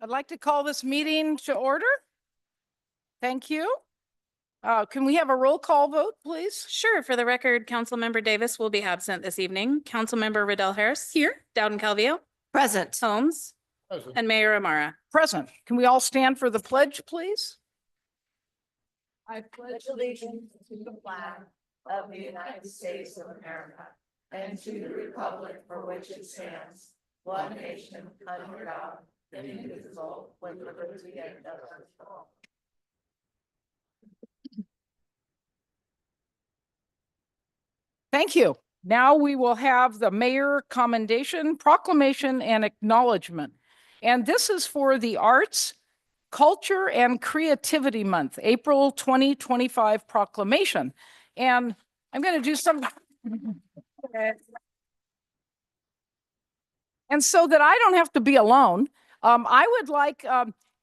I'd like to call this meeting to order. Thank you. Can we have a roll call vote, please? Sure. For the record, Councilmember Davis will be absent this evening. Councilmember Riddell Harris here, Dowden Calvillo, Present. Holmes, and Mayor Amara. Present. Can we all stand for the pledge, please? I pledge allegiance to the flag of the United States of America and to the republic for which it stands, one nation under God, indivisible, with liberty and justice for all. Thank you. Now we will have the mayor commendation, proclamation, and acknowledgement. And this is for the Arts, Culture, and Creativity Month, April 2025 proclamation. And I'm going to do some. And so that I don't have to be alone, I would like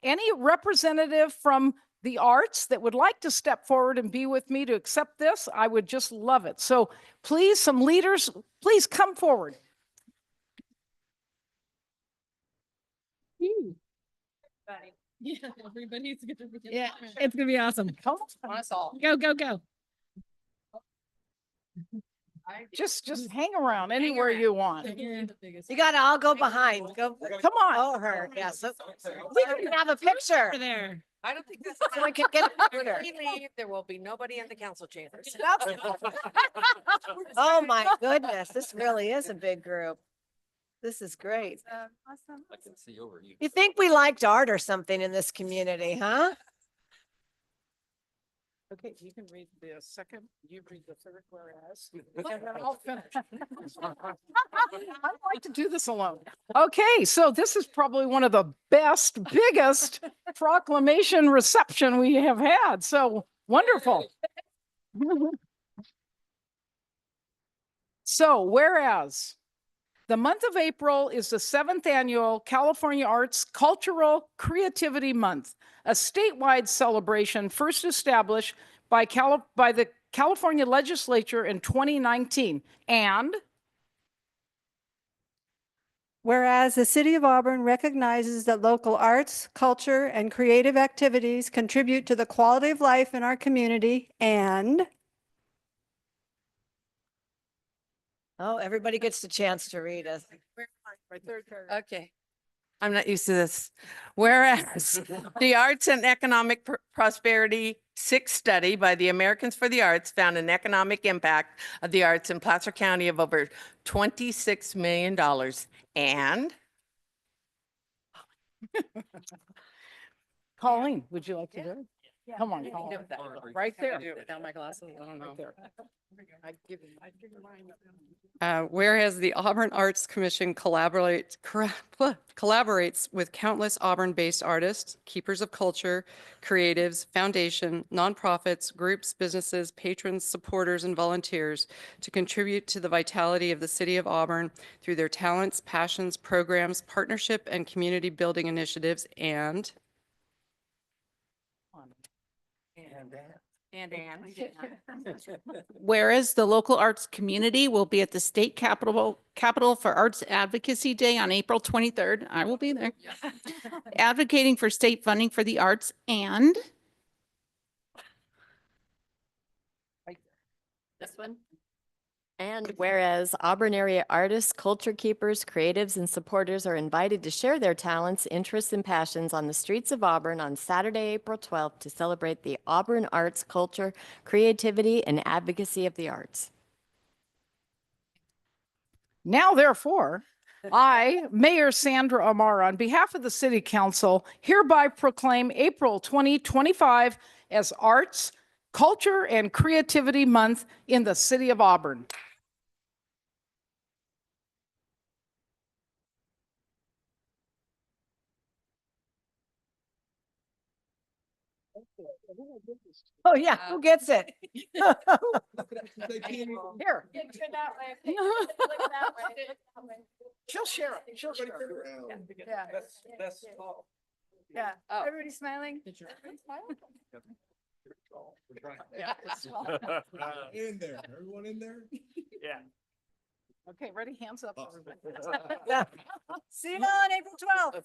any representative from the arts that would like to step forward and be with me to accept this. I would just love it. So please, some leaders, please come forward. Yeah, everybody's gonna be. Yeah, it's gonna be awesome. Come on us all. Go, go, go. Just hang around anywhere you want. You gotta all go behind. Go. Come on. Oh, her. Yes. We can have a picture. over there. I don't think this. So we can get a When picture. we leave, there will be nobody in the council chambers. Oh, my goodness. This really is a big group. This is great. Awesome. I can see over you. You think we liked art or something in this community, huh? Okay, you can read the second, you read the third whereas. And then I'll finish. I'd like to do this alone. Okay, so this is probably one of the best, biggest proclamation reception we have had. So wonderful. So whereas the month of April is the 7th annual California Arts Cultural Creativity Month, a statewide celebration first established by the California legislature in 2019. And whereas the City of Auburn recognizes that local arts, culture, and creative activities contribute to the quality of life in our community, and Oh, everybody gets the chance to read us. Okay. I'm not used to this. Whereas the Arts and Economic Prosperity 6th study by the Americans for the Arts found an economic impact of the arts in Placer County of over $26 million. And Colleen, would you like to do it? Come on, Colleen. Right there. Without my glasses, I don't know. Right there. Whereas the Auburn Arts Commission collaborates with countless Auburn-based artists, keepers of culture, creatives, foundation, nonprofits, groups, businesses, patrons, supporters, and volunteers to contribute to the vitality of the city of Auburn through their talents, passions, programs, partnership, and community building initiatives, and whereas the local arts community will be at the state capitol for Arts Advocacy Day on April 23rd. I will be there. Advocating for state funding for the arts, and This one. And whereas Auburn area artists, culture keepers, creatives, and supporters are invited to share their talents, interests, and passions on the streets of Auburn on Saturday, April 12th to celebrate the Auburn arts, culture, creativity, and advocacy of the arts. Now, therefore, I, Mayor Sandra Amara, on behalf of the City Council, hereby proclaim April 2025 as Arts, Culture, and Creativity Month in the City of Auburn. Oh, yeah. Who gets it? Here. She'll share it. She'll share it. yeah, That's yeah. Oh. Everybody smiling? In there, everyone in there? Yeah. Okay, ready? Hands up, everybody. See you on April 12th.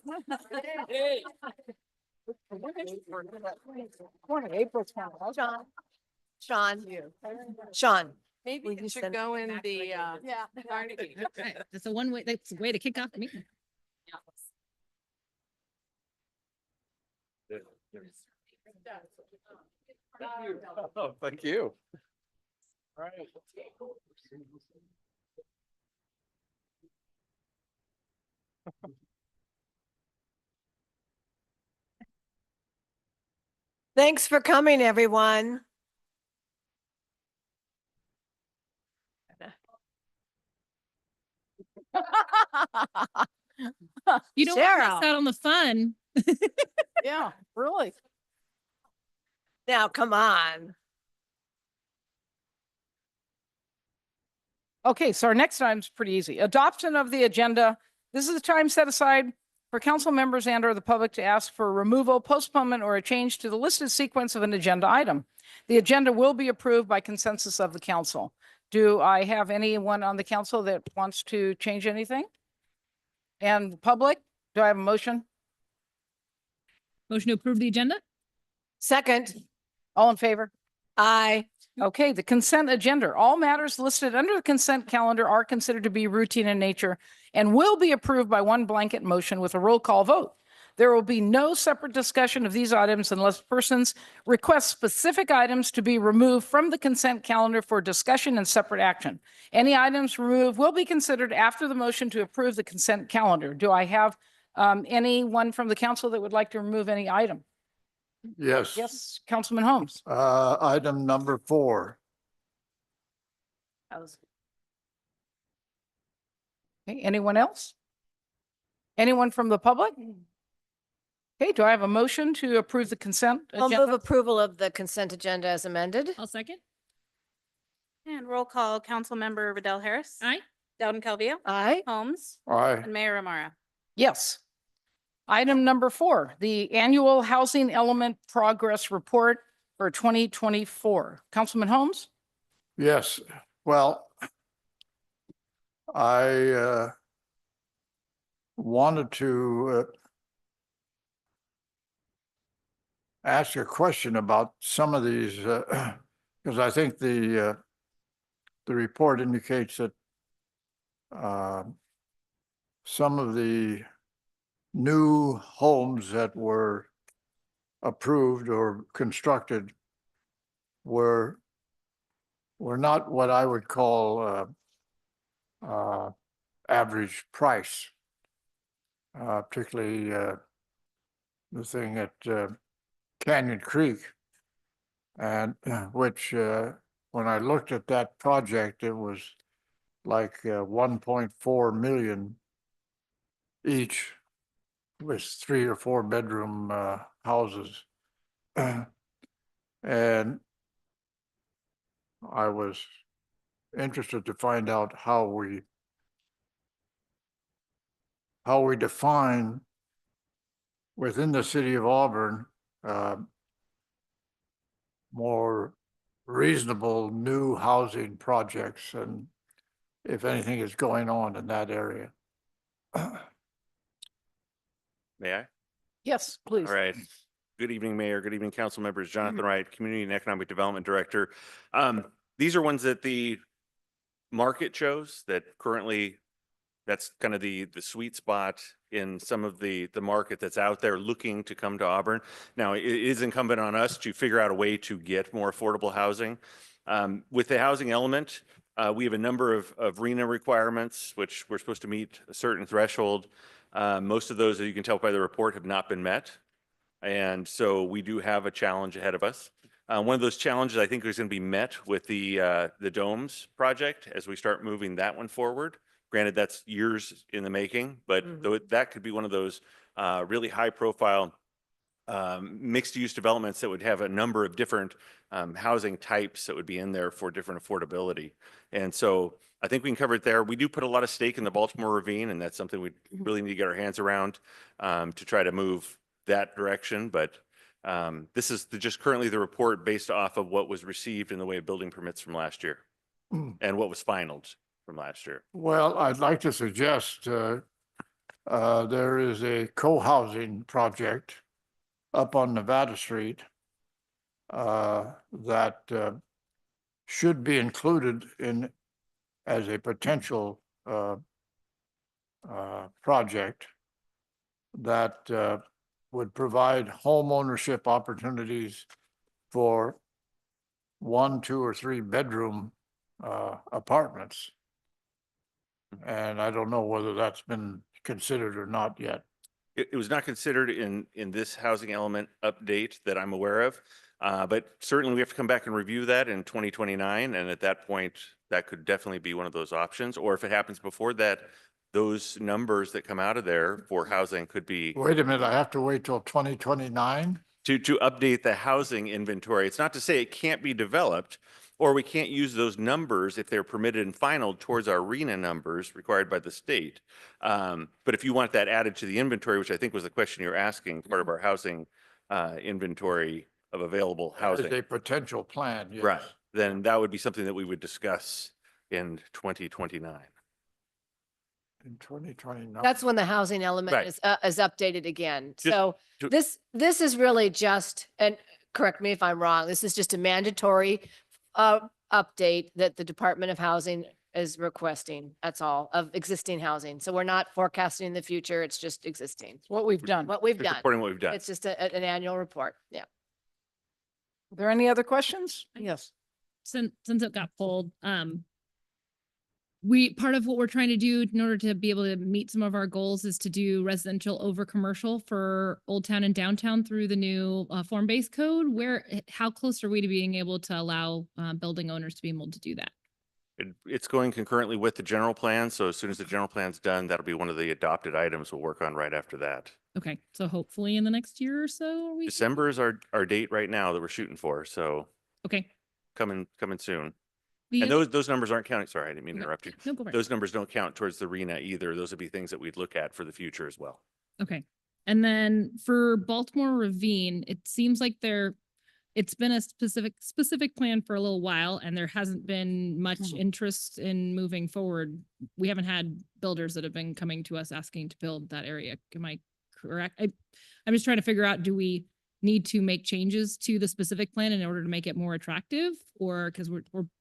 April 12th. Sean, Sean. Maybe Will you it should send- go in the, Yeah. That's a one way, that's a way to kick off the meeting. Oh, thank you. All right. Thanks for coming, everyone. You don't want to Cheryl. miss out on the fun. Yeah, really. Now, come on. Okay, so our next item's pretty easy. Adoption of the agenda. This is the time set aside for council members and or the public to ask for removal, postponement, or a change to the listed sequence of an agenda item. The agenda will be approved by consensus of the council. Do I have anyone on the council that wants to change anything? And the public, do I have a motion? Motion to approve the agenda? Second, All in favor? aye. Okay, the consent agenda. All matters listed under the consent calendar are considered to be routine in nature and will be approved by one blanket motion with a roll call vote. There will be no separate discussion of these items unless persons request specific items to be removed from the consent calendar for discussion and separate action. Any items removed will be considered after the motion to approve the consent calendar. Do I have anyone from the council that would like to remove any item? Yes. Yes, Councilman Holmes. Item number 4. Okay, anyone else? Anyone from the public? Okay, do I have a motion to approve the consent I'll move agenda? approval of the consent agenda as amended. I'll second. And roll call, Councilmember Riddell Harris. Aye. Dowden Calvillo. Aye. Holmes. Aye. And Mayor Ramara. Yes. Item number 4, the annual housing element progress report for 2024. Councilman Holmes? Yes. Well, I wanted to ask a question about some of these, because I think the report indicates that some of the new homes that were approved or constructed were not what I would call average price. Particularly the thing at Canyon Creek, and which when I looked at that project, it was like 1.4 million each, with 3 or 4 bedroom houses. And I was interested to find out how we define within the city of Auburn more reasonable new housing projects, and if anything is going on in that area. May I? Yes, please. All right. Good evening, Mayor. Good evening, council members. Jonathan Wright, Community and Economic Development Director. These are ones that the market shows that currently, that's kind of the sweet spot in some of the market that's out there looking to come to Auburn. Now, it is incumbent on us to figure out a way to get more affordable housing. With the housing element, we have a number of RHNA requirements, which we're supposed to meet a certain threshold. Most of those, as you can tell by the report, have not been met. And so we do have a challenge ahead of us. One of those challenges I think is going to be met with the Domes project as we start moving that one forward. Granted, that's years in the making, but that could be one of those really high profile mixed use developments that would have a number of different housing types that would be in there for different affordability. And so I think we can cover it there. We do put a lot of stake in the Baltimore Ravine, and that's something we really need to get our hands around to try to move that direction. But this is just currently the report based off of what was received in the way of building permits from last year and what was finalized from last year. Well, I'd like to suggest, there is a co-housing project up on Nevada Street that should be included in as a potential project that would provide home ownership opportunities for 1, 2, or 3 bedroom apartments. And I don't know whether that's been considered or not yet. It was not considered in this housing element update that I'm aware of. But certainly we have to come back and review that in 2029. And at that point, that could definitely be one of those options. Or if it happens before that, those numbers that come out of there for housing could be Wait a minute, I have to wait till 2029? to update the housing inventory. It's not to say it can't be developed, or we can't use those numbers if they're permitted and final towards our RENA numbers required by the state. But if you want that added to the inventory, which I think was the question you're asking, part of our housing inventory of available As housing. a potential plan, yes. Right, then that would be something that we would discuss in 2029. In 2029. That's when the housing element Right. is updated again. Just So to- this is really just, and correct me if I'm wrong, this is just a mandatory update that the Department of Housing is requesting. That's all, of existing housing. So we're not forecasting the future. It's just existing. It's what we've done. What we've Just done. reporting what we've done. It's just an annual report. Yeah. Are there any other questions? Yes. Since it got pulled, we, part of what we're trying to do in order to be able to meet some of our goals is to do residential over commercial for Old Town and downtown through the new form-based code. How close are we to being able to allow building owners to be able to do that? It's going concurrently with the general plan. So as soon as the general plan's done, that'll be one of the adopted items we'll work on right after that. Okay, so hopefully in the next year or so, we. December is our date right now that we're shooting for. So Okay. coming soon. The- And those numbers aren't counting. Sorry, I didn't mean to interrupt you. No, go for it. Those numbers don't count towards the RENA either. Those would be things that we'd look at for the future as well. Okay. And then for Baltimore Ravine, it seems like it's been a specific plan for a little while and there hasn't been much interest in moving forward. We haven't had builders that have been coming to us asking to build that area. Am I correct? I'm just trying to figure out, do we need to make changes to the specific plan in order to make it more attractive? Or because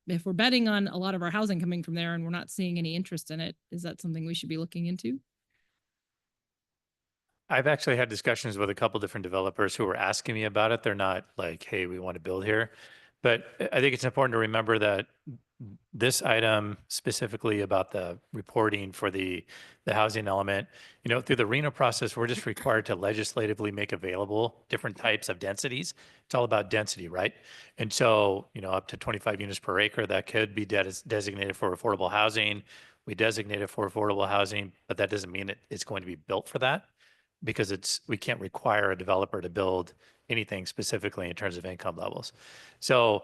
if we're betting on a lot of our housing coming from there and we're not seeing any interest in it, is that something we should be looking into? I've actually had discussions with a couple different developers who were asking me about it. They're not like, hey, we want to build here. But I think it's important to remember that this item specifically about the reporting for the housing element, through the RENA process, we're just required to legislatively make available different types of densities. It's all about density, right? And so, up to 25 units per acre, that could be designated for affordable housing. We designate it for affordable housing, but that doesn't mean it's going to be built for that, because we can't require a developer to build anything specifically in terms of income levels. So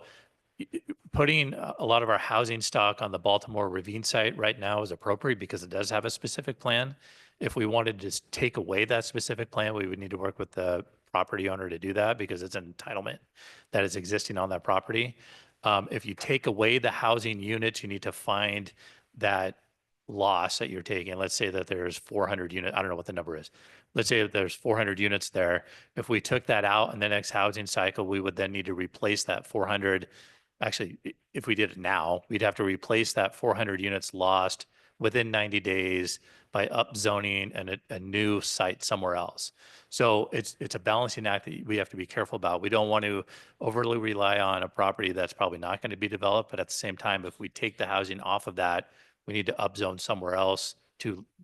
putting a lot of our housing stock on the Baltimore Ravine site right now is appropriate because it does have a specific plan. If we wanted to just take away that specific plan, we would need to work with the property owner to do that because it's an entitlement that is existing on that property. If you take away the housing units, you need to find that loss that you're taking. Let's say that there's 400 units. I don't know what the number is. Let's say that there's 400 units there. If we took that out in the next housing cycle, we would then need to replace that 400. Actually, if we did it now, we'd have to replace that 400 units lost within 90 days by upzoning and a new site somewhere else. So it's a balancing act that we have to be careful about. We don't want to overly rely on a property that's probably not going to be developed, but at the same time, if we take the housing off of that, we need to upzone somewhere else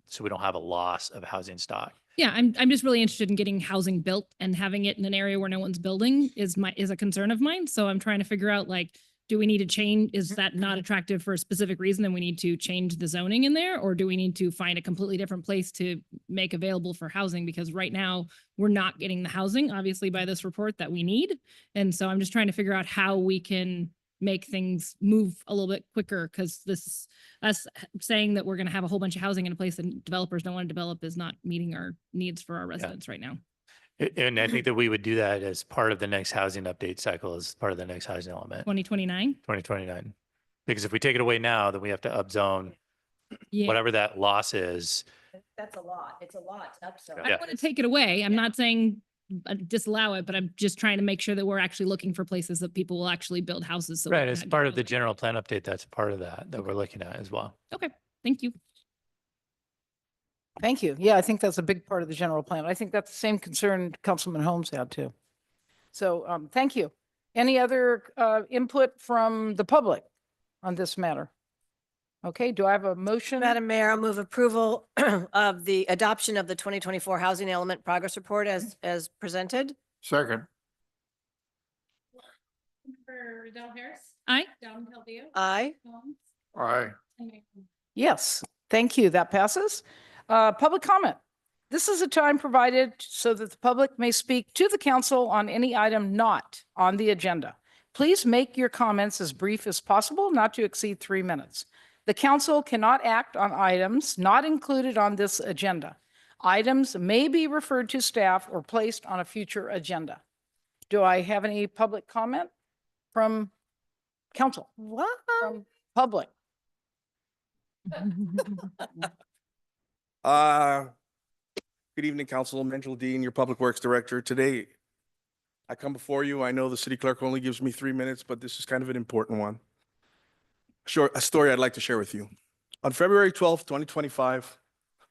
so we don't have a loss of housing stock. Yeah, I'm just really interested in getting housing built, and having it in an area where no one's building is a concern of mine. So I'm trying to figure out, like, do we need to change? Is that not attractive for a specific reason and we need to change the zoning in there? Or do we need to find a completely different place to make available for housing? Because right now we're not getting the housing, obviously, by this report that we need. And so I'm just trying to figure out how we can make things move a little bit quicker, because us saying that we're going to have a whole bunch of housing in a place that developers don't want to develop is not meeting our needs for our residents right now. And I think that we would do that as part of the next housing update cycle, as part of the next housing element. 2029? 2029. Because if we take it away now, then we have to upzone Yeah. whatever that loss is. That's a lot. It's a lot to upsell. I Yeah. don't want to take it away. I'm not saying disallow it, but I'm just trying to make sure that we're actually looking for places that people will actually build houses. So we Right, can as get part of those the people. general plan update, that's part of that we're looking at as well. Okay, thank you. Thank you. Yeah, I think that's a big part of the general plan. I think that's the same concern Councilman Holmes had too. So, thank you. Any other, input from the public on this matter? Okay, do I have a motion? Madam Mayor, I'll move approval of the adoption of the 2024 Housing Element Progress Report as presented. Second. Member Riddell Harris. Aye. Dowden Calvillo. Aye. Holmes, Aye. and Mayor. Yes, thank you. That passes. Public comment. This is a time provided so that the public may speak to the council on any item not on the agenda. Please make your comments as brief as possible, not to exceed 3 minutes. The council cannot act on items not included on this agenda. Items may be referred to staff or placed on a future agenda. Do I have any public comment from council, What? from public? Good evening, Councilman Angela Dean, your Public Works Director. Today, I come before you. I know the city clerk only gives me 3 minutes, but this is kind of an important one. A story I'd like to share with you. On February 12th, 2025,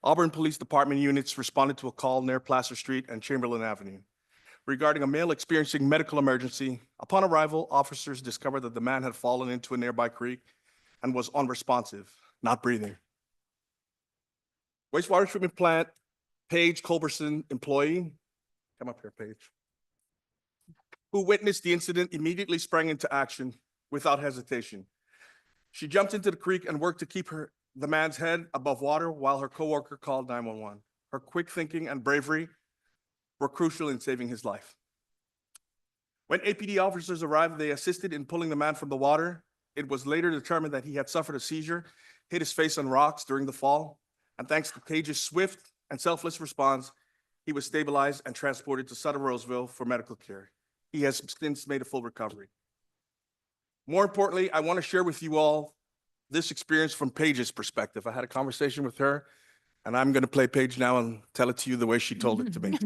Auburn Police Department units responded to a call near Placer Street and Chamberlain Avenue regarding a male experiencing medical emergency. Upon arrival, officers discovered that the man had fallen into a nearby creek and was unresponsive, not breathing. Wastewater treatment plant, Paige Culberson employee, come up here, Paige, who witnessed the incident, immediately sprang into action without hesitation. She jumped into the creek and worked to keep the man's head above water while her coworker called 911. Her quick thinking and bravery were crucial in saving his life. When APD officers arrived, they assisted in pulling the man from the water. It was later determined that he had suffered a seizure, hit his face on rocks during the fall, and thanks to Paige's swift and selfless response, he was stabilized and transported to Sutter Roseville for medical care. He has since made a full recovery. More importantly, I want to share with you all this experience from Paige's perspective. I had a conversation with her, and I'm going to play Paige now and tell it to you the way she told it to me.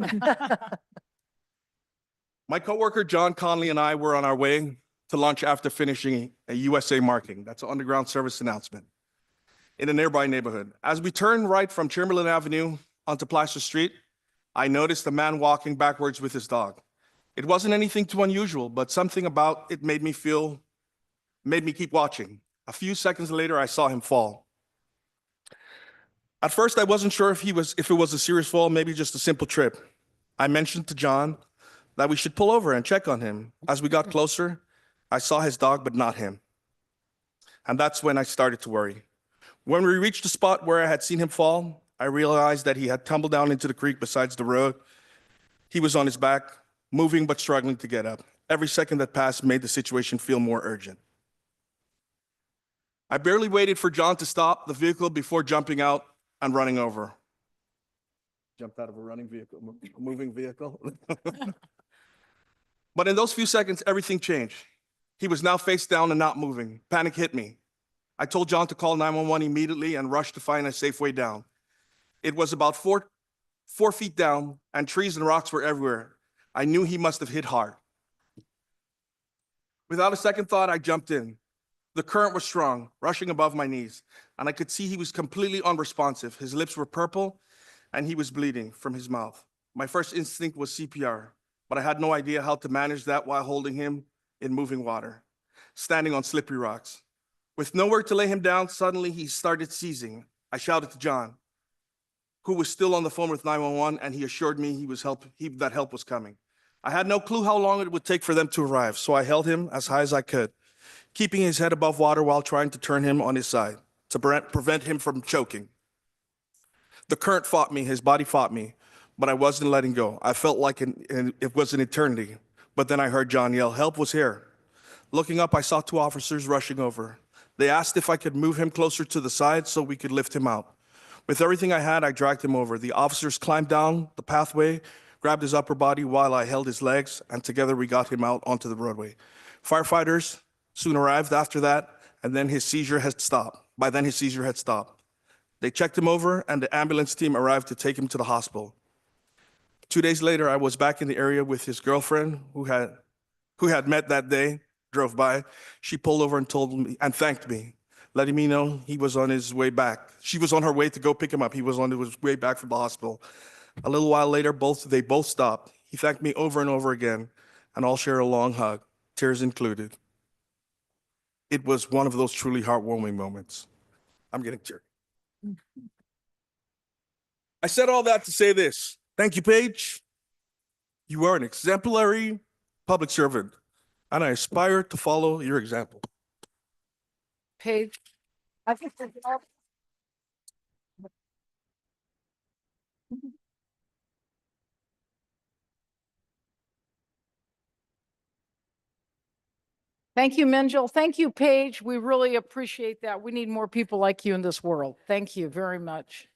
My coworker, John Conley, and I were on our way to lunch after finishing a USA marking. That's an underground service announcement in a nearby neighborhood. As we turned right from Chamberlain Avenue onto Placer Street, I noticed a man walking backwards with his dog. It wasn't anything too unusual, but something about it made me keep watching. A few seconds later, I saw him fall. At first, I wasn't sure if it was a serious fall, maybe just a simple trip. I mentioned to John that we should pull over and check on him. As we got closer, I saw his dog, but not him. And that's when I started to worry. When we reached the spot where I had seen him fall, I realized that he had tumbled down into the creek besides the road. He was on his back, moving but struggling to get up. Every second that passed made the situation feel more urgent. I barely waited for John to stop the vehicle before jumping out and running over. Jumped out of a moving vehicle. But in those few seconds, everything changed. He was now face down and not moving. Panic hit me. I told John to call 911 immediately and rush to find a safe way down. It was about four feet down, and trees and rocks were everywhere. I knew he must have hit hard. Without a second thought, I jumped in. The current was strong, rushing above my knees, and I could see he was completely unresponsive. His lips were purple, and he was bleeding from his mouth. My first instinct was CPR, but I had no idea how to manage that while holding him in moving water, standing on slippery rocks. With nowhere to lay him down, suddenly he started seizing. I shouted to John, who was still on the phone with 911, and he assured me that help was coming. I had no clue how long it would take for them to arrive, so I held him as high as I could, keeping his head above water while trying to turn him on his side to prevent him from choking. The current fought me, his body fought me, but I wasn't letting go. I felt like it was an eternity, but then I heard John yell, "Help was here." Looking up, I saw two officers rushing over. They asked if I could move him closer to the side so we could lift him out. With everything I had, I dragged him over. The officers climbed down the pathway, grabbed his upper body while I held his legs, and together we got him out onto the roadway. Firefighters soon arrived after that, and then his seizure had stopped. By then, his seizure had stopped. They checked him over and the ambulance team arrived to take him to the hospital. 2 days later, I was back in the area with his girlfriend who had met that day, drove by. She pulled over and told me and thanked me, letting me know he was on his way back. She was on her way to go pick him up. He was on his way back from the hospital. A little while later, they both stopped. He thanked me over and over again, and all shared a long hug, tears included. It was one of those truly heartwarming moments. I'm getting teary. I said all that to say this. Thank you, Paige. You are an exemplary public servant, and I aspire to follow your example. Paige, I think that Thank you, Minjil. Thank you, Paige. We really appreciate that. We need more people like you in this world. Thank you very much.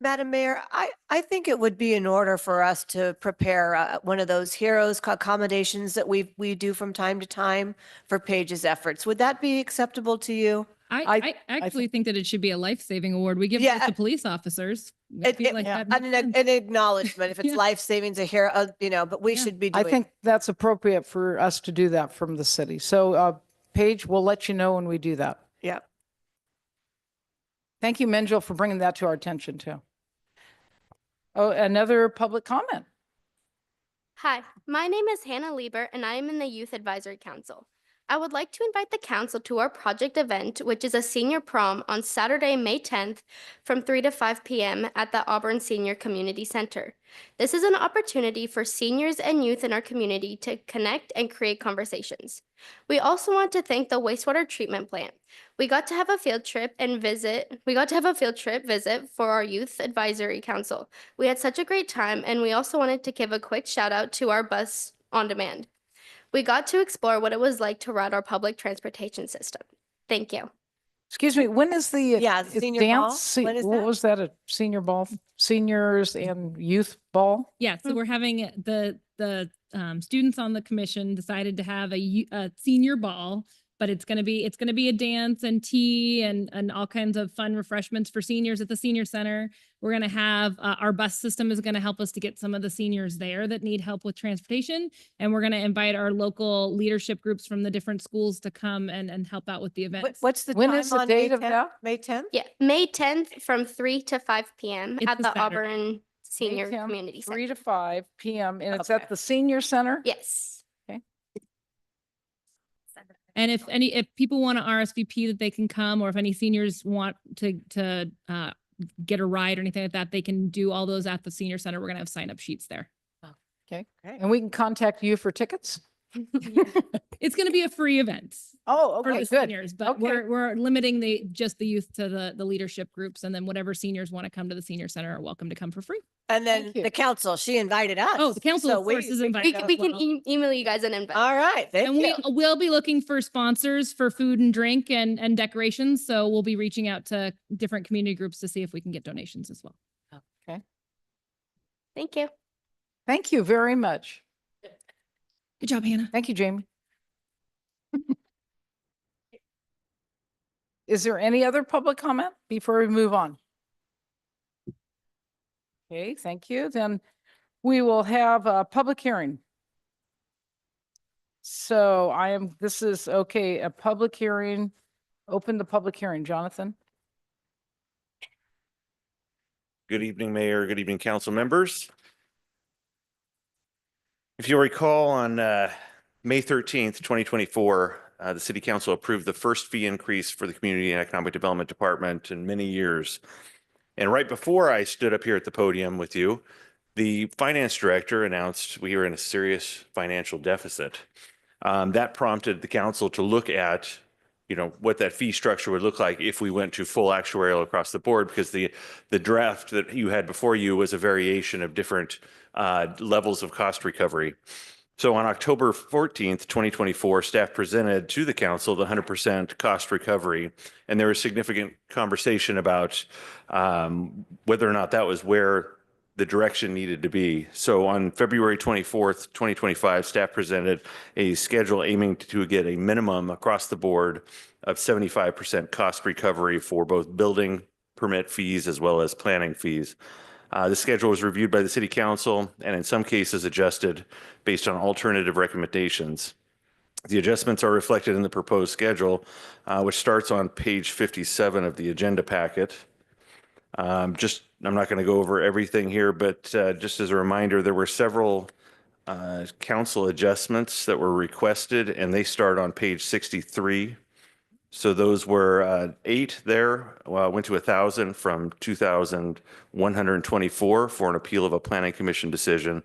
Madam Mayor, I think it would be in order for us to prepare one of those heroes accommodations that we do from time to time for Paige's efforts. Would that be acceptable to you? I actually think that it should be a life-saving award. We give Yeah, those to police officers. I feel like that makes sense. An acknowledgement, if it's Yeah. life savings, a hero, but we Yeah. should be I doing. think that's appropriate for us to do that from the city. So, Paige, we'll let you know when we do that. Yeah. Thank you, Minjil, for bringing that to our attention too. Oh, another public comment. Hi, my name is Hannah Lieber and I am in the Youth Advisory Council. I would like to invite the council to our project event, which is a senior prom on Saturday, May 10th from 3 to 5 p.m. at the Auburn Senior Community Center. This is an opportunity for seniors and youth in our community to connect and create conversations. We also want to thank the wastewater treatment plant. We got to have a field trip visit for our Youth Advisory Council. We had such a great time, and we also wanted to give a quick shout out to our bus on demand. We got to explore what it was like to ride our public transportation system. Thank you. Excuse me, when is the the senior ball? dance? When is What that? was that, a senior ball, seniors and youth ball? Yeah, so we're having the students on the commission decided to have a senior ball, but it's gonna be a dance and tea and all kinds of fun refreshments for seniors at the senior center. We're gonna have our bus system is gonna help us to get some of the seniors there that need help with transportation, and we're gonna invite our local leadership groups from the different schools to come and help out with the event. What's the When time is the on May date of 10th? that? May 10th? Yeah, May 10th from 3 to 5 p.m. It's at a the Saturday. Auburn Senior May 10th, Community 3 Center. to 5 p.m. and it's Okay. at the senior center? Yes. And if people want to RSVP that they can come, or if any seniors want to get a ride or anything like that, they can do all those at the senior center. We're gonna have sign up sheets there. Okay. Great. And we can contact you for tickets? It's gonna be a free event Oh, for okay, the good. seniors, but Okay. we're limiting just the youth to the leadership groups, and then whatever seniors want to come to the senior center are welcome to come for free. And then Thank you. the council, she invited us. Oh, the council, so of course, is invited. We as can well. email you guys an invite. All right, thank And you. we'll be looking for sponsors for food and drink and decorations. So we'll be reaching out to different community groups to see if we can get donations as well. Thank you. Thank you very much. Good job, Hannah. Thank you, Jamie. Is there any other public comment before we move on? Okay, thank you. Then we will have a public hearing. So this is, okay, a public hearing. Open the public hearing, Jonathan. Good evening, Mayor. Good evening, council members. If you'll recall, on May 13th, 2024, the city council approved the first fee increase for the Community and Economic Development Department in many years. And right before I stood up here at the podium with you, the finance director announced we were in a serious financial deficit. That prompted the council to look at what that fee structure would look like if we went to full actuarial across the board, because the draft that you had before you was a variation of different levels of cost recovery. So on October 14th, 2024, staff presented to the council the 100% cost recovery, and there was significant conversation about whether or not that was where the direction needed to be. So on February 24th, 2025, staff presented a schedule aiming to get a minimum across the board of 75% cost recovery for both building permit fees as well as planning fees. The schedule was reviewed by the City Council and in some cases adjusted based on alternative recommendations. The adjustments are reflected in the proposed schedule, which starts on page 57 of the agenda packet. I'm not going to go over everything here, but just as a reminder, there were several council adjustments that were requested, and they start on page 63. So those were 8 there, went to 1,000 from 2,124 for an appeal of a planning commission decision.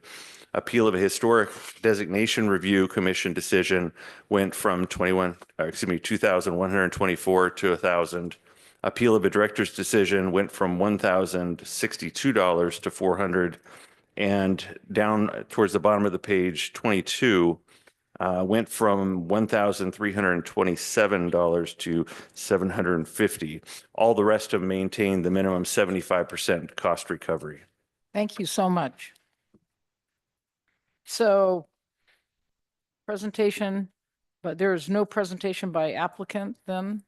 Appeal of a historic designation review commission decision went from 2,124 to 1,000. Appeal of a director's decision went from $1,062 to $400, and down towards the bottom of the page, 22 went from $1,327 to $750. All the rest of them maintained the minimum 75% cost recovery. Thank you so much. So presentation, but there is no presentation by applicant then?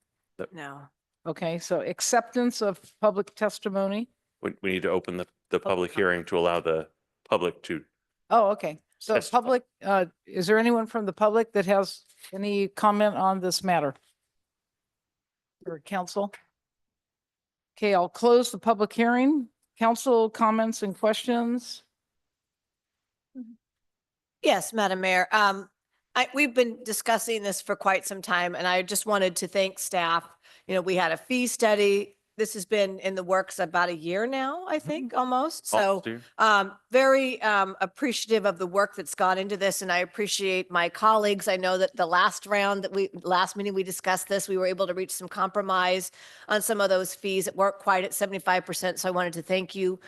No. Okay, so acceptance of public testimony. We need to open the public hearing to allow the public to. Oh, okay. So Testify. public, is there anyone from the public that has any comment on this matter? Or council? Okay, I'll close the public hearing. Council comments and questions? Yes, Madam Mayor. We've been discussing this for quite some time, and I just wanted to thank staff. You know, we had a fee study. This has been in the works about a year now, I think, almost. So very appreciative of the work that's gone into this, and I appreciate my colleagues. I know that the last meeting we discussed this, we were able to reach some compromise on some of those fees that weren't quite at 75%. So I wanted to thank you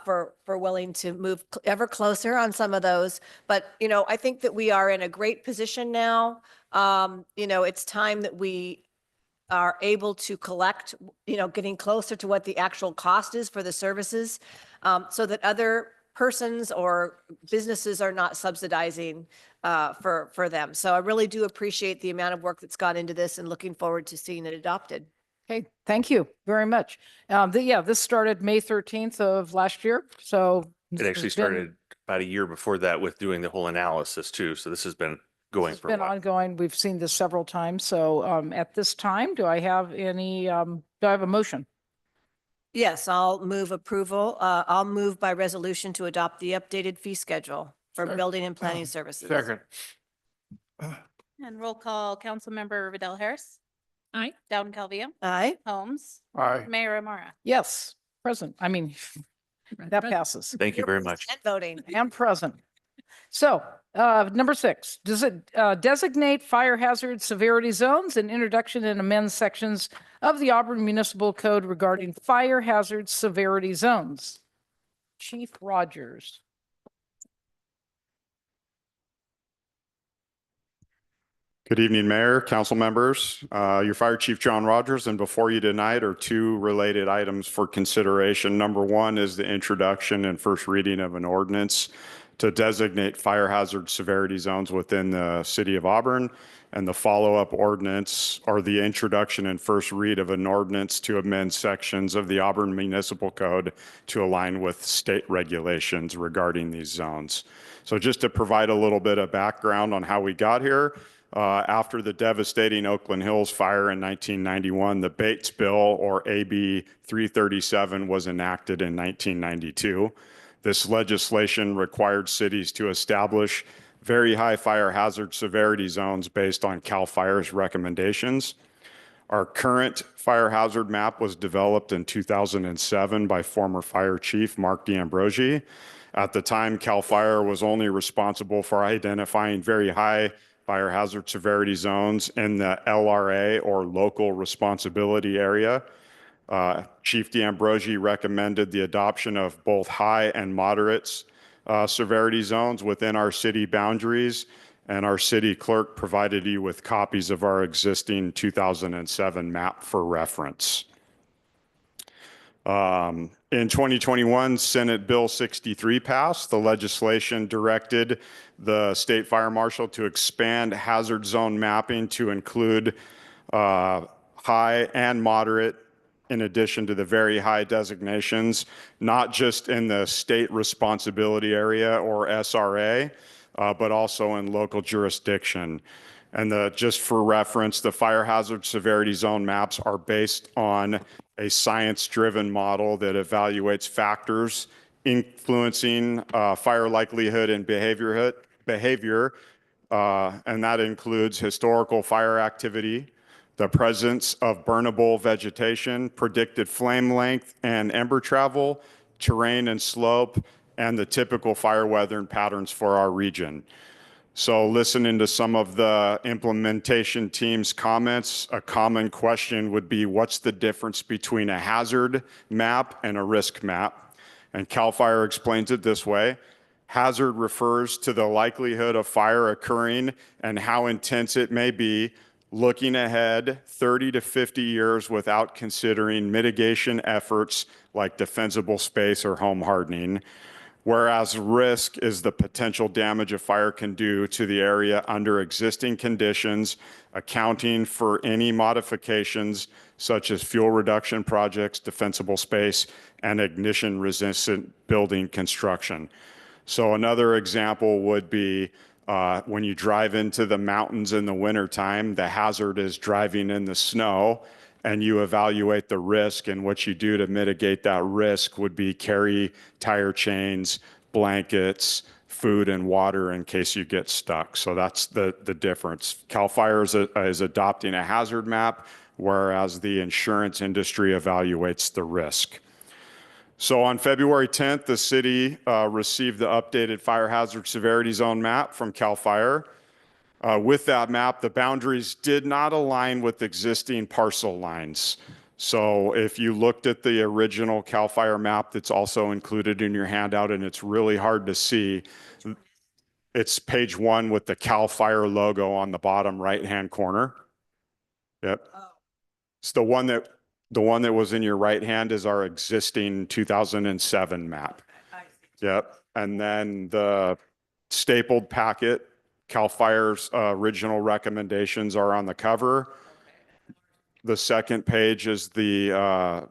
for willing to move ever closer on some of those. But, you know, I think that we are in a great position now. You know, it's time that we are able to collect, you know, getting closer to what the actual cost is for the services, so that other persons or businesses are not subsidizing for them. So I really do appreciate the amount of work that's gone into this and looking forward to seeing it adopted. Okay, thank you very much. This started May 13th of last year. So It actually started about a year before that with doing the whole analysis too. So this has been going for a been while. ongoing. We've seen this several times. So at this time, do I have any, do I have a motion? Yes, I'll move approval. I'll move by resolution to adopt the updated fee schedule for building and planning services. Second. And roll call, Councilmember Riddell Harris. Aye. Dowden Calvillo. Aye. Holmes. Aye. Mayor Amara. Yes, present. I mean, that passes. Thank you very much. And voting. And present. So, number 6, does it designate fire hazard severity zones and introduction and amend sections of the Auburn Municipal Code regarding fire hazard severity zones? Chief Rogers. Good evening, Mayor, council members. Your Fire Chief John Rogers, and before you tonight are 2 related items for consideration. Number 1 is the introduction and first reading of an ordinance to designate fire hazard severity zones within the city of Auburn, and the follow-up ordinance or the introduction and first read of an ordinance to amend sections of the Auburn Municipal Code to align with state regulations regarding these zones. So just to provide a little bit of background on how we got here, after the devastating Oakland Hills fire in 1991, the Bates Bill, or AB 337, was enacted in 1992. This legislation required cities to establish very high fire hazard severity zones based on CAL FIRE's recommendations. Our current fire hazard map was developed in 2007 by former Fire Chief Mark D'Ambrosi. At the time, CAL FIRE was only responsible for identifying very high fire hazard severity zones in the LRA, or local responsibility area. Chief D'Ambrosi recommended the adoption of both high and moderate severity zones within our city boundaries, and our city clerk provided you with copies of our existing 2007 map for reference. In 2021, Senate Bill 63 passed. The legislation directed the state fire marshal to expand hazard zone mapping to include high and moderate, in addition to the very high designations, not just in the state responsibility area or SRA, but also in local jurisdiction. And just for reference, the fire hazard severity zone maps are based on a science-driven model that evaluates factors influencing fire likelihood and behavior, and that includes historical fire activity, the presence of burnable vegetation, predicted flame length and ember travel, terrain and slope, and the typical fire weather patterns for our region. So listening to some of the implementation team's comments, a common question would be, what's the difference between a hazard map and a risk map? And CAL FIRE explains it this way. Hazard refers to the likelihood of fire occurring and how intense it may be, looking ahead 30 to 50 years without considering mitigation efforts like defensible space or home hardening. Whereas risk is the potential damage a fire can do to the area under existing conditions, accounting for any modifications such as fuel reduction projects, defensible space, and ignition resistant building construction. So another example would be when you drive into the mountains in the wintertime, the hazard is driving in the snow, and you evaluate the risk, and what you do to mitigate that risk would be carry tire chains, blankets, food and water in case you get stuck. So that's the difference. CAL FIRE is adopting a hazard map, whereas the insurance industry evaluates the risk. So on February 10th, the city received the updated fire hazard severity zone map from CAL FIRE. With that map, the boundaries did not align with existing parcel lines. So if you looked at the original CAL FIRE map that's also included in your handout, and it's really hard to see, it's page 1 with the CAL FIRE logo on the bottom right-hand corner. Yep. It's the one that was in your right hand is our existing 2007 map. Yep. And then the stapled packet, CAL FIRE's original recommendations are on the cover. The second page is the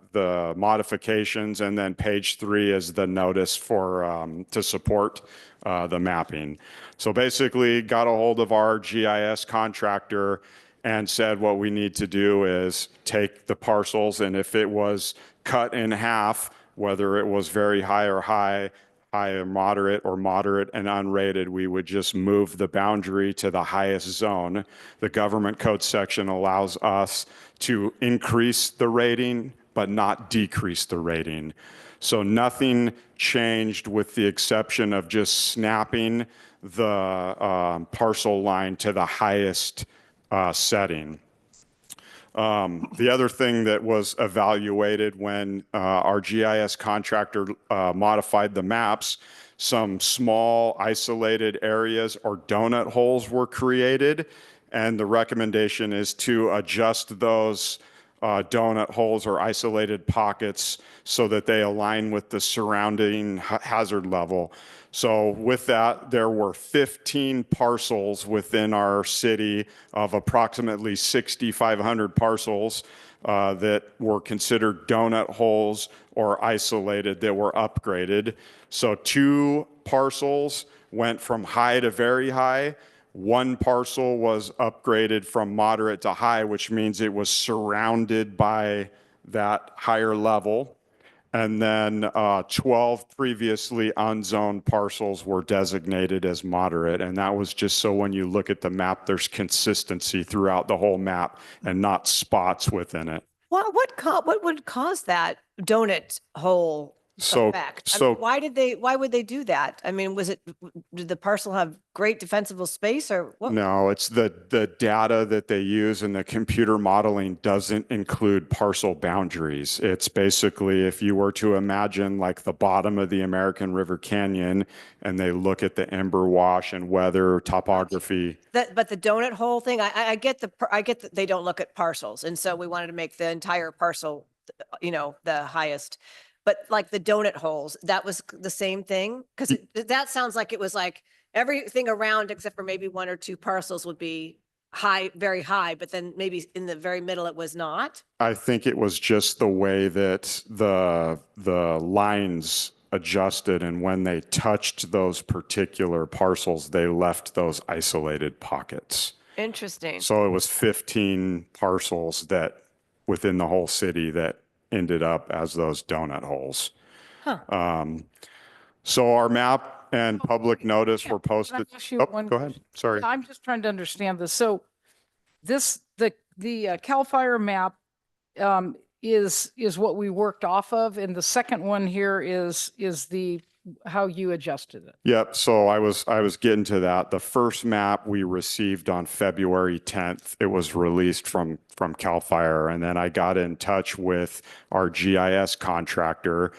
modifications, and then page 3 is the notice for to support the mapping. So basically, got a hold of our GIS contractor and said what we need to do is take the parcels, and if it was cut in half, whether it was very high or high or moderate and unrated, we would just move the boundary to the highest zone. The government code section allows us to increase the rating, but not decrease the rating. So nothing changed with the exception of just snapping the parcel line to the highest setting. The other thing that was evaluated when our GIS contractor modified the maps, some small isolated areas or donut holes were created, and the recommendation is to adjust those donut holes or isolated pockets so that they align with the surrounding hazard level. So with that, there were 15 parcels within our city of approximately 6,500 parcels that were considered donut holes or isolated that were upgraded. So 2 parcels went from high to very high. 1 parcel was upgraded from moderate to high, which means it was surrounded by that higher level. And then 12 previously unzoned parcels were designated as moderate. And that was just so when you look at the map, there's consistency throughout the whole map and not spots within it. What would cause that donut hole effect? I mean, why would they do that? I mean, did the parcel have great defensible space or what? No, it's the data that they use in the computer modeling doesn't include parcel boundaries. It's basically, if you were to imagine like the bottom of the American River Canyon and they look at the ember wash and weather topography. But the donut hole thing, I get that they don't look at parcels. And so we wanted to make the entire parcel the highest. But like the donut holes, that was the same thing? Because that sounds like it was like everything around except for maybe one or two parcels would be high, very high, but then maybe in the very middle it was not? I think it was just the way that the lines adjusted, and when they touched those particular parcels, they left those isolated pockets. Interesting. So it was 15 parcels that within the whole city that ended up as those donut holes. So our map and public notice were posted. ask you Oh, one go ahead. Sorry. I'm just trying to understand this. So the CAL FIRE map is what we worked off of, and the second one here is how you adjusted it. Yep. So I was getting to that. The first map we received on February 10th. It was released from CAL FIRE, and then I got in touch with our GIS contractor,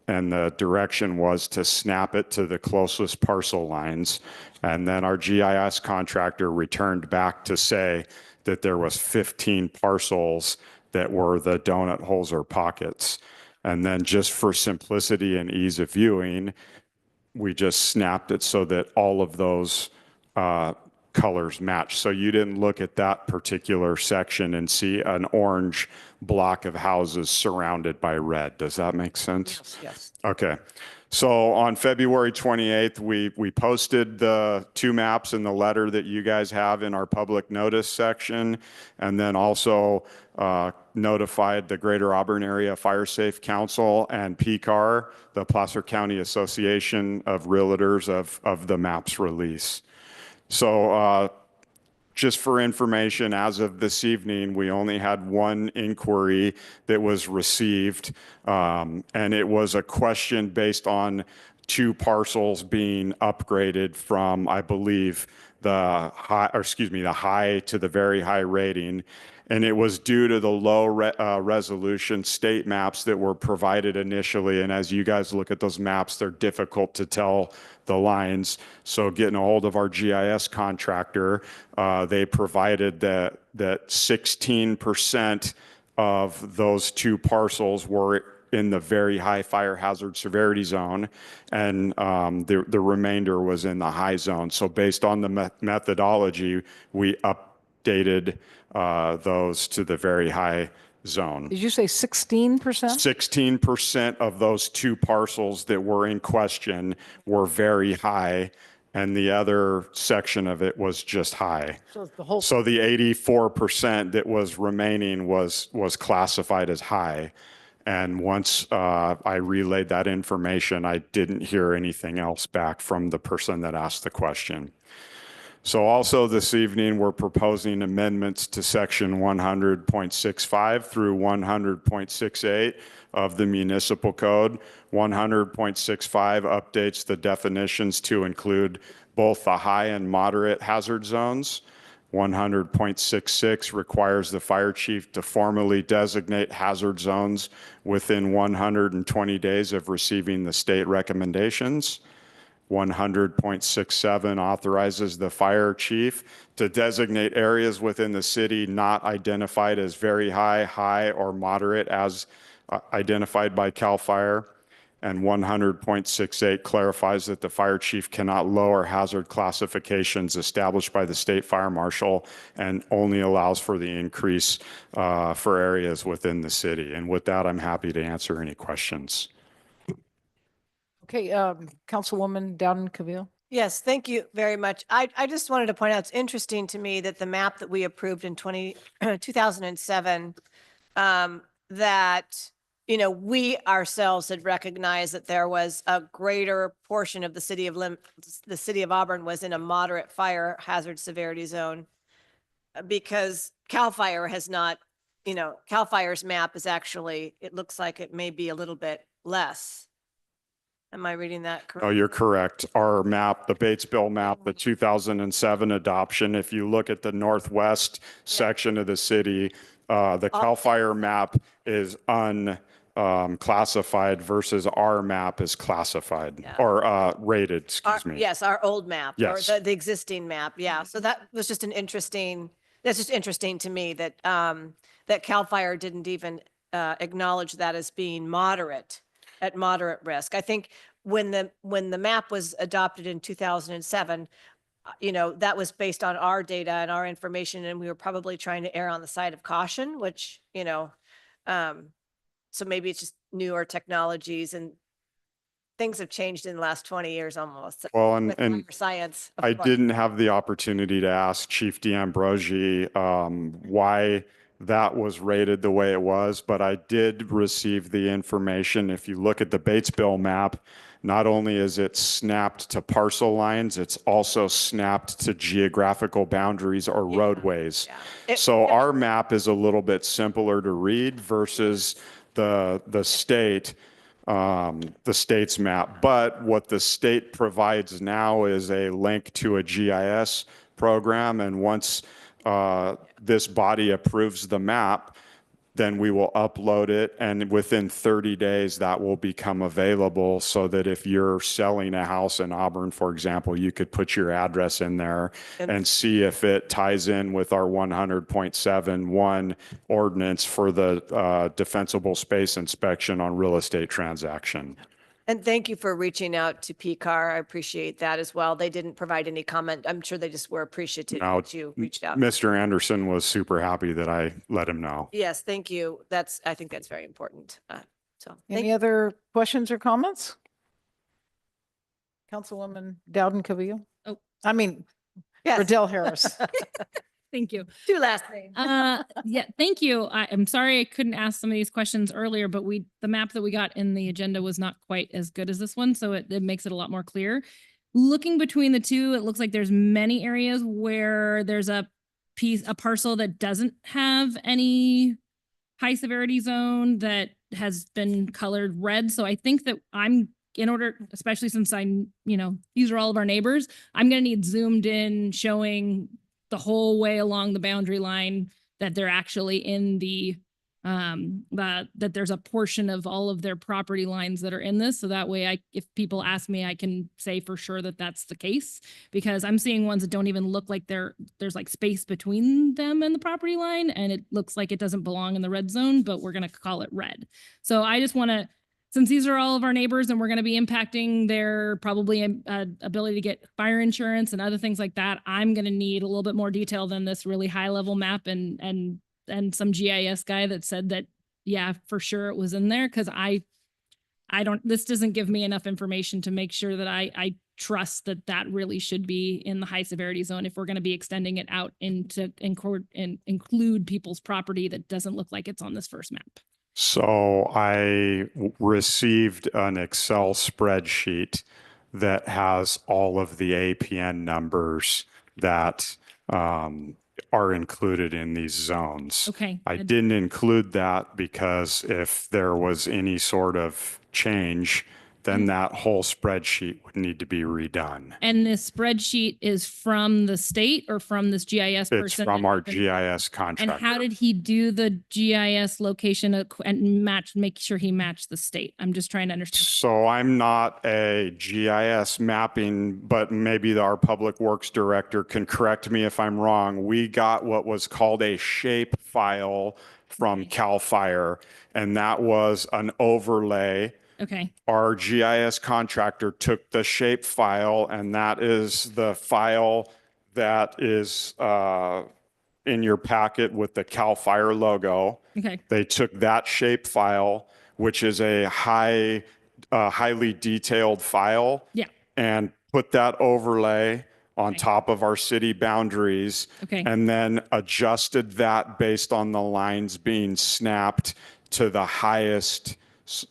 and the direction was to snap it to the closest parcel lines. And then our GIS contractor returned back to say that there was 15 parcels that were the donut holes or pockets. And then just for simplicity and ease of viewing, we just snapped it so that all of those colors match. So you didn't look at that particular section and see an orange block of houses surrounded by red. Does that make sense? Yes. Okay. So on February 28th, we posted the two maps in the letter that you guys have in our public notice section, and then also notified the Greater Auburn Area Fire Safe Council and PCAR, the Placer County Association of Realtors, of the maps release. So just for information, as of this evening, we only had one inquiry that was received, and it was a question based on two parcels being upgraded from, I believe, the high to the very high rating. And it was due to the low resolution state maps that were provided initially. And as you guys look at those maps, they're difficult to tell the lines. So getting a hold of our GIS contractor, they provided that 16% of those two parcels were in the very high fire hazard severity zone, and the remainder was in the high zone. So based on the methodology, we updated those to the very high zone. Did you say 16%? 16% of those two parcels that were in question were very high, and the other section of it was just high. So the 84% that was remaining was classified as high. And once I relayed that information, I didn't hear anything else back from the person that asked the question. So also this evening, we're proposing amendments to section 100.65 through 100.68 of the municipal code. 100.65 updates the definitions to include both the high and moderate hazard zones. 100.66 requires the fire chief to formally designate hazard zones within 120 days of receiving the state recommendations. 100.67 authorizes the fire chief to designate areas within the city not identified as very high, high, or moderate as identified by CAL FIRE. And 100.68 clarifies that the fire chief cannot lower hazard classifications established by the state fire marshal and only allows for the increase for areas within the city. And with that, I'm happy to answer any questions. Okay, Councilwoman Dowden Cavill. Yes, thank you very much. I just wanted to point out, it's interesting to me that the map that we approved in 2007, that, we ourselves had recognized that there was a greater portion of the city of Auburn was in a moderate fire hazard severity zone, because CAL FIRE has not, CAL FIRE's map is actually, it looks like it may be a little bit less. Am I reading that correctly? Oh, you're correct. Our map, the Batesville map, the 2007 adoption, if you look at the northwest section of the city, the CAL FIRE map is unclassified versus our map is classified or rated, excuse me. Yes, our old map, Yes. or the existing map. Yeah. So that was just that's just interesting to me that, that CAL FIRE didn't even acknowledge that as being moderate, at moderate risk. I think when the map was adopted in 2007, you know, that was based on our data and our information, and we were probably trying to err on the side of caution, which, you know, so maybe it's just newer technologies and things have changed in the last 20 years almost. Well, with and modern science. of I course. didn't have the opportunity to ask Chief D'Ambrosi why that was rated the way it was, but I did receive the information. If you look at the Batesville map, not only is it snapped to parcel lines, it's also snapped to geographical boundaries or roadways. So our map is a little bit simpler to read versus the state's map. But what the state provides now is a link to a GIS program. And once this body approves the map, then we will upload it. And within 30 days, that will become available so that if you're selling a house in Auburn, for example, you could put your address in there and see if it ties in with our 100.71 ordinance for the defensible space inspection on real estate transaction. And thank you for reaching out to PCAR. I appreciate that as well. They didn't provide any comment. I'm sure they just were appreciative Now, that you reached out. Mr. Anderson was super happy that I let him know. Yes, thank you. I think that's very important. So thank Any you. other questions or comments? Councilwoman Dowden Cavillo? Oh. I mean, Yes. Riddell Harris. Thank you. Two last names. Yeah, thank you. I'm sorry I couldn't ask some of these questions earlier, but the map that we got in the agenda was not quite as good as this one, so it makes it a lot more clear. Looking between the two, it looks like there's many areas where there's a parcel that doesn't have any high severity zone that has been colored red. So I think that in order, especially since these are all of our neighbors, I'm gonna need zoomed in showing the whole way along the boundary line that they're actually in that there's a portion of all of their property lines that are in this. So that way if people ask me, I can say for sure that that's the case, because I'm seeing ones that don't even look like there's like space between them and the property line. And it looks like it doesn't belong in the red zone, but we're going to call it red. So I just want to, since these are all of our neighbors and we're going to be impacting their probably ability to get fire insurance and other things like that, I'm going to need a little bit more detail than this really high level map and some GIS guy that said that, yeah, for sure it was in there. Cause this doesn't give me enough information to make sure that I trust that really should be in the high severity zone if we're going to be extending it out into include people's property that doesn't look like it's on this first map. So I received an Excel spreadsheet that has all of the APN numbers that are included in these zones. Okay. I didn't include that because if there was any sort of change, then that whole spreadsheet would need to be redone. And this spreadsheet is from the state or from this GIS person? It's from our GIS contractor. And how did he do the GIS location and make sure he matched the state? I'm just trying to understand. So I'm not a GIS mapping, but maybe our public works director can correct me if I'm wrong. We got what was called a shape file from CAL FIRE, and that was an overlay. Okay. Our GIS contractor took the shape file, and that is the file that is in your packet with the CAL FIRE logo. Okay. They took that shape file, which is a highly detailed file. Yeah. And put that overlay on top of our city boundaries. Okay. And then adjusted that based on the lines being snapped to the highest.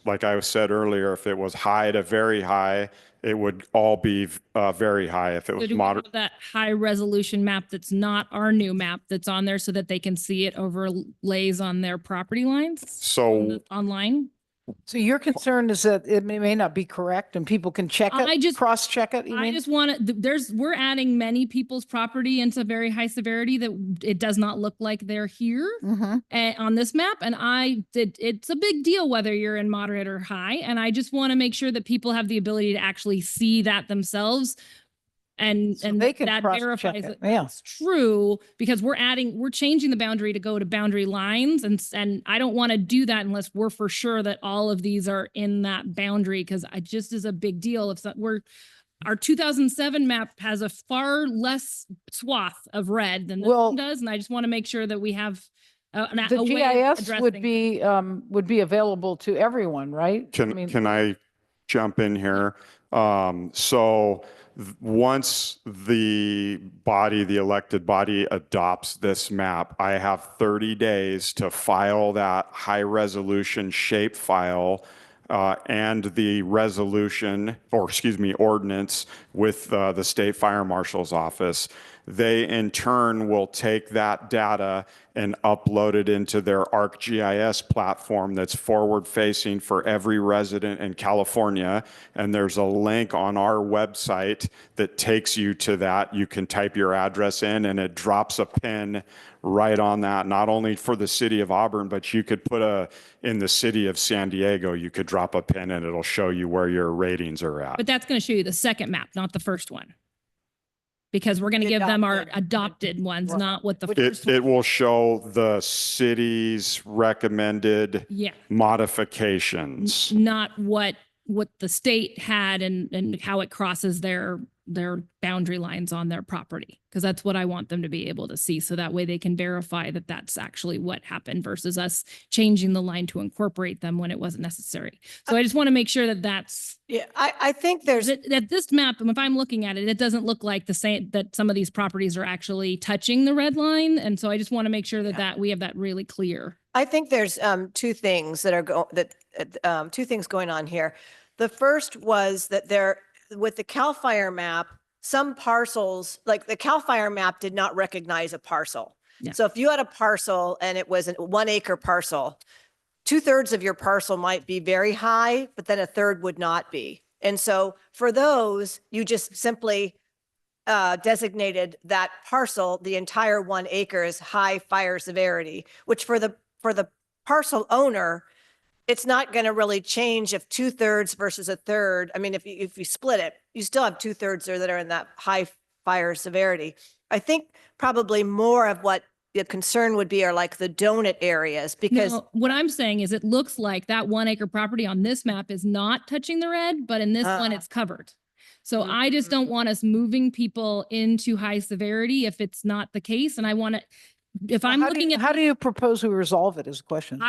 Like I said earlier, if it was high to very high, it would all be very high. If it So was do we moderate. have that high resolution map that's not our new map that's on there so that they can see it overlays on their property lines So online? So your concern is that it may not be correct and people can check it, cross-check it, you I mean? just want to, we're adding many people's property into very high severity that it does not look like they're here on this map. And it's a big deal whether you're in moderate or high. And I just want to make sure that people have the ability to actually see that themselves And, So and they can that cross-check verifies it, that yeah. that's true, because we're changing the boundary to go to boundary lines. And I don't want to do that unless we're for sure that all of these are in that boundary, because I just is a big deal. If our 2007 map has a far less swath of red than this Well- one does. And I just want to make sure that we have The a way of GIS would addressing- would be available to everyone, right? I Can, mean, can I jump in here? Once the elected body adopts this map, I have 30 days to file that high resolution shape file and the resolution, or excuse me, ordinance with the state fire marshal's office. They in turn will take that data and upload it into their ArcGIS platform that's forward facing for every resident in California. And there's a link on our website that takes you to that. You can type your address in and it drops a pin right on that, not only for the city of Auburn, but you could put in the city of San Diego, you could drop a pin and it'll show you where your ratings are at. But that's going to show you the second map, not the first one. Because we're going to give them our adopted ones, not what the first It one. will show the city's recommended Yeah. modifications. Not what the state had and how it crosses their boundary lines on their property. Because that's what I want them to be able to see. So that way they can verify that that's actually what happened versus us changing the line to incorporate them when it wasn't necessary. So I just want to make sure that that's Yeah, I think there's, that this map, if I'm looking at it, it doesn't look like the same, that some of these properties are actually touching the red line. And so I just want to make sure that we have that really clear. I think there's two things two things going on here. The first was that with the CAL FIRE map, some parcels, like the CAL FIRE map did not recognize a parcel. Yeah. So if you had a parcel and it was a 1 acre parcel, 2/3 of your parcel might be very high, but then 1/3 would not be. And so for those, you just simply designated that parcel, the entire 1 acre, as high fire severity, which for the parcel owner, it's not going to really change if 2/3 versus 1/3. I mean, if you split it, you still have 2/3 that are in that high fire severity. I think probably more of what the concern would be are like the donut areas, because No, what I'm saying is it looks like that 1 acre property on this map is not touching the red, but in this one it's covered. So I just don't want us moving people into high severity if it's not the case. And I want to, if I'm looking at. How do you propose we resolve it is a question.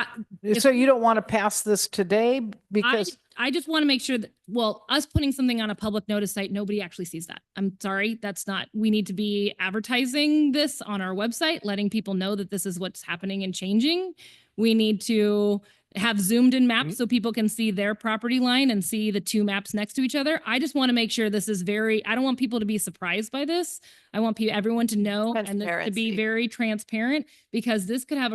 if- So you don't want to pass this today because I just want to make sure that, well, us putting something on a public notice site, nobody actually sees that. I'm sorry, that's not, we need to be advertising this on our website, letting people know that this is what's happening and changing. We need to have zoomed in maps so people can see their property line and see the two maps next to each other. I just want to make sure this is I don't want people to be surprised by this. I want everyone to know and to be Transparency. very transparent, because this could have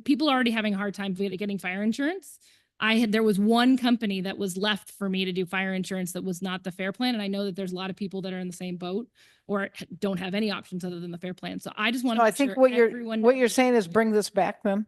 people are already having a hard time getting fire insurance. There was one company that was left for me to do fire insurance that was not the FAIR plan. And I know that there's a lot of people that are in the same boat or don't have any options other than the FAIR plan. So I just want to I make think sure what everyone you're saying is bring this back then.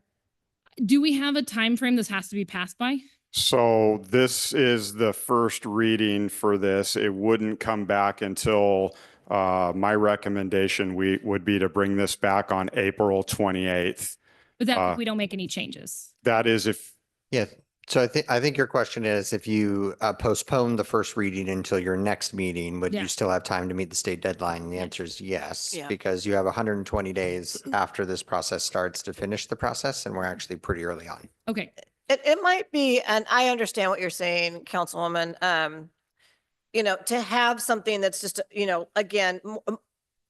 Do we have a time frame this has to be passed by? So this is the first reading for this. It wouldn't come back until my recommendation would be to bring this back on April 28th. But that if we don't make any changes. That is if, Yeah, so I think your question is if you postpone the first reading until your next meeting, would Yeah. you still have time to meet the state deadline? And the answer is yes, Yeah. because you have 120 days after this process starts to finish the process, and we're actually pretty early on. Okay. it might be, and I understand what you're saying, Councilwoman, to have something that's just, again,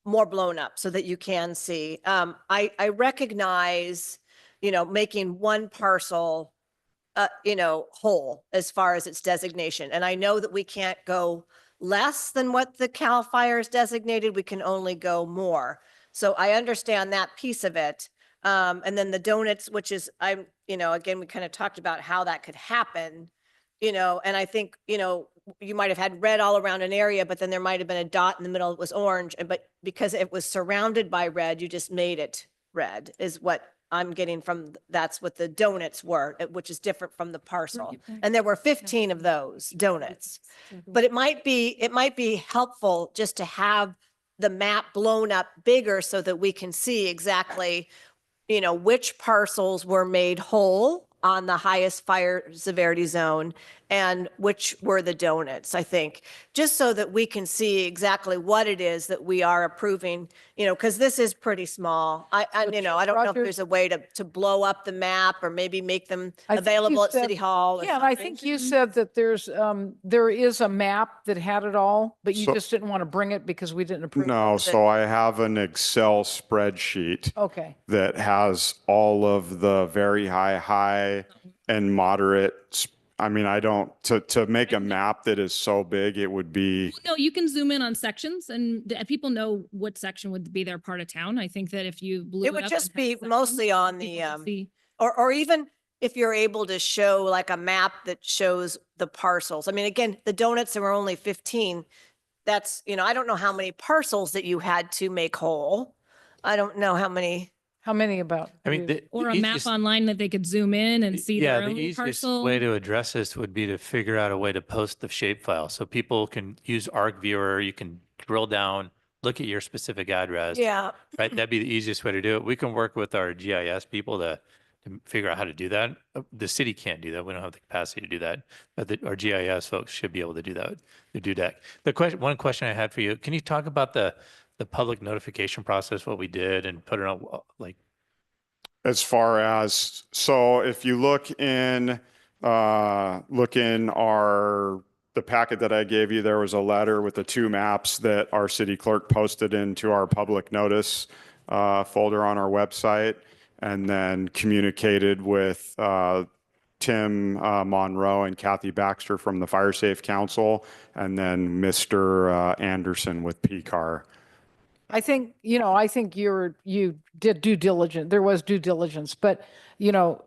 more blown up so that you can see. I recognize, making one parcel whole as far as its designation. And I know that we can't go less than what the CAL FIRE is designated. We can only go more. So I understand that piece of it. And then the donuts, which is, again, we kind of talked about how that could happen, and I think, you might have had red all around an area, but then there might have been a dot in the middle that was orange. But because it was surrounded by red, you just made it red is what I'm getting from, that's what the donuts were, which is different from the parcel. And there were 15 of those donuts. But it might be helpful just to have the map blown up bigger so that we can see exactly, you know, which parcels were made whole on the highest fire severity zone and which were the donuts, I think, just so that we can see exactly what it is that we are approving, you know, because this is pretty small. You know, I don't know if Roger- there's a way to blow up the map or maybe make them I think you available at said- City Hall. or Yeah, and I something. think you said that there is a map that had it all, but you So- just didn't want to bring it because we didn't approve. No, it. so I have an Excel spreadsheet Okay, that has all of the very high, and moderate. I mean, I don't, to make a map that is so big, it would be, No, you can zoom in on sections and people know what section would be their part of town. I think that if you blew It it would up just and had be sections, mostly on people the, could see. or even if you're able to show like a map that shows the parcels. I mean, again, the donuts, there were only 15. That's, you know, I don't know how many parcels that you had to make whole. I don't know how many. about? I mean, Or a map online that they could zoom in and see yeah, their the own easiest parcel. way to address this would be to figure out a way to post the shapefile so people can use ArcViewer. You can drill down, look at your specific address. Yeah. Right. That'd be the easiest way to do it. We can work with our GIS people to figure out how to do that. The city can't do that. We don't have the capacity to do that, but our GIS folks should be able to do that. The DUDEC. One question I had for you, can you talk about the public notification process, what we did and put it on like, as far as, so if you look in the packet that I gave you, there was a letter with the 2 maps that our city clerk posted into our public notice folder on our website, and then communicated with Tim Monroe and Kathy Baxter from the Fire Safe Council, and then Mr. Anderson with PCAR. I think, you know, you did due diligence. There was due diligence, but, you know,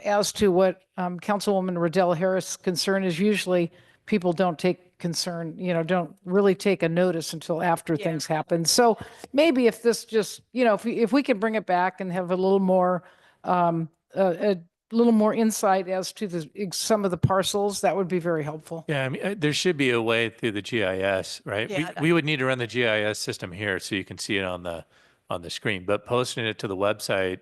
as to what Councilwoman Riddell Harris' concern is, usually people don't take concern, you know, don't really take a notice until after things happen. So maybe if this just, you know, if we can bring it back and have a little more, insight as to some of the parcels, that would be very helpful. yeah, I mean, there should be a way through the GIS, right? Yeah. We would need to run the GIS system here so you can see it on the screen, but posting it to the website,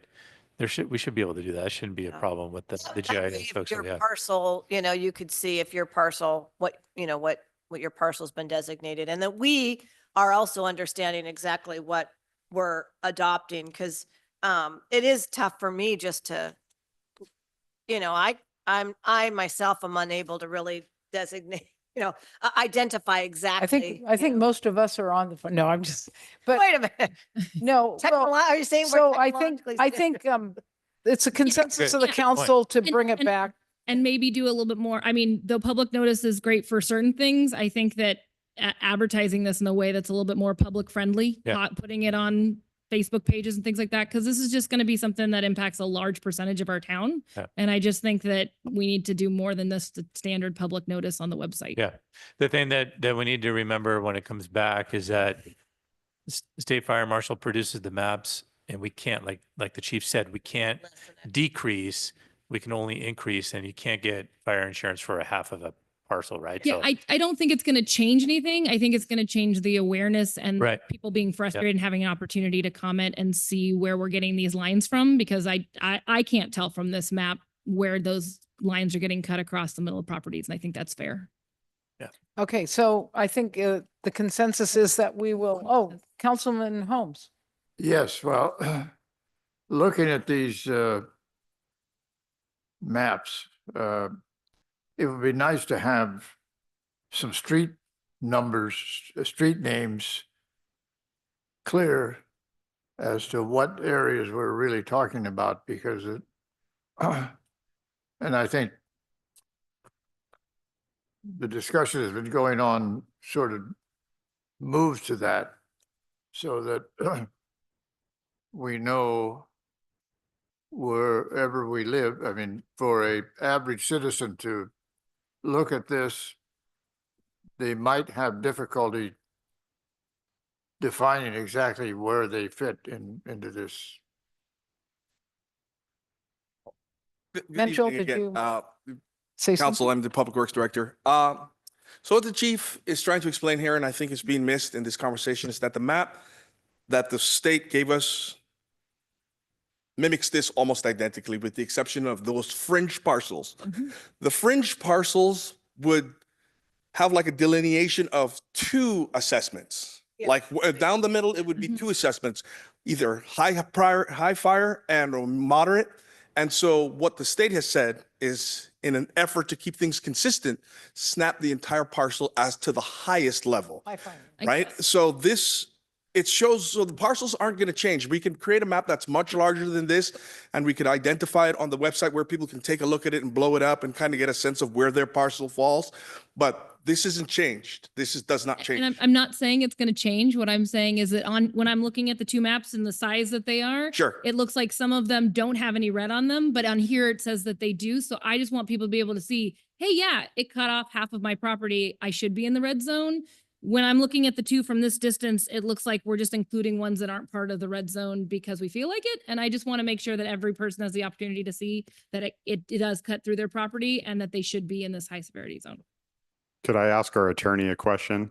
we should be able to do that. Shouldn't be a problem with the That way, GIS if folks. that we your have. parcel, you know, you could see if your parcel, what your parcel's been designated, and that we are also understanding exactly what we're adopting, because it is tough for me just to, you know, I myself am unable to really designate, you know, identify exactly. I think most of us are on the phone. No, I'm just, but Wait a minute. no. well, Are you saying? we're So I technologically think it's a consensus of the Yeah. council to And- bring it and- back. And maybe do a little bit more. I mean, the public notice is great for certain things. I think that advertising this in a way that's a little bit more public friendly, Yeah. putting it on Facebook pages and things like that, because this is just going to be something that impacts a large percentage of our town. Yeah. And I just think that we need to do more than this standard public notice on the website. Yeah. The thing that we need to remember when it comes back is that State Fire Marshal produces the maps, and we can't, like the chief said, we can't decrease, we can only increase, and you can't get fire insurance for a half of a parcel, right? Yeah, So- I don't think it's going to change anything. I think it's going to change the awareness and Right. people being frustrated and having an opportunity to comment and see where we're getting these lines from, because I can't tell from this map where those lines are getting cut across the middle of properties. And I think that's fair. Okay, so I think the consensus is that we will, Councilman Holmes. Yes, well, looking at these maps, it would be nice to have some street numbers, street names clear as to what areas we're really talking about, because it, and I think the discussion has been going on sort of moves to that, so that we know wherever we live. I mean, for a average citizen to look at this, they might have difficulty defining exactly where they fit into this Good Mitchell, evening did again. you say Council, something? I'm the Public Works Director. So what the chief is trying to explain here, and I think it's being missed in this conversation, is that the map that the state gave us mimics this almost identically, with the exception of those fringe parcels. The fringe parcels would have like a delineation of two assessments. Like down the middle, it would be two assessments, either high fire and or moderate. And so what the state has said is, in an effort to keep things consistent, snap the entire parcel as to the highest level, right? So this, it shows, so the parcels aren't going to change. We can create a map that's much larger than this, and we could identify it on the website where people can take a look at it and blow it up and kind of get a sense of where their parcel falls. But this isn't changed. Does not change. And I'm not saying it's going to change. What I'm saying is that when I'm looking at the two maps and the size that they are, Sure. it looks like some of them don't have any red on them, but on here it says that they do. So I just want people to be able to see, hey, yeah, it cut off half of my property. I should be in the red zone. When I'm looking at the two from this distance, it looks like we're just including ones that aren't part of the red zone because we feel like it. And I just want to make sure that every person has the opportunity to see that it does cut through their property and that they should be in this high severity zone. Could I ask our attorney a question?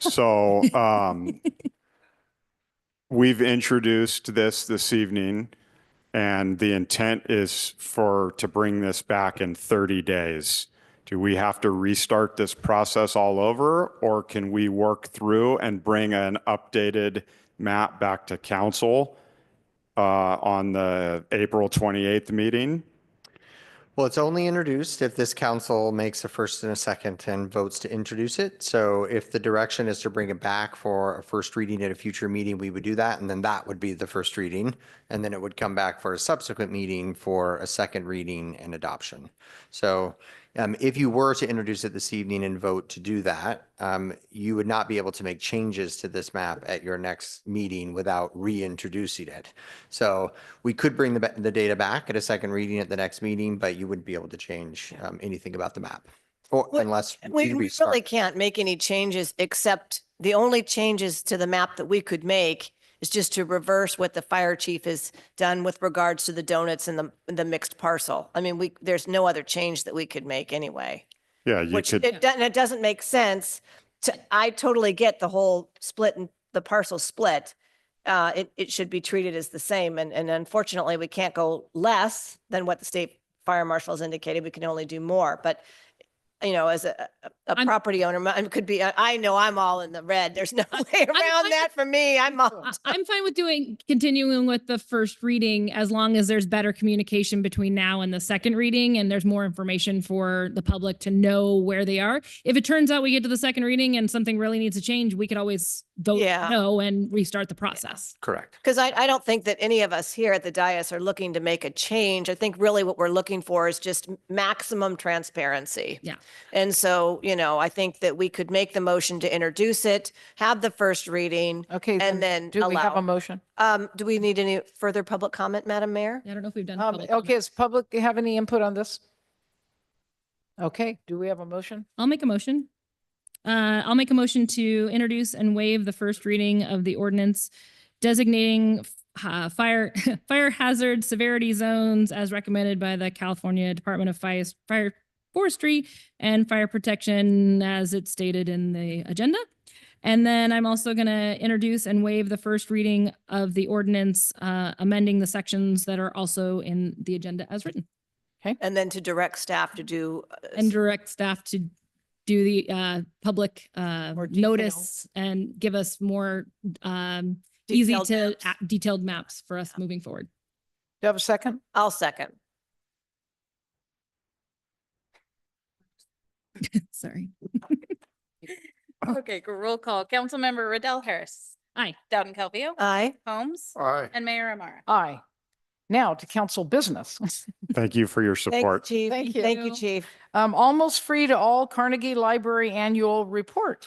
So we've introduced this evening, and the intent is to bring this back in 30 days. Do we have to restart this process all over, or can we work through and bring an updated map back to council on the April 28th meeting? Well, it's only introduced if this council makes a first and a second and votes to introduce it. So if the direction is to bring it back for a first reading at a future meeting, we would do that. And then that would be the first reading. And then it would come back for a subsequent meeting for a second reading and adoption. So if you were to introduce it this evening and vote to do that, you would not be able to make changes to this map at your next meeting without reintroducing it. So we could bring the data back at a second reading at the next meeting, but you wouldn't be able to change anything about the map. Or unless We you really restart. can't make any changes, except the only changes to the map that we could make is just to reverse what the fire chief has done with regards to the donuts and the mixed parcel. I mean, there's no other change that we could make anyway. Yeah, you Which could. it doesn't make sense I totally get the whole split and the parcel split. It should be treated as the same. And unfortunately, we can't go less than what the state fire marshal has indicated. We can only do more. But, you know, as a property owner, it could be, I know I'm all in the red. There's no way around that for me. I'm fine with continuing with the first reading as long as there's better communication between now and the second reading and there's more information for the public to know where they are. If it turns out we get to the second reading and something really needs to change, we could always vote no and restart the process. Correct. Because I don't think that any of us here at the dais are looking to make a change. I think really what we're looking for is just maximum transparency. Yeah. And so, you know, I think that we could make the motion to introduce it, have the first reading. Okay. And then Do we have a allow. motion? Do we need any further public comment, Madam Mayor? I don't know if we've done public comment. Okay, does public have any input on this? Okay, do we have a motion? I'll make a motion. I'll make a motion to introduce and waive the first reading of the ordinance designating fire hazard severity zones as recommended by the California Department of Fire Forestry and Fire Protection as it's stated in the agenda. And then I'm also going to introduce and waive the first reading of the ordinance amending the sections that are also in the agenda as written. Okay. And then to direct staff to do. And direct staff to do the public notice and give us more easy Detailed to maps. detailed maps for us moving forward. Do you have a second? I'll second. Sorry. Okay, roll call. Councilmember Riddell Harris. Aye. Dowden Calvillo. Aye. Holmes. Aye. And Mayor Amara. Aye. Now to council business. Thank you for your Thank you, support. Chief. Thank you. Thank you, Chief. Almost free to all Carnegie Library annual report.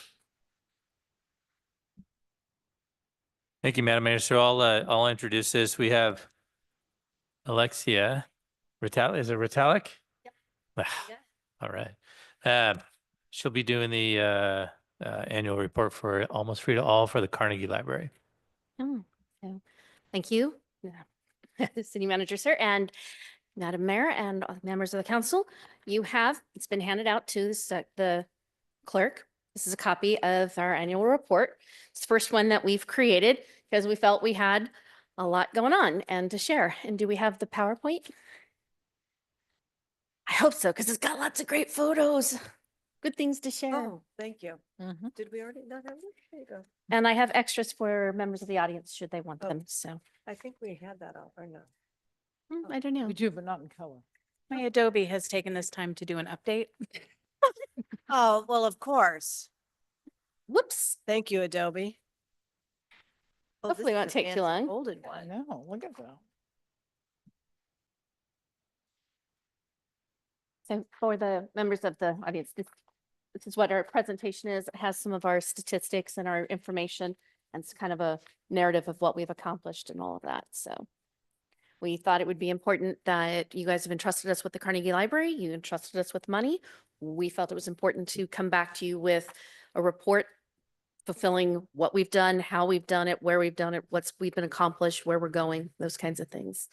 Thank you, Madam Mayor. So I'll introduce this. We have Alexia Ritalik. Is it Ritalik? Yep. All right. She'll be doing the annual report for Almost Free to All for the Carnegie Library. Thank you, City Manager, sir. And Madam Mayor and members of the council, it's been handed out to the clerk. This is a copy of our annual report. It's the first one that we've created because we felt we had a lot going on and to share. And do we have the PowerPoint? I hope so, because it's got lots of great photos, good things to share. Oh, thank you. Did we already not have it? There you go. And I have extras for members of the audience should they want Oh. them, so. I think we had that all, or no? I don't know. We do, but not in color. My Adobe has taken this time to do an update. Oh, well, of course. Whoops. Thank you, Adobe. Oh, this Hopefully it is won't a take too fancy long. Folded I one. know, look at that. So for the members of the audience, this is what our presentation is. It has some of our statistics and our information, and it's kind of a narrative of what we've accomplished and all of that. So we thought it would be important that you guys have entrusted us with the Carnegie Library. You entrusted us with money. We felt it was important to come back to you with a report fulfilling what we've done, how we've done it, where we've done it, what's we've been accomplished, where we're going, those kinds of things.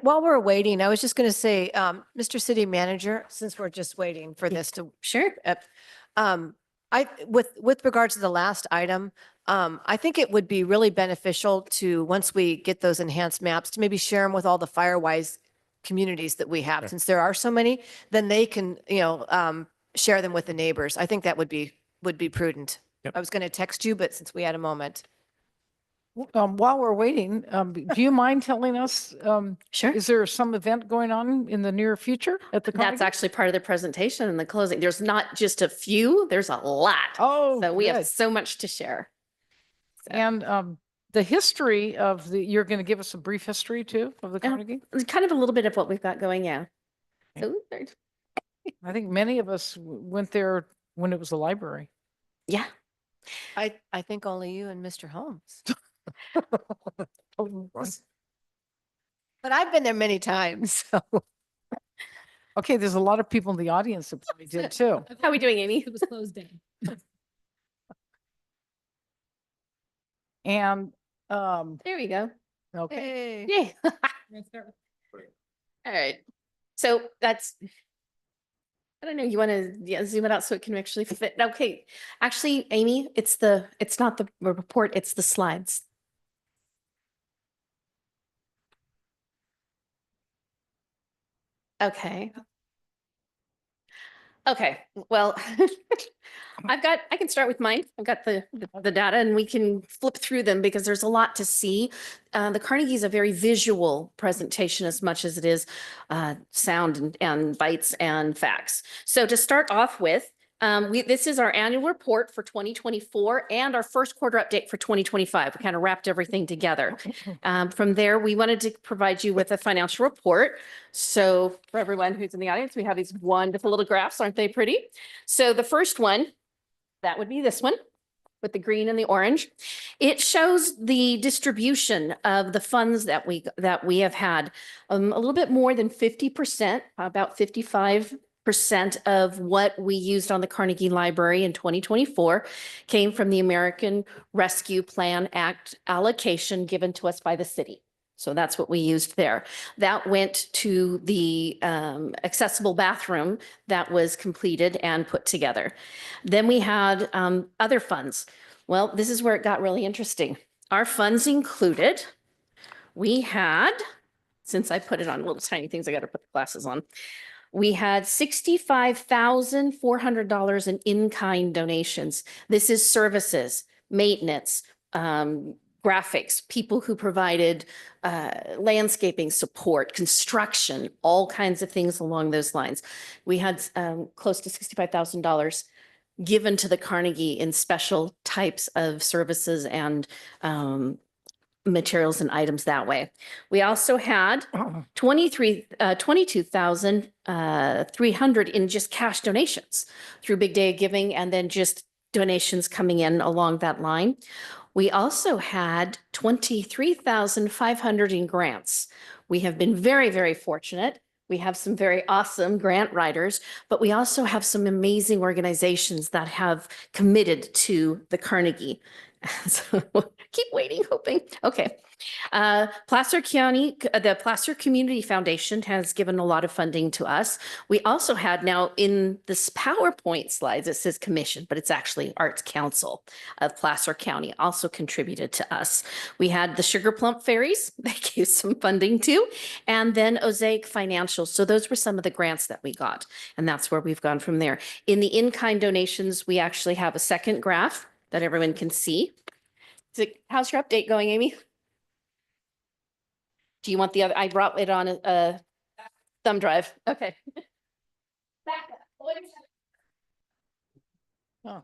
While we're waiting, I was just going to say, Mr. City Manager, since we're just waiting for this to. Sure. With regards to the last item, I think it would be really beneficial to, once we get those enhanced maps, to maybe share them with all the Firewise communities that we have. Since there are so many, then they can, share them with the neighbors. I think that would be prudent. Yep. I was going to text you, but since we had a moment. While we're waiting, do you mind telling us, Sure. is there some event going on in the near future at the That's Carnegie? actually part of the presentation and the closing. There's not just a few, there's a lot. Oh, So we have good. so much to share. And the history of you're going to give us a brief history too of the Yeah. Carnegie? It's kind of a little bit of what we've got going, yeah. So, I think many of us went there when it was a library. yeah. I think only you and Mr. Holmes. Oh, right. But I've been there many times, so. Okay, there's a lot of people in the audience that probably did too. How are we doing, Amy? It was closed down. And, There we go. okay. Hey. Yay. All right. So that's, I don't know, you want to zoom it out so it can actually fit? Okay. Actually, Amy, it's not the report, it's the slides. Okay. Okay, well, I can start with mine. I've got the data and we can flip through them because there's a lot to see. The Carnegie is a very visual presentation as much as it is sound and bites and facts. So to start off with, this is our annual report for 2024 and our first quarter update for 2025. We kind of wrapped everything together. From there, we wanted to provide you with a financial report. So for everyone who's in the audience, we have these wonderful little graphs. Aren't they pretty? So the first one, that would be this one with the green and the orange. It shows the distribution of the funds that we have had. A little bit more than 50%, about 55% of what we used on the Carnegie Library in 2024 came from the American Rescue Plan Act allocation given to us by the city. So that's what we used there. That went to the accessible bathroom that was completed and put together. Then we had other funds. Well, this is where it got really interesting. Our funds included, we had, since I put it on little tiny things, I got to put the glasses on. We had $65,400 in in-kind donations. This is services, maintenance, graphics, people who provided landscaping support, construction, all kinds of things along those lines. We had close to $65,000 given to the Carnegie in special types of services and materials and items that way. We also had $22,300 in just cash donations through Big Day of Giving and then just donations coming in along that line. We also had $23,500 in grants. We have been very, very fortunate. We have some very awesome grant writers, but we also have some amazing organizations that have committed to the Carnegie. So keep waiting, hoping. Okay. Placer County, the Placer Community Foundation has given a lot of funding to us. We also had now in this PowerPoint slides, it says commission, but it's actually Arts Council of Placer County also contributed to us. We had the Sugar Plump Fairies, they gave some funding too, and then Osaic Financial. So those were some of the grants that we got, and that's where we've gone from there. In the in-kind donations, we actually have a second graph that everyone can see. How's your update going, Amy? Do you want the other? I brought it on a thumb drive. Okay. Back up.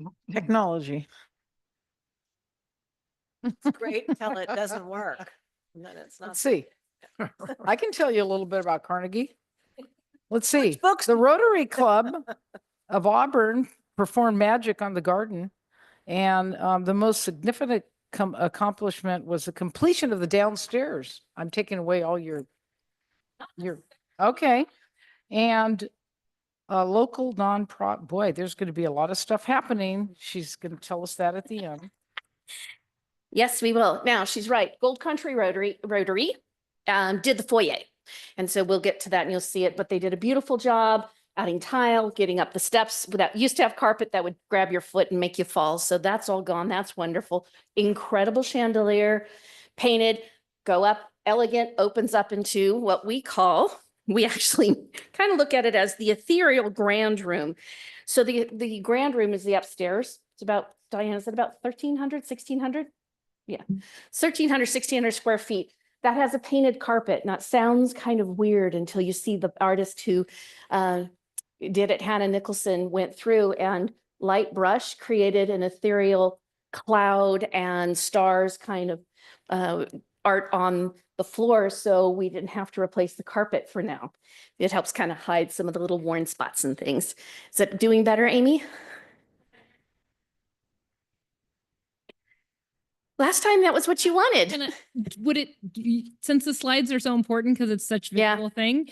Oh. Technology. It's great until it doesn't work. And then it's not. Let's see. I can tell you a little bit about Carnegie. Let's see. The Rotary Club of Auburn performed magic on the garden. And the most significant accomplishment was the completion of the downstairs. I'm taking away all your, okay. And a local nonprofit, boy, there's going to be a lot of stuff happening. She's going to tell us that at the end. Yes, we will. Now, she's right. Gold Country Rotary did the foyer. And so we'll get to that and you'll see it, but they did a beautiful job adding tile, getting up the steps that used to have carpet that would grab your foot and make you fall. So that's all gone. That's wonderful. Incredible chandelier, painted, go up, elegant, opens up into what we actually kind of look at it as the ethereal grand room. So the grand room is the upstairs. It's about, Diana, is it about 1,300, 1,600? Yeah, 1,300, 1,600 square feet. That has a painted carpet. Now it sounds kind of weird until you see the artist who did it, Hannah Nicholson, went through and light brush created an ethereal cloud and stars kind of art on the floor. So we didn't have to replace the carpet for now. It helps kind of hide some of the little worn spots and things. Is it doing better, Amy? Last time that was what you wanted. Since the slides are so important because it's such a visual thing,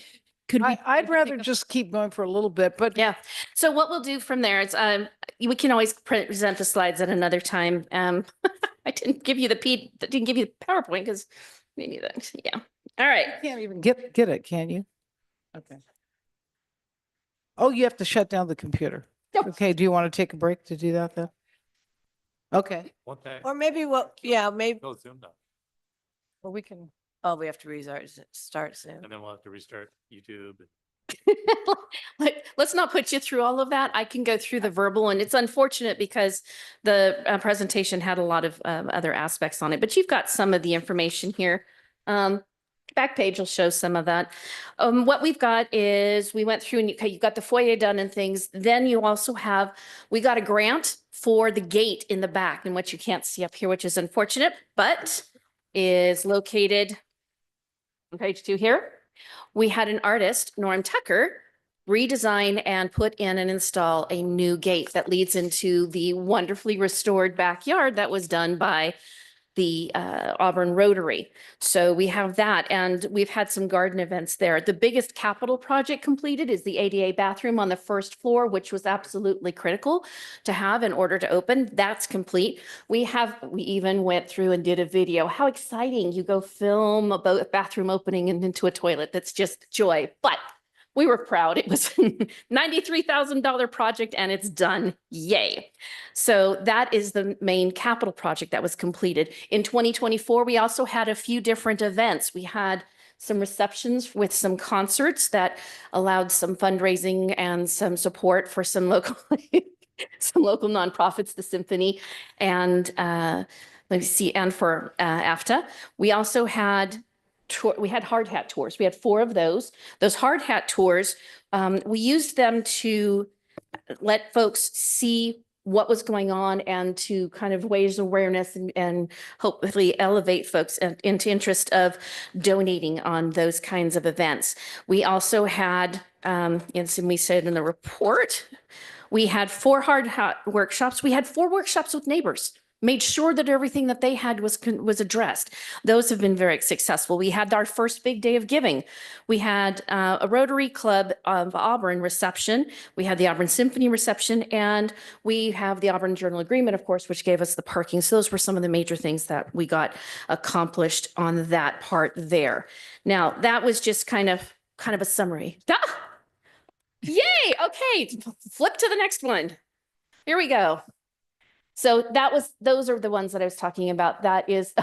could we? I'd rather just keep going for a little bit, but yeah. So what we'll do from there is we can always present the slides at another time. I didn't give you the PowerPoint because maybe that, yeah. All right. You can't even get it, can you? Okay. Oh, you have to shut down the computer. Okay, do you want to take a break to do that then? Okay. Or maybe maybe. No, Zoom now. Well, we can. Oh, we have to start soon. And then we'll have to restart YouTube. Let's not put you through all of that. I can go through the verbal, and it's unfortunate because the presentation had a lot of other aspects on it, but you've got some of the information here. Back page will show some of that. What we've got is we went through and you've got the foyer done and things. Then you also we got a grant for the gate in the back, and what you can't see up here, which is unfortunate, but is located on page 2 here. We had an artist, Norm Tucker, redesign and put in and install a new gate that leads into the wonderfully restored backyard that was done by the Auburn Rotary. So we have that, and we've had some garden events there. The biggest capital project completed is the ADA bathroom on the first floor, which was absolutely critical to have in order to open. That's complete. We even went through and did a video. How exciting. You go film a bathroom opening and into a toilet. That's just joy. But we were proud. It was a $93,000 project and it's done. Yay. So that is the main capital project that was completed. In 2024, we also had a few different events. We had some receptions with some concerts that allowed some fundraising and some support for some local nonprofits, the Symphony, and let me see, and for AFTA. We also had we had hard hat tours. We had 4 of those. Those hard hat tours, we used them to let folks see what was going on and to kind of raise awareness and hopefully elevate folks into interest of donating on those kinds of events. We also had, and we said in the report, we had 4 hard hat workshops. We had 4 workshops with neighbors. made sure that everything that they had was addressed. Those have been very successful. We had our first big day of giving. We had a Rotary Club of Auburn reception. We had the Auburn Symphony reception, and we have the Auburn Journal Agreement, of course, which gave us the parking. So those were some of the major things that we got accomplished on that part there. Now, that was just kind of a summary. Ah! Yay! Okay, flip to the next one. Here we go. So those are the ones that I was talking about. That is,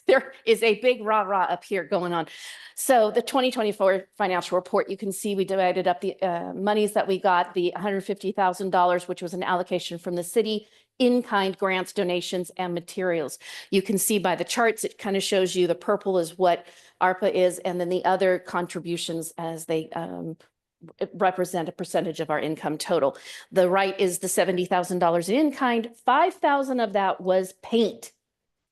there is a big rah-rah up here going on. So the 2024 financial report, you can see we divided up the monies that we got, the $150,000, which was an allocation from the city, in-kind grants, donations, and materials. You can see by the charts, it kind of shows you the purple is what ARPA is, and then the other contributions as they represent a percentage of our income total. The right is the $70,000 in kind. 5,000 of that was paint.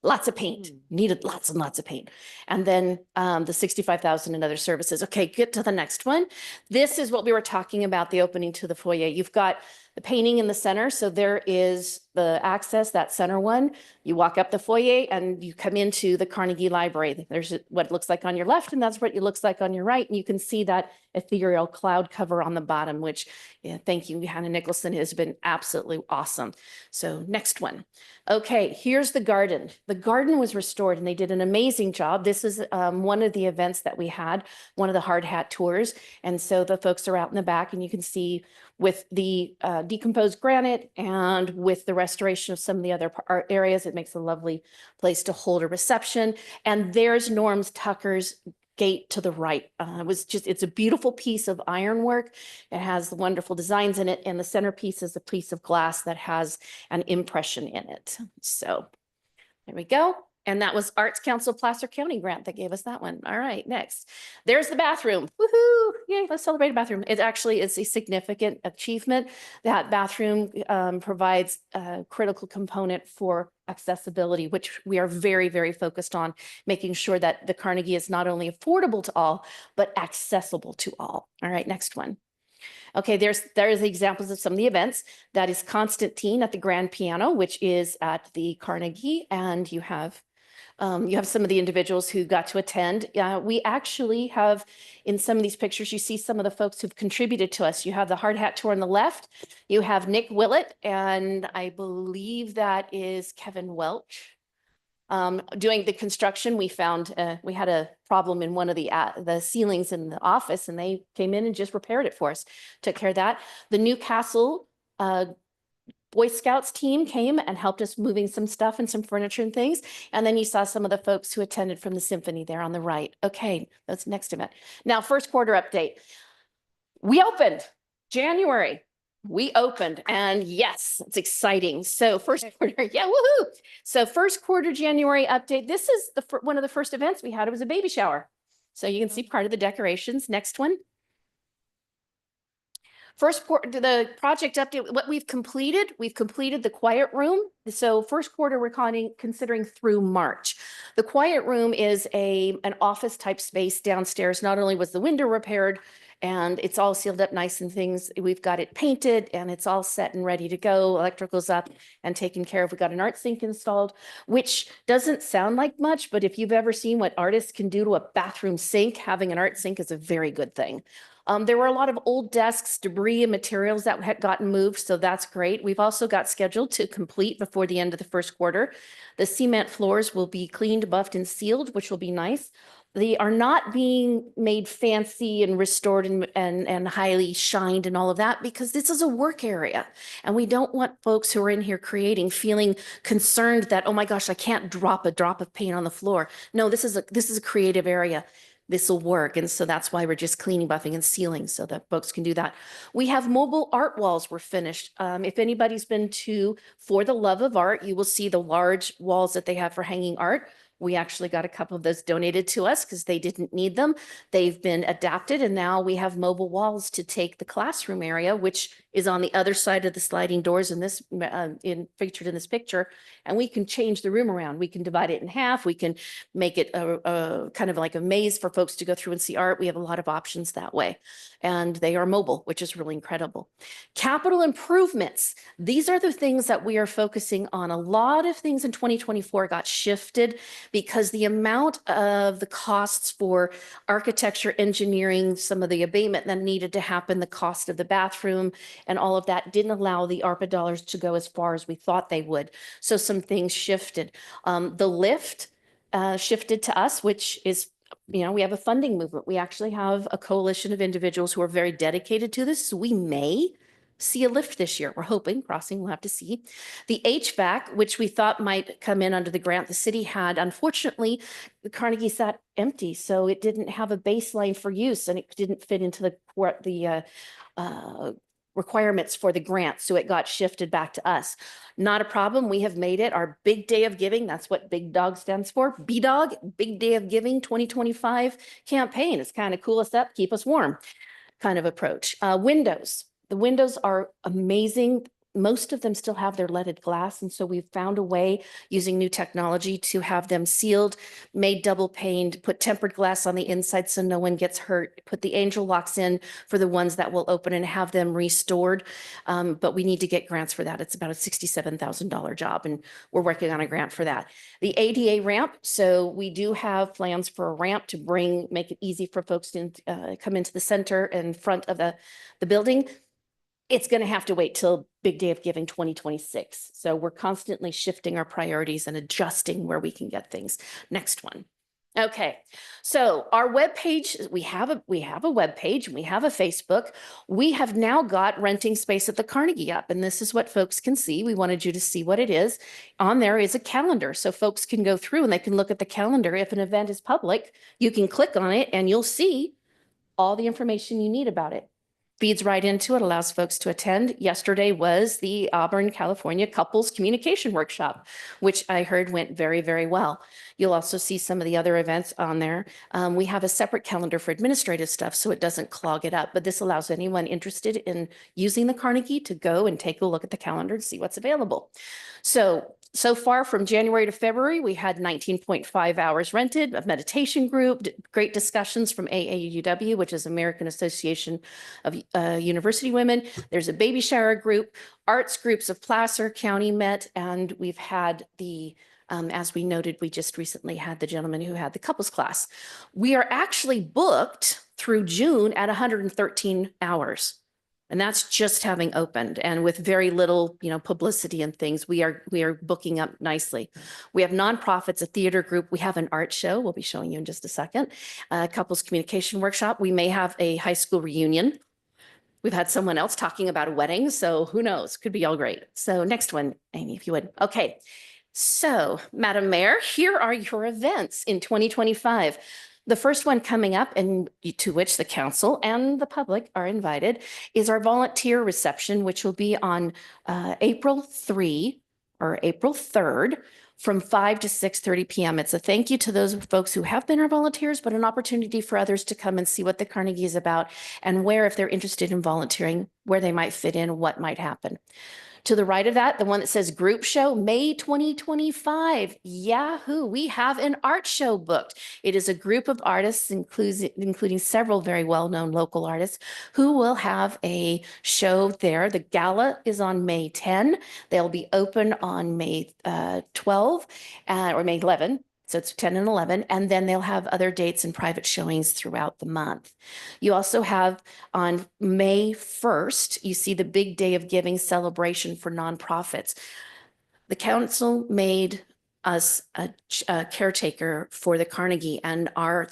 Lots of paint. Needed lots and lots of paint. And then the 65,000 in other services. Okay, get to the next one. This is what we were talking about, the opening to the foyer. You've got the painting in the center. So there is the access, that center one. You walk up the foyer and you come into the Carnegie Library. There's what it looks like on your left, and that's what it looks like on your right. And you can see that ethereal cloud cover on the bottom, which, yeah, thank you, Hannah Nicholson, has been absolutely awesome. So next one. Okay, here's the garden. The garden was restored and they did an amazing job. This is one of the events that we had, one of the hard hat tours. And so the folks are out in the back, and you can see with the decomposed granite and with the restoration of some of the other areas, it makes a lovely place to hold a reception. And there's Norms Tucker's gate to the right. It's a beautiful piece of ironwork. It has the wonderful designs in it, and the centerpiece is a piece of glass that has an impression in it. So there we go. And that was Arts Council Placer County grant that gave us that one. All right, next. There's the bathroom. Woohoo! Yay, let's celebrate a bathroom. It actually is a significant achievement. That bathroom provides a critical component for accessibility, which we are very, very focused on, making sure that the Carnegie is not only affordable to all, but accessible to all. All right, next one. Okay, there's examples of some of the events. That is Constantine at the Grand Piano, which is at the Carnegie, and you have some of the individuals who got to attend. We actually have, in some of these pictures, you see some of the folks who've contributed to us. You have the hard hat tour on the left. You have Nick Willett, and I believe that is Kevin Welch. Doing the construction, we found we had a problem in one of the ceilings in the office, and they came in and just repaired it for us, took care of that. The Newcastle Boy Scouts team came and helped us moving some stuff and some furniture and things. And then you saw some of the folks who attended from the symphony there on the right. Okay, that's the next event. Now, first quarter update. We opened January. We opened, and yes, it's exciting. So first quarter, yeah, woohoo. So first quarter January update. This is one of the first events we had. It was a baby shower. So you can see part of the decorations. Next one. First quarter, the project update, what we've completed the quiet room. So first quarter, we're considering through March. The quiet room is an office type space downstairs. Not only was the window repaired and it's all sealed up nice and things, we've got it painted and it's all set and ready to go. Electrical's up and taken care of. We got an art sink installed, which doesn't sound like much, but if you've ever seen what artists can do to a bathroom sink, having an art sink is a very good thing. There were a lot of old desks, debris, and materials that had gotten moved, so that's great. We've also got scheduled to complete before the end of the first quarter. The cement floors will be cleaned, buffed, and sealed, which will be nice. They are not being made fancy and restored and highly shined and all of that, because this is a work area. And we don't want folks who are in here creating feeling concerned that, oh my gosh, I can't drop a drop of paint on the floor. No, this is a creative area. This will work. And so that's why we're just cleaning, buffing, and sealing so that folks can do that. We have mobile art walls were finished. If anybody's been to For the Love of Art, you will see the large walls that they have for hanging art. We actually got a couple of those donated to us because they didn't need them. They've been adapted, and now we have mobile walls to take the classroom area, which is on the other side of the sliding doors in this, featured in this picture. And we can change the room around. We can divide it in half. We can make it a kind of like a maze for folks to go through and see art. We have a lot of options that way. And they are mobile, which is really incredible. Capital improvements. These are the things that we are focusing on. A lot of things in 2024 got shifted because the amount of the costs for architecture, engineering, some of the abatement that needed to happen, the cost of the bathroom and all of that didn't allow the ARPA dollars to go as far as we thought they would. So some things shifted. The lift shifted to us, which is, you know, we have a funding movement. We actually have a coalition of individuals who are very dedicated to this. So we may see a lift this year. We're hoping, crossing, we'll have to see. The HVAC, which we thought might come in under the grant the city had, unfortunately, the Carnegie sat empty, so it didn't have a baseline for use and it didn't fit into the requirements for the grant, so it got shifted back to us. Not a problem. We have made it our big day of giving. That's what Big Dog stands for. BDOG, Big Day of Giving 2025 campaign. It's kind of cool us up, keep us warm kind of approach. Windows. The windows are amazing. Most of them still have their leaded glass. And so we've found a way using new technology to have them sealed, made double paned, put tempered glass on the inside so no one gets hurt, put the angel locks in for the ones that will open and have them restored. But we need to get grants for that. It's about a $67,000 job and we're working on a grant for that. The ADA ramp. So we do have plans for a ramp to make it easy for folks to come into the center and front of the building. It's going to have to wait till Big Day of Giving 2026. So we're constantly shifting our priorities and adjusting where we can get things. Next one. Okay, so our webpage, we have a webpage, we have a Facebook. We have now got renting space at the Carnegie up, and this is what folks can see. We wanted you to see what it is. On there is a calendar, so folks can go through and they can look at the calendar. If an event is public, you can click on it and you'll see all the information you need about it. Feeds right into it, allows folks to attend. Yesterday was the Auburn, California Couples Communication Workshop, which I heard went very, very well. You'll also see some of the other events on there. We have a separate calendar for administrative stuff, so it doesn't clog it up, but this allows anyone interested in using the Carnegie to go and take a look at the calendar and see what's available. So far from January to February, we had 19.5 hours rented, a meditation group, great discussions from AAUW, which is American Association of University Women. There's a baby shower group, arts groups of Placer County met, and we've had the, as we noted, we just recently had the gentleman who had the couples class. We are actually booked through June at 113 hours. And that's just having opened, and with very little, publicity and things, we are booking up nicely. We have nonprofits, a theater group. We have an art show. We'll be showing you in just a second. A couples communication workshop. We may have a high school reunion. We've had someone else talking about a wedding, so who knows? Could be all great. So next one, Amy, if you would. Okay. So, Madam Mayor, here are your events in 2025. The first one coming up, and to which the council and the public are invited, is our volunteer reception, which will be on April 3 or April 3rd from 5 to 6:30 p.m. It's a thank you to those folks who have been our volunteers, but an opportunity for others to come and see what the Carnegie is about and where, if they're interested in volunteering, where they might fit in, what might happen. To the right of that, the one that says group show, May 2025, Yahoo, we have an art show booked. It is a group of artists, including several very well-known local artists, who will have a show there. The gala is on May 10. They'll be open on May 12 or May 11. So it's 10 and 11, and then they'll have other dates and private showings throughout the month. You also have on May 1st, you see the Big Day of Giving celebration for nonprofits. The council made us a caretaker for the Carnegie, and our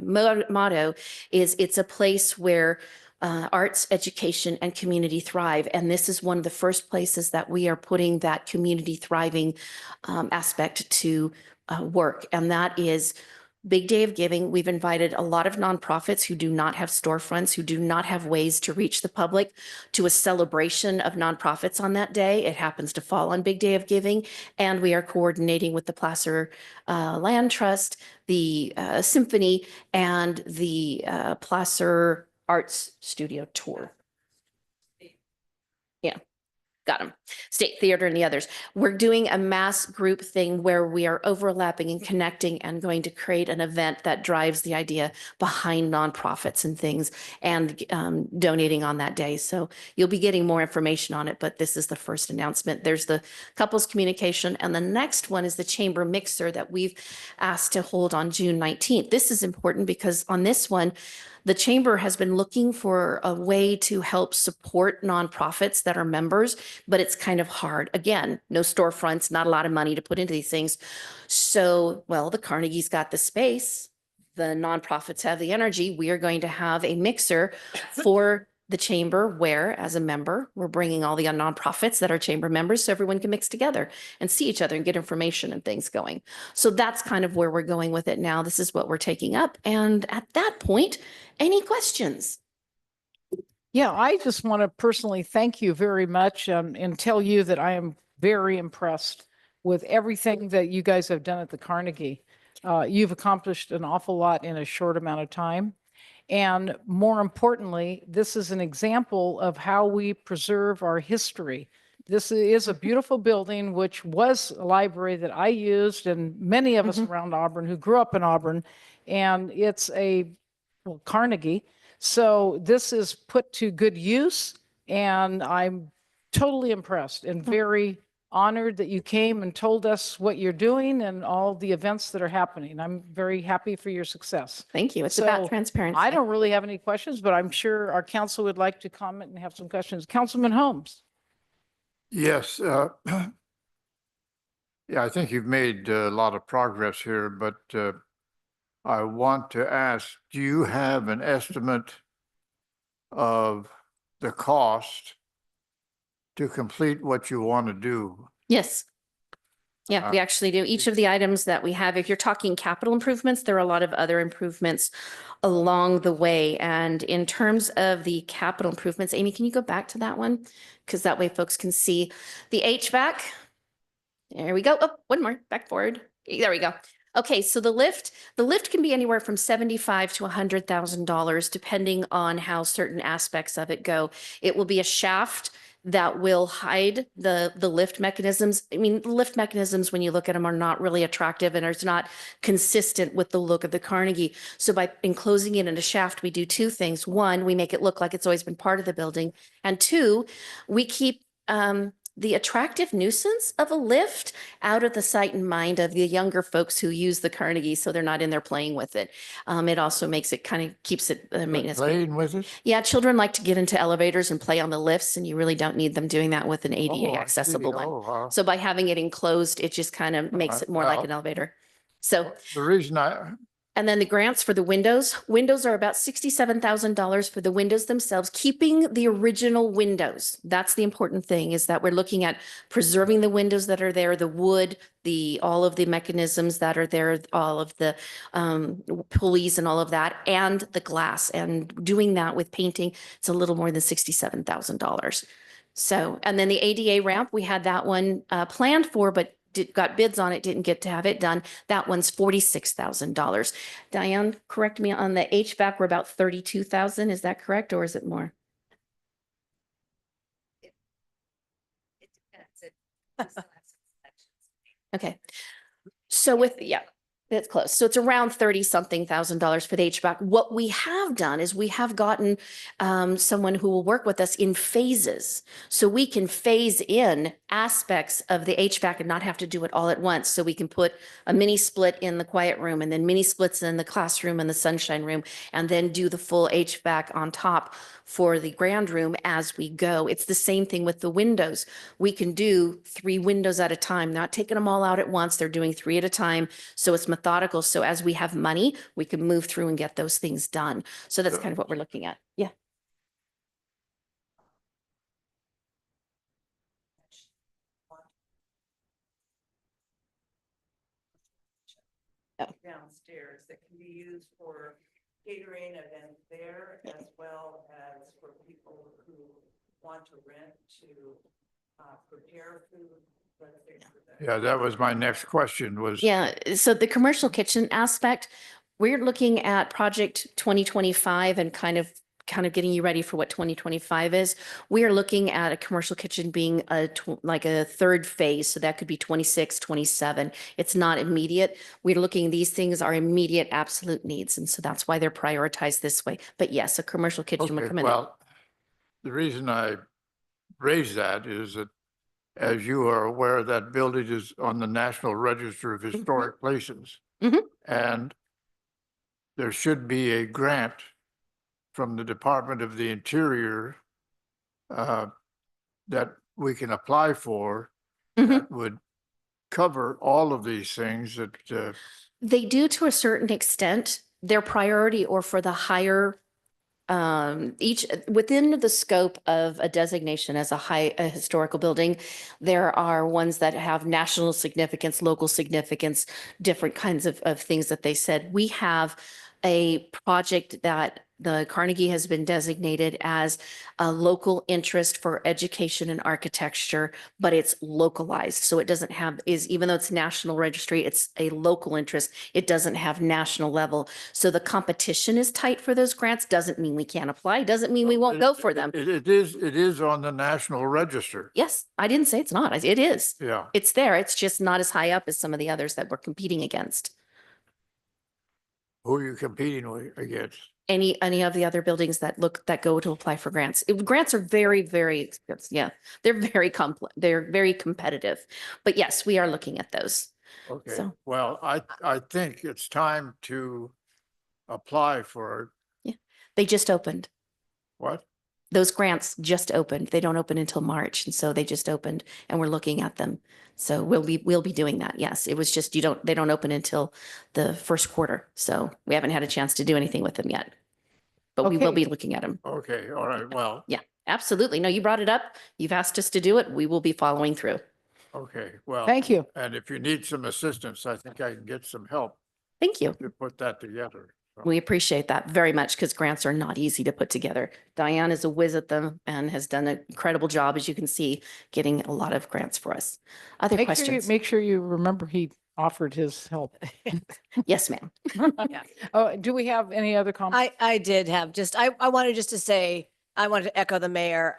motto is it's a place where arts, education, and community thrive. And this is one of the first places that we are putting that community thriving aspect to work, and that is Big Day of Giving. We've invited a lot of nonprofits who do not have storefronts, who do not have ways to reach the public, to a celebration of nonprofits on that day. It happens to fall on Big Day of Giving, and we are coordinating with the Placer Land Trust, the Symphony, and the Placer Arts Studio Tour. Yeah. Got them. State Theater and the others. We're doing a mass group thing where we are overlapping and connecting and going to create an event that drives the idea behind nonprofits and things and donating on that day. So you'll be getting more information on it, but this is the first announcement. There's the couples communication, and the next one is the chamber mixer that we've asked to hold on June 19th. This is important because on this one, the chamber has been looking for a way to help support nonprofits that are members, but it's kind of hard. Again, no storefronts, not a lot of money to put into these things. So, well, the Carnegie's got the space. The nonprofits have the energy. We are going to have a mixer for the chamber where, as a member, we're bringing all the nonprofits that are chamber members so everyone can mix together and see each other and get information and things going. So that's kind of where we're going with it now. This is what we're taking up. And at that point, any questions? Yeah, I just want to personally thank you very much and tell you that I am very impressed with everything that you guys have done at the Carnegie. You've accomplished an awful lot in a short amount of time. And more importantly, this is an example of how we preserve our history. This is a beautiful building, which was a library that I used and many of us around Auburn who grew up in Auburn. And it's Carnegie. So this is put to good use. And I'm totally impressed and very honored that you came and told us what you're doing and all the events that are happening. I'm very happy for your success. Thank you. It's about transparency. I don't really have any questions, but I'm sure our council would like to comment and have some questions. Councilman Holmes. Yes. Yeah, I think you've made a lot of progress here, but I want to ask, do you have an estimate of the cost to complete what you want to do? Yes. Yeah, we actually do. Each of the items that we have, if you're talking capital improvements, there are a lot of other improvements along the way. And in terms of the capital improvements, Amy, can you go back to that one? Because that way folks can see the HVAC. There we go. Oh, one more, back forward. There we go. Okay, so the lift can be anywhere from $75,000 to $100,000, depending on how certain aspects of it go. It will be a shaft that will hide the lift mechanisms. I mean, the lift mechanisms, when you look at them, are not really attractive and it's not consistent with the look of the Carnegie. So by enclosing it in a shaft, we do two things. One, we make it look like it's always been part of the building. And two, we keep the attractive nuisance of a lift out of the sight and mind of the younger folks who use the Carnegie, so they're not in there playing with it. It also makes it kind of keeps it maintenance. Playing with it? Yeah, children like to get into elevators and play on the lifts, and you really don't need them doing that with an ADA Oh, I see. accessible one. Oh, wow. So by having it enclosed, it just kind of makes it more like well. an elevator. So, The reason and then the grants for the windows are about $67,000 for the windows themselves, keeping the original windows. That's the important thing, is that we're looking at preserving the windows that are there, the wood, all of the mechanisms that are there, all of the pulleys and all of that, and the glass, and doing that with painting, it's a little more than $67,000. So, and then the ADA ramp, we had that one planned for, but got bids on it, didn't get to have it done. That one's $46,000. Diane, correct me on the HVAC, we're about 32,000. Is that correct, or is it more? It depends. Okay. So that's close. So it's around $30-something-thousand for the HVAC. What we have done is we have gotten someone who will work with us in phases. So we can phase in aspects of the HVAC and not have to do it all at once. So we can put a mini split in the quiet room and then mini splits in the classroom and the sunshine room, and then do the full HVAC on top for the grand room as we go. It's the same thing with the windows. We can do 3 windows at a time, not taking them all out at once. They're doing 3 at a time. So it's methodical. So as we have money, we can move through and get those things done. So that's kind of what we're looking at. Yeah. Downstairs that can be used for catering events there, as well as for people who want to rent to prepare food. Yeah, that was my next question was. Yeah. So the commercial kitchen aspect, we're looking at project 2025 and kind of kind of getting you ready for what 2025 is. We are looking at a commercial kitchen being like a third phase. So that could be 26, 27. It's not immediate. We're looking, these things are immediate absolute needs. And so that's why they're prioritized this way. But yes, a commercial kitchen would Okay, come in. well, the reason I raise that is that, as you are aware, that building is on the National Register of Historic Places. Mhm. And there should be a grant from the Department of the Interior that we can apply for that would cover all of these things that, They do to a certain extent. Their priority or for the higher each within the scope of a designation as a historical building, there are ones that have national significance, local significance, different kinds of things that they said. We have a project that the Carnegie has been designated as a local interest for education and architecture, but it's localized. So it doesn't have, even though it's national registry, it's a local interest. It doesn't have national level. So the competition is tight for those grants. Doesn't mean we can't apply. Doesn't mean we won't go for them. it is on the National Register. Yes, I didn't say it's not. It is. Yeah. It's there. It's just not as high up as some of the others that we're competing against. Who are you competing against? Any of the other buildings that go to apply for grants. Grants are very, very expensive. Yeah, they're very complex. They're very competitive. But yes, we are looking at those. Okay, So- well, I think it's time to apply for They just opened. what? Those grants just opened. They don't open until March. And so they just opened and we're looking at them. So we'll be doing that. Yes. It was just, they don't open until the first quarter. So we haven't had a chance to do anything with them yet, but we will Okay. be looking at them. Okay, all right, well, Yeah, absolutely. No, you brought it up. You've asked us to do it. We will be following through. okay, well. Thank you. And if you need some assistance, I think I can get some help Thank you. to put that together. So, We appreciate that very much because grants are not easy to put together. Diane is a whiz at them and has done an incredible job, as you can see, getting a lot of grants for us. Other questions? Make sure you remember he offered his help. Yes, ma'am. Oh, do we have any other comments? I did have just, I wanted just to say, I wanted to echo the mayor,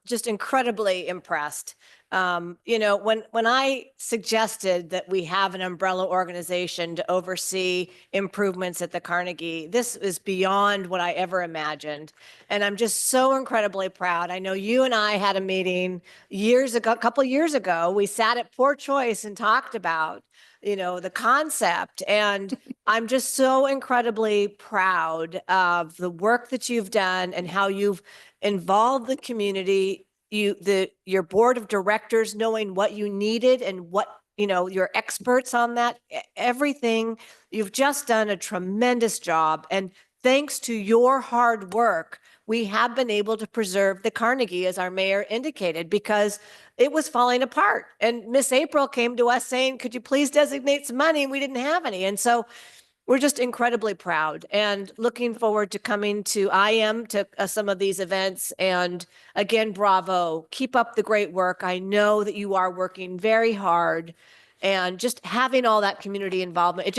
just incredibly impressed. You know, when I suggested that we have an umbrella organization to oversee improvements at the Carnegie, this is beyond what I ever imagined. And I'm just so incredibly proud. I know you and I had a meeting years ago, a couple of years ago. We sat at Poor Choice and talked about, you know, the concept. And I'm just so incredibly proud of the work that you've done and how you've involved the community, your board of directors knowing what you needed and what, you know, you're experts on that, everything. You've just done a tremendous job. And thanks to your hard work, we have been able to preserve the Carnegie, as our mayor indicated, because it was falling apart. And Miss April came to us saying, could you please designate some money? And we didn't have any. And so we're just incredibly proud and looking forward to coming to some of these events. And again, bravo, keep up the great work. I know that you are working very hard and just having all that community involvement.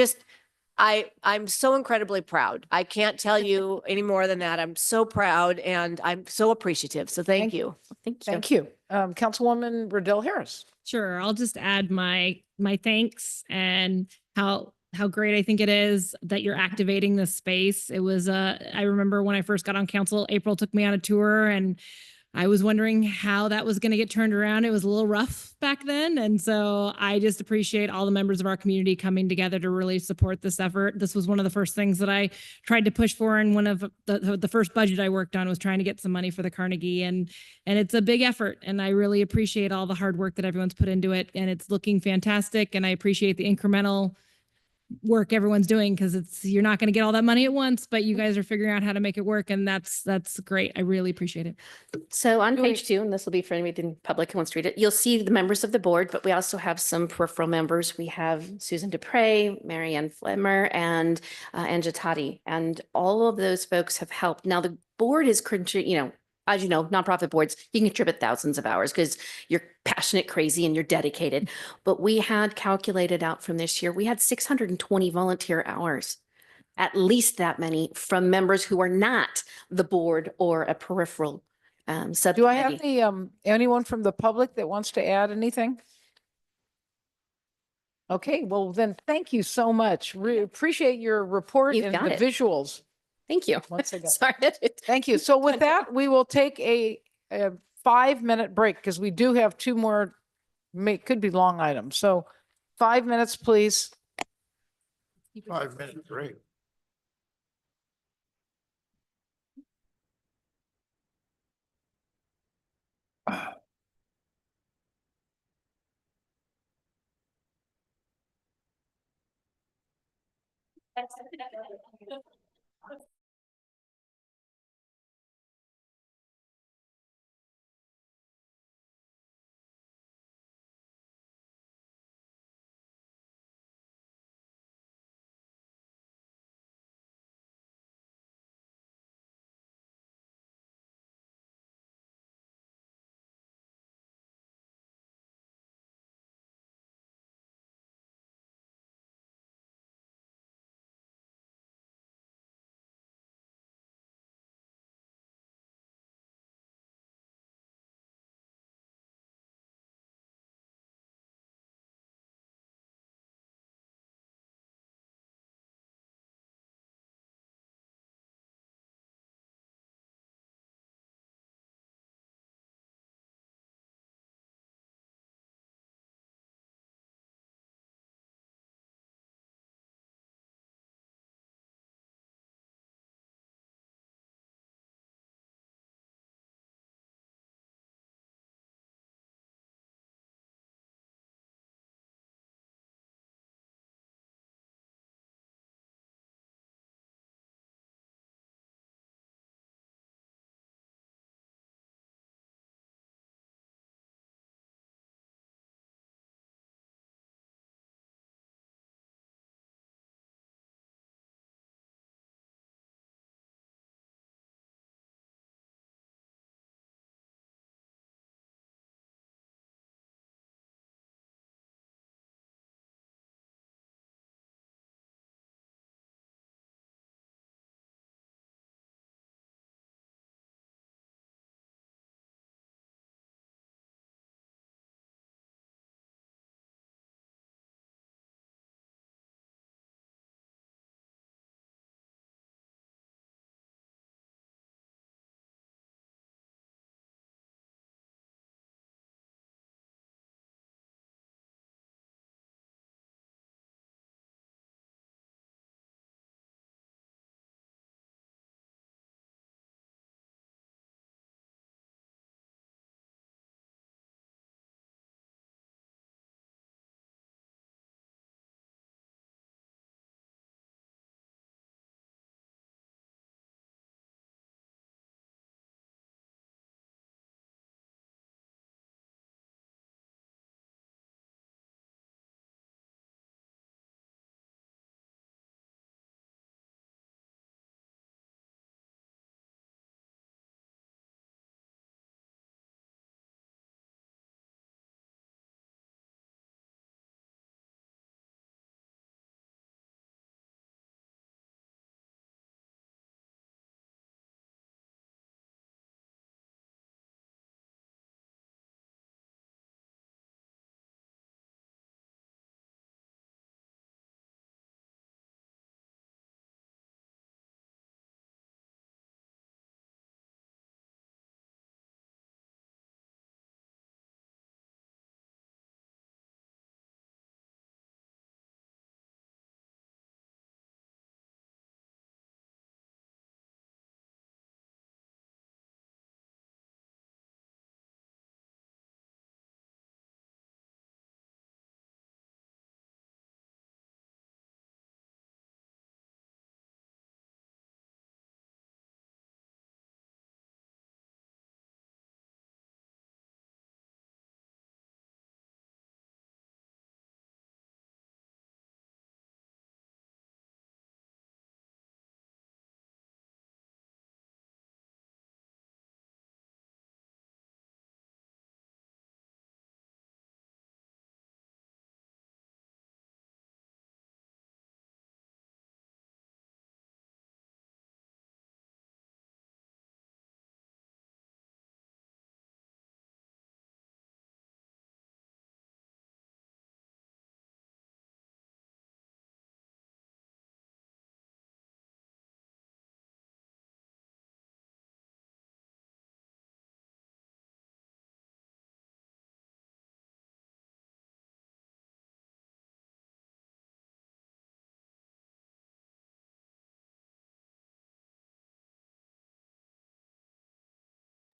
I'm so incredibly proud. I can't tell you any more than that. I'm so proud and I'm so appreciative. So thank you. Thank you. Councilwoman Riddell Harris. Sure. I'll just add my thanks and how great I think it is that you're activating this space. It was, I remember when I first got on council, April took me on a tour and I was wondering how that was going to get turned around. It was a little rough back then. And so I just appreciate all the members of our community coming together to really support this effort. This was one of the first things that I tried to push for. And one of the first budget I worked on was trying to get some money for the Carnegie. And it's a big effort. And I really appreciate all the hard work that everyone's put into it. And it's looking fantastic. And I appreciate the incremental work everyone's doing because you're not going to get all that money at once, but you guys are figuring out how to make it work. And that's great. I really appreciate it. So on page 2, and this will be for anybody in public who wants to read it, you'll see the members of the board, but we also have some peripheral members. We have Susan Dupre, Marianne Flemmer, and Anja Tati. And all of those folks have helped. Now the board is, as you know, nonprofit boards, you can contribute thousands of hours because you're passionate, crazy, and you're dedicated. But we had calculated out from this year, we had 620 volunteer hours at least that many from members who are not the board or a peripheral subcommittee. Do I have anyone from the public that wants to add anything? Okay, well then, thank you so much. Appreciate your report You and got the it. visuals. Thank you. Once again. Sorry. Thank you. So with that, we will take a 5-minute break because we do have two more, could be long items. So 5 minutes, please. 5 minutes, great.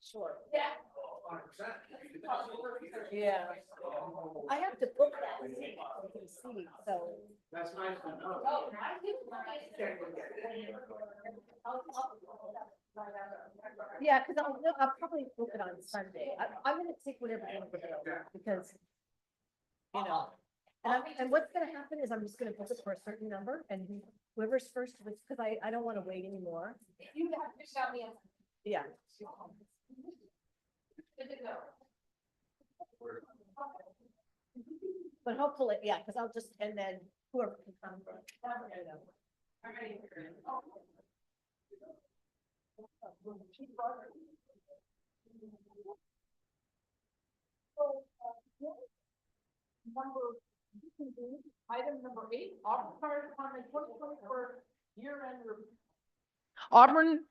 Sure. Yeah. Yeah. I have to book that. I can see, so. That's nice. Yeah, because I'll probably book it on Sunday. I'm gonna take whatever day because, you know, and what's gonna happen is I'm just gonna book it for a certain number and whoever's first, because I don't want to wait anymore. You have to shout me out. Yeah. But hopefully, yeah, because I'll just, and then whoever can come. Item number 8, Auburn Fire Department 2024 year-end. Auburn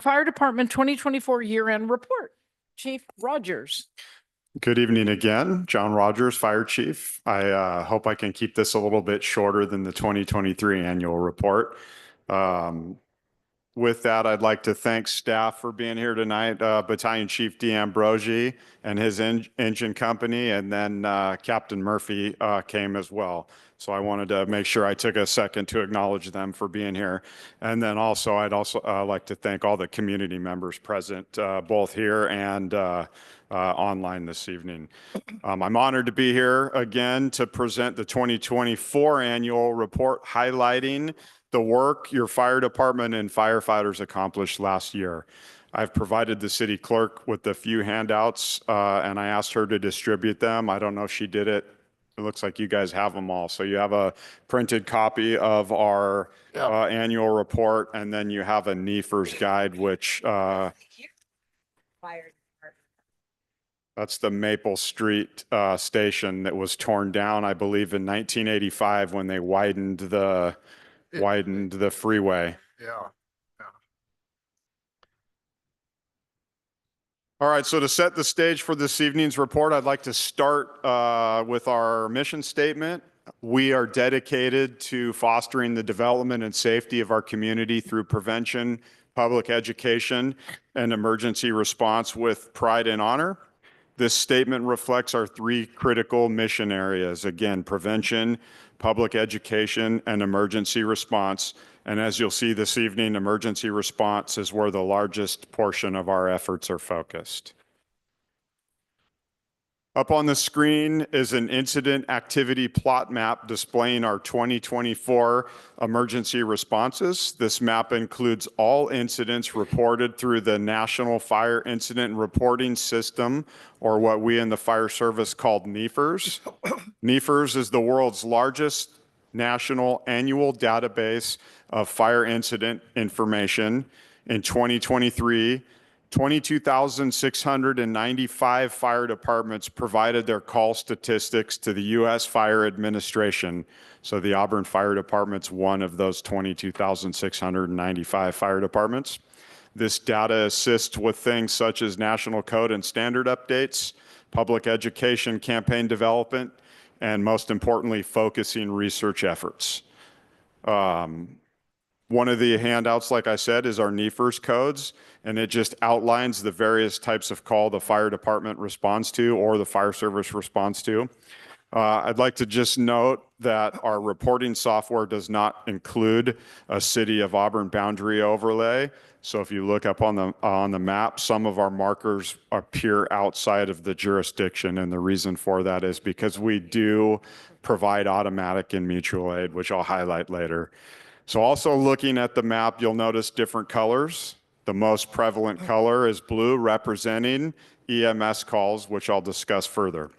Fire Department 2024 year-end report. Chief Rogers. Good evening again, John Rogers, Fire Chief. I hope I can keep this a little bit shorter than the 2023 annual report. With that, I'd like to thank staff for being here tonight, Battalion Chief D'Ambrosi and his engine company, and then Captain Murphy came as well. So I wanted to make sure I took a second to acknowledge them for being here. And then also, I'd also like to thank all the community members present, both here and online this evening. I'm honored to be here again to present the 2024 annual report highlighting the work your fire department and firefighters accomplished last year. I've provided the city clerk with a few handouts and I asked her to distribute them. I don't know if she did it. It looks like you guys have them all. So you have a printed copy of our annual report, and then you have a NEFRS guide, which that's the Maple Street station that was torn down, I believe, in 1985 when they widened the freeway. Yeah. All right, so to set the stage for this evening's report, I'd like to start with our mission statement. We are dedicated to fostering the development and safety of our community through prevention, public education, and emergency response with pride and honor. This statement reflects our 3 critical mission areas. Again, prevention, public education, and emergency response. And as you'll see this evening, emergency response is where the largest portion of our efforts are focused. Up on the screen is an incident activity plot map displaying our 2024 emergency responses. This map includes all incidents reported through the National Fire Incident Reporting System, or what we in the fire service called NEFRS. NEFRS is the world's largest national annual database of fire incident information. In 2023, 22,695 fire departments provided their call statistics to the U.S. Fire Administration. So the Auburn Fire Department's one of those 22,695 fire departments. This data assists with things such as national code and standard updates, public education campaign development, and most importantly, focusing research efforts. One of the handouts, like I said, is our NEFRS codes, and it just outlines the various types of call the fire department responds to or the fire service responds to. I'd like to just note that our reporting software does not include a City of Auburn boundary overlay. So if you look up on the map, some of our markers appear outside of the jurisdiction, and the reason for that is because we do provide automatic and mutual aid, which I'll highlight later. So also looking at the map, you'll notice different colors. The most prevalent color is blue, representing EMS calls, which I'll discuss further.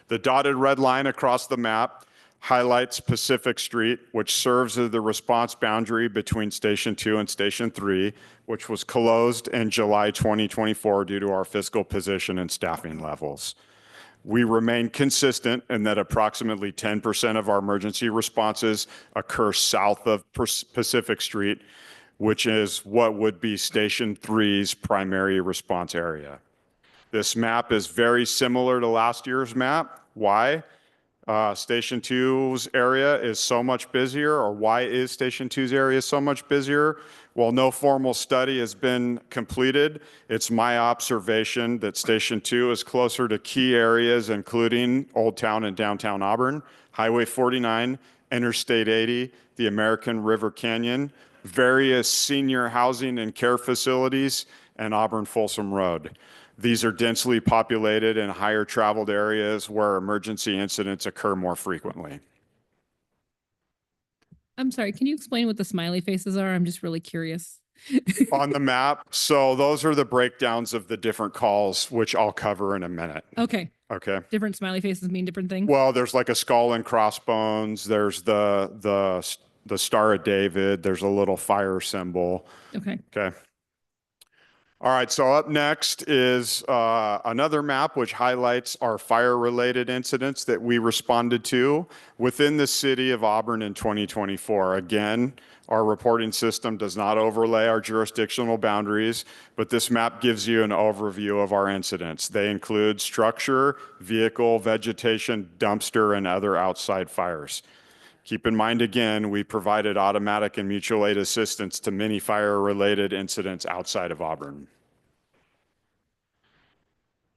The dotted red line across the map highlights Pacific Street, which serves as the response boundary between Station 2 and Station 3, which was closed in July 2024 due to our fiscal position and staffing levels. We remain consistent in that approximately 10% of our emergency responses occur south of Pacific Street, which is what would be Station 3's primary response area. This map is very similar to last year's map. Why? Station 2's area is so much busier, or why is Station 2's area so much busier? While no formal study has been completed, it's my observation that Station 2 is closer to key areas, including Old Town and downtown Auburn, Highway 49, Interstate 80, the American River Canyon, various senior housing and care facilities, and Auburn Folsom Road. These are densely populated and higher traveled areas where emergency incidents occur more frequently. I'm sorry, can you explain what the smiley faces are? I'm just really curious. On the map, so those are the breakdowns of the different calls, which I'll cover in a minute. Okay, Okay. different smiley faces mean different things? Well, there's like a skull and crossbones. There's the Star of David. There's a little fire symbol. Okay. Okay. All right, so up next is another map which highlights our fire-related incidents that we responded to within the city of Auburn in 2024. Again, our reporting system does not overlay our jurisdictional boundaries, but this map gives you an overview of our incidents. They include structure, vehicle, vegetation, dumpster, and other outside fires. Keep in mind, again, we provided automatic and mutual aid assistance to many fire-related incidents outside of Auburn.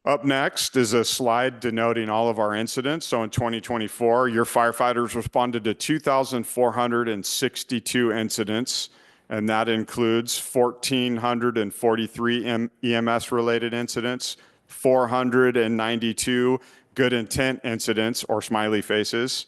Up next is a slide denoting all of our incidents. So in 2024, your firefighters responded to 2,462 incidents, and that includes 1,443 EMS-related incidents, 492 good intent incidents, or smiley faces,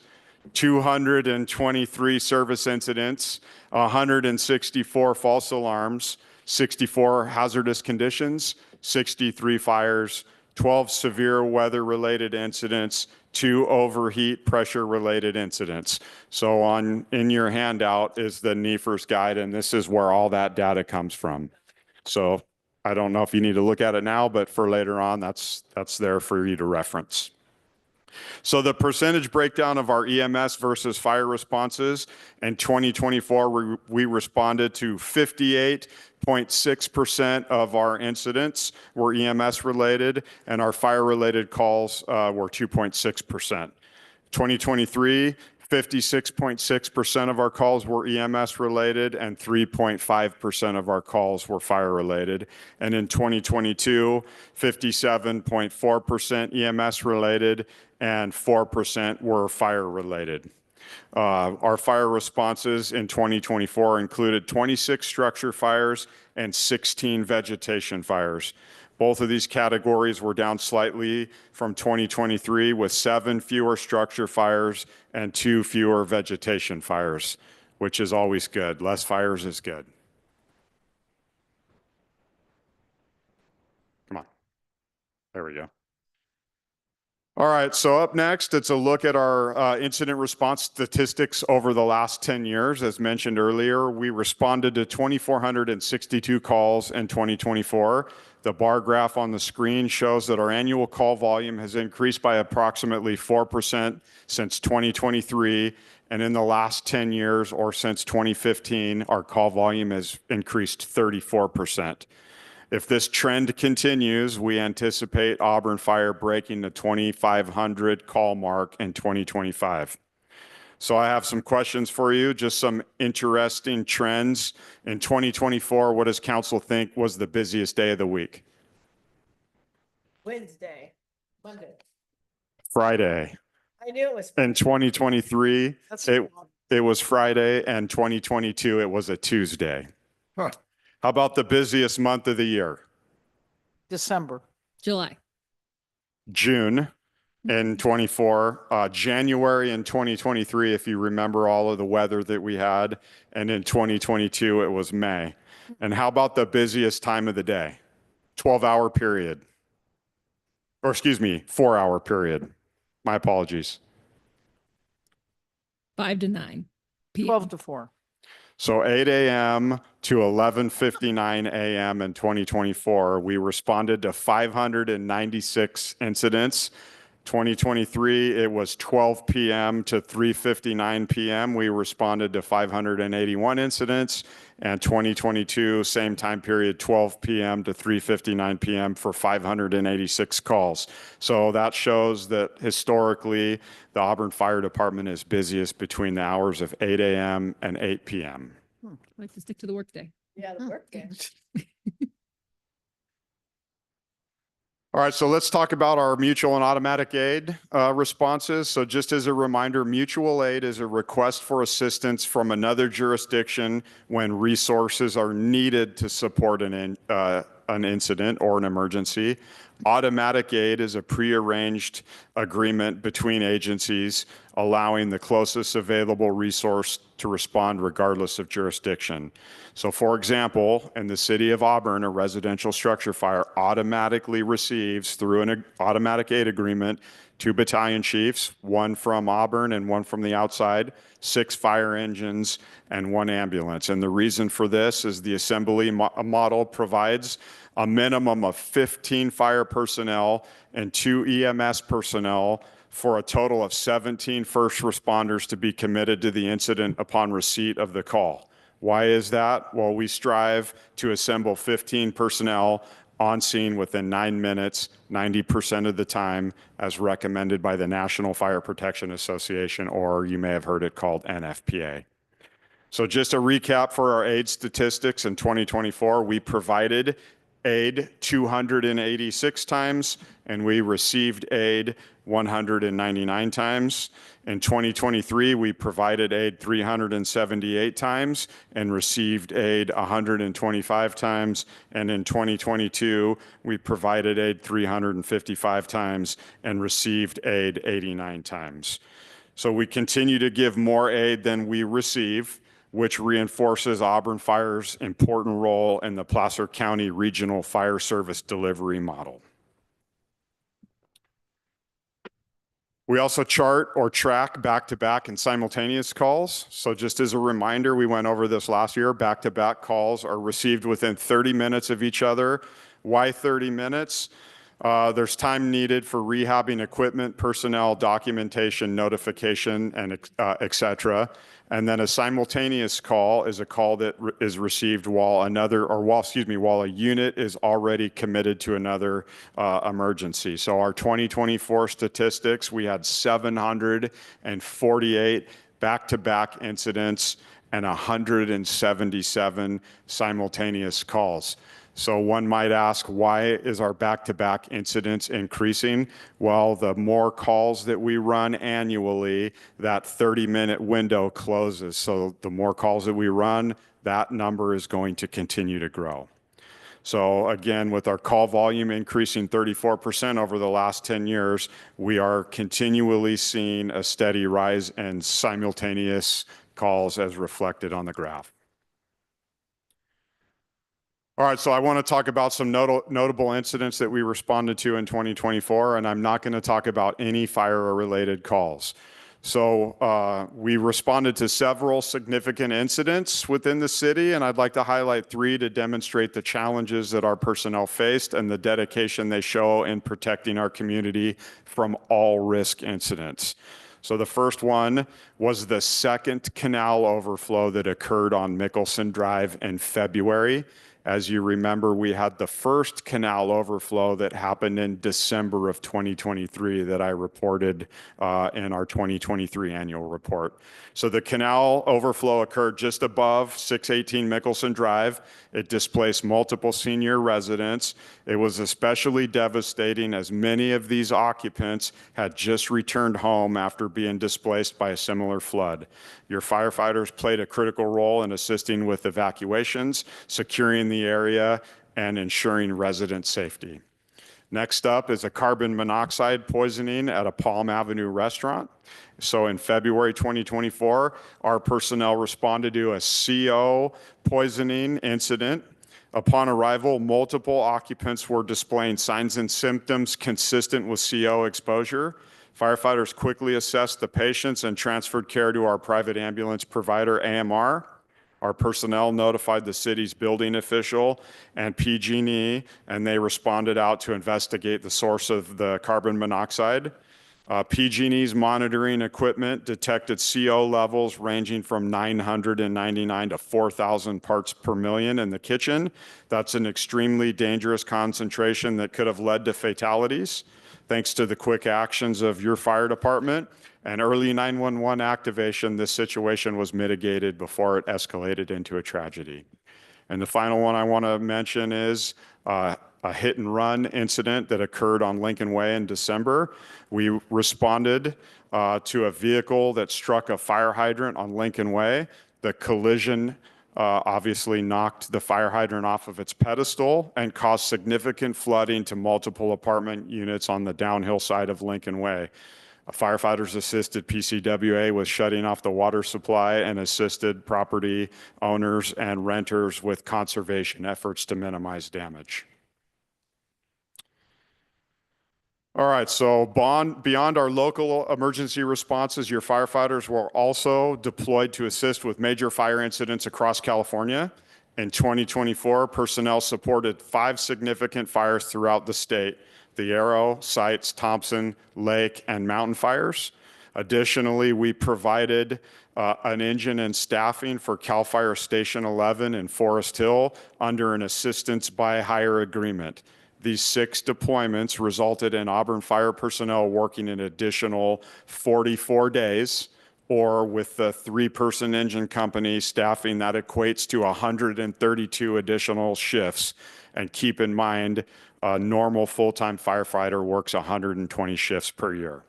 223 service incidents, 164 false alarms, 64 hazardous conditions, 63 fires, 12 severe weather-related incidents, 2 overheat pressure-related incidents. So in your handout is the NEFRS guide, and this is where all that data comes from. So I don't know if you need to look at it now, but for later on, that's there for you to reference. So the percentage breakdown of our EMS versus fire responses in 2024, we responded to 58.6% of our incidents were EMS related, and our fire related calls were 2.6%. 2023, 56.6% of our calls were EMS related and 3.5% of our calls were fire related. And in 2022, 57.4% EMS related and 4% were fire related. Our fire responses in 2024 included 26 structure fires and 16 vegetation fires. Both of these categories were down slightly from 2023, with 7 fewer structure fires and 2 fewer vegetation fires, which is always good. Less fires is good. Come on. There we go. All right, so up next, it's a look at our incident response statistics over the last 10 years. As mentioned earlier, we responded to 2,462 calls in 2024. The bar graph on the screen shows that our annual call volume has increased by approximately 4% since 2023. And in the last 10 years, or since 2015, our call volume has increased 34%. If this trend continues, we anticipate Auburn Fire breaking the 2,500 call mark in 2025. So I have some questions for you, just some interesting trends. In 2024, what does council think was the busiest day of the week? Wednesday, Monday. Friday. I knew it was. In 2023, That's it was Friday, and 2022, it was a Tuesday. Huh. How about the busiest month of the year? December. July. June in 24, January in 2023, if you remember all of the weather that we had, and in 2022, it was May. And how about the busiest time of the day? 12-hour period. Or excuse me, 4-hour period. My apologies. 5 to 9 p.m. 12 to 4. So 8 a.m. to 11:59 a.m. in 2024, we responded to 596 incidents. 2023, it was 12 p.m. to 3:59 p.m. We responded to 581 incidents. and 2022, same time period, 12 p.m. to 3:59 p.m. for 586 calls. So that shows that historically, the Auburn Fire Department is busiest between the hours of 8 a.m. and 8 p.m. I like to stick to the workday. Yeah, the work day. All right, so let's talk about our mutual and automatic aid responses. So just as a reminder, mutual aid is a request for assistance from another jurisdiction when resources are needed to support an incident or an emergency. Automatic aid is a prearranged agreement between agencies allowing the closest available resource to respond regardless of jurisdiction. So for example, in the city of Auburn, a residential structure fire automatically receives through an automatic aid agreement 2 battalion chiefs, 1 from Auburn and 1 from the outside, 6 fire engines, and 1 ambulance. And the reason for this is the assembly model provides a minimum of 15 fire personnel and 2 EMS personnel for a total of 17 first responders to be committed to the incident upon receipt of the call. Why is that? Well, we strive to assemble 15 personnel on scene within 9 minutes, 90% of the time, as recommended by the National Fire Protection Association, or you may have heard it called NFPA. So just a recap for our aid statistics in 2024, we provided aid 286 times, and we received aid 199 times. In 2023, we provided aid 378 times and received aid 125 times. And in 2022, we provided aid 355 times and received aid 89 times. So we continue to give more aid than we receive, which reinforces Auburn Fire's important role in the Placer County Regional Fire Service delivery model. We also chart or track back-to-back and simultaneous calls. So just as a reminder, we went over this last year, back-to-back calls are received within 30 minutes of each other. Why 30 minutes? There's time needed for rehabbing equipment, personnel, documentation, notification, and et cetera. And then a simultaneous call is a call that is received while while a unit is already committed to another emergency. So our 2024 statistics, we had 748 back-to-back incidents and 177 simultaneous calls. So one might ask, why is our back-to-back incidents increasing? Well, the more calls that we run annually, that 30-minute window closes. So the more calls that we run, that number is going to continue to grow. So again, with our call volume increasing 34% over the last 10 years, we are continually seeing a steady rise in simultaneous calls as reflected on the graph. All right, so I want to talk about some notable incidents that we responded to in 2024, and I'm not going to talk about any fire-related calls. So we responded to several significant incidents within the city, and I'd like to highlight 3 to demonstrate the challenges that our personnel faced and the dedication they show in protecting our community from all risk incidents. So the first one was the second canal overflow that occurred on Mickelson Drive in February. As you remember, we had the first canal overflow that happened in December of 2023 that I reported in our 2023 annual report. So the canal overflow occurred just above 618 Mickelson Drive. It displaced multiple senior residents. It was especially devastating as many of these occupants had just returned home after being displaced by a similar flood. Your firefighters played a critical role in assisting with evacuations, securing the area, and ensuring resident safety. Next up is a carbon monoxide poisoning at a Palm Avenue restaurant. So in February 2024, our personnel responded to a CO poisoning incident. Upon arrival, multiple occupants were displaying signs and symptoms consistent with CO exposure. Firefighters quickly assessed the patients and transferred care to our private ambulance provider, AMR. Our personnel notified the city's building official and PG&E, and they responded out to investigate the source of the carbon monoxide. PG&E's monitoring equipment detected CO levels ranging from 999 to 4,000 parts per million in the kitchen. That's an extremely dangerous concentration that could have led to fatalities. Thanks to the quick actions of your fire department and early 911 activation, this situation was mitigated before it escalated into a tragedy. And the final one I want to mention is a hit and run incident that occurred on Lincoln Way in December. We responded to a vehicle that struck a fire hydrant on Lincoln Way. The collision obviously knocked the fire hydrant off of its pedestal and caused significant flooding to multiple apartment units on the downhill side of Lincoln Way. Firefighters assisted PCWA with shutting off the water supply and assisted property owners and renters with conservation efforts to minimize damage. All right, so beyond our local emergency responses, your firefighters were also deployed to assist with major fire incidents across California. In 2024, personnel supported 5 significant fires throughout the state: the Arrow, Sites, Thompson, Lake, and Mountain fires. Additionally, we provided an engine and staffing for CAL FIRE Station 11 in Forest Hill under an assistance by hire agreement. These 6 deployments resulted in Auburn fire personnel working an additional 44 days, or with the 3-person engine company staffing, that equates to 132 additional shifts. And keep in mind, a normal full-time firefighter works 120 shifts per year.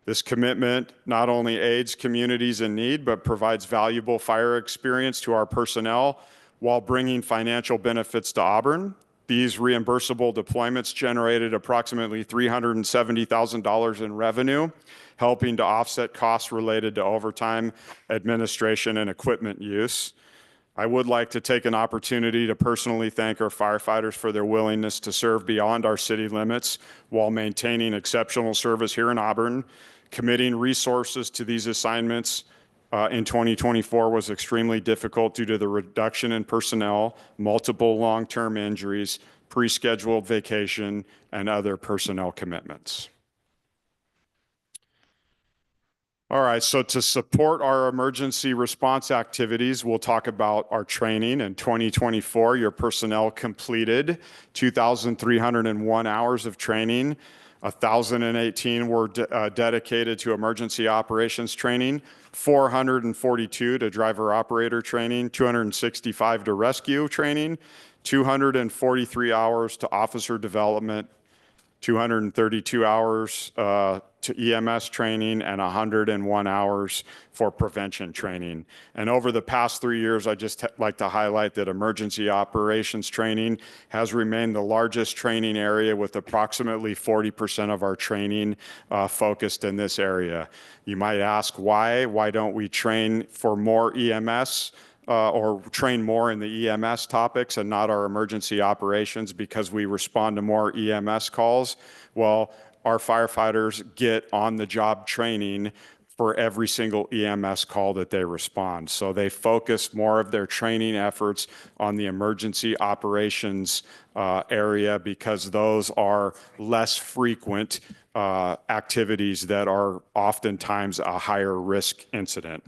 This commitment not only aids communities in need, but provides valuable fire experience to our personnel while bringing financial benefits to Auburn. These reimbursable deployments generated approximately $370,000 in revenue, helping to offset costs related to overtime, administration, and equipment use. I would like to take an opportunity to personally thank our firefighters for their willingness to serve beyond our city limits while maintaining exceptional service here in Auburn. Committing resources to these assignments in 2024 was extremely difficult due to the reduction in personnel, multiple long-term injuries, pre-scheduled vacation, and other personnel commitments. All right, so to support our emergency response activities, we'll talk about our training. In 2024, your personnel completed 2,301 hours of training. 1,018 were dedicated to emergency operations training, 442 to driver operator training, 265 to rescue training, 243 hours to officer development, 232 hours to EMS training, and 101 hours for prevention training. And over the past 3 years, I just like to highlight that emergency operations training has remained the largest training area, with approximately 40% of our training focused in this area. You might ask why? Why don't we train for more EMS? Or train more in the EMS topics and not our emergency operations, because we respond to more EMS calls? Well, our firefighters get on-the-job training for every single EMS call that they respond. So they focus more of their training efforts on the emergency operations area, because those are less frequent activities that are oftentimes a higher risk incident.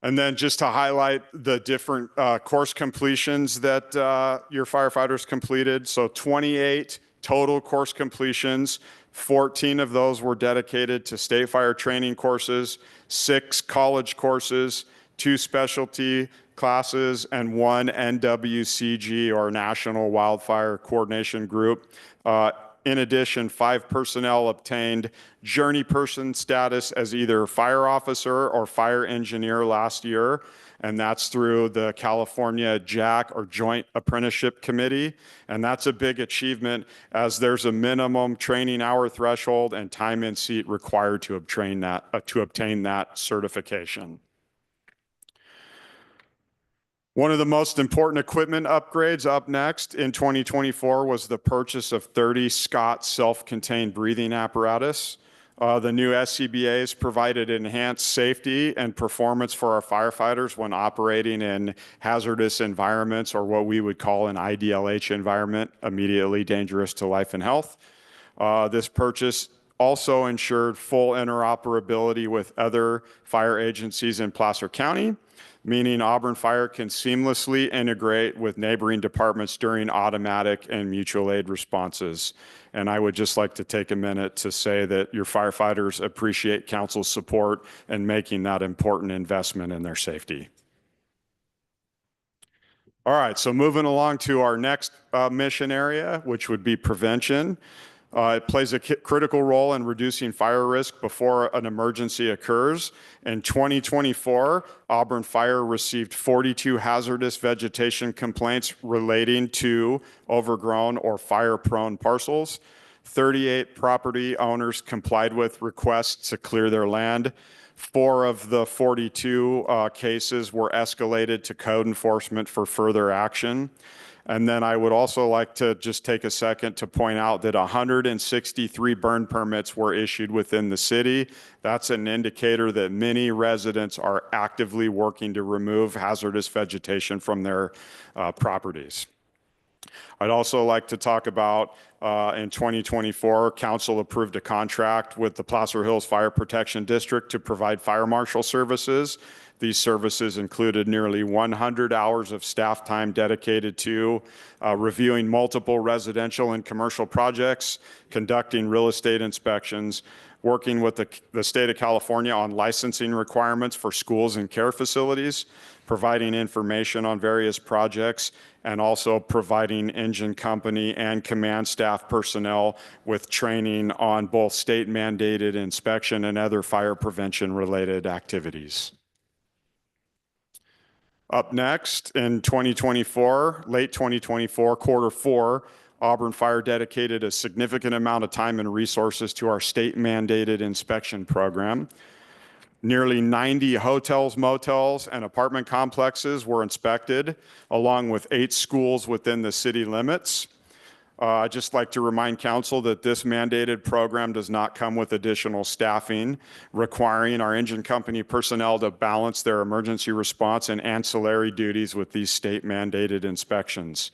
And then just to highlight the different course completions that your firefighters completed. So 28 total course completions, 14 of those were dedicated to state fire training courses, 6 college courses, 2 specialty classes, and 1 NWCG, or National Wildfire Coordination Group. In addition, 5 personnel obtained journey person status as either fire officer or fire engineer last year, and that's through the California JAC, or Joint Apprenticeship Committee. And that's a big achievement, as there's a minimum training hour threshold and time in seat required to obtain that certification. One of the most important equipment upgrades up next in 2024 was the purchase of 30 Scott self-contained breathing apparatus. The new SCBAs provided enhanced safety and performance for our firefighters when operating in hazardous environments, or what we would call an IDLH environment, immediately dangerous to life and health. This purchase also ensured full interoperability with other fire agencies in Placer County, meaning Auburn Fire can seamlessly integrate with neighboring departments during automatic and mutual aid responses. And I would just like to take a minute to say that your firefighters appreciate council's support in making that important investment in their safety. All right, so moving along to our next mission area, which would be prevention. It plays a critical role in reducing fire risk before an emergency occurs. In 2024, Auburn Fire received 42 hazardous vegetation complaints relating to overgrown or fire-prone parcels. 38 property owners complied with requests to clear their land. 4 of the 42 cases were escalated to code enforcement for further action. And then I would also like to just take a second to point out that 163 burn permits were issued within the city. That's an indicator that many residents are actively working to remove hazardous vegetation from their properties. I'd also like to talk about in 2024, council approved a contract with the Placer Hills Fire Protection District to provide fire marshal services. These services included nearly 100 hours of staff time dedicated to reviewing multiple residential and commercial projects, conducting real estate inspections, working with the state of California on licensing requirements for schools and care facilities, providing information on various projects, and also providing engine company and command staff personnel with training on both state mandated inspection and other fire prevention related activities. Up next, in 2024, late 2024, quarter 4, Auburn Fire dedicated a significant amount of time and resources to our state mandated inspection program. Nearly 90 hotels, motels, and apartment complexes were inspected, along with 8 schools within the city limits. I'd just like to remind council that this mandated program does not come with additional staffing, requiring our engine company personnel to balance their emergency response and ancillary duties with these state mandated inspections.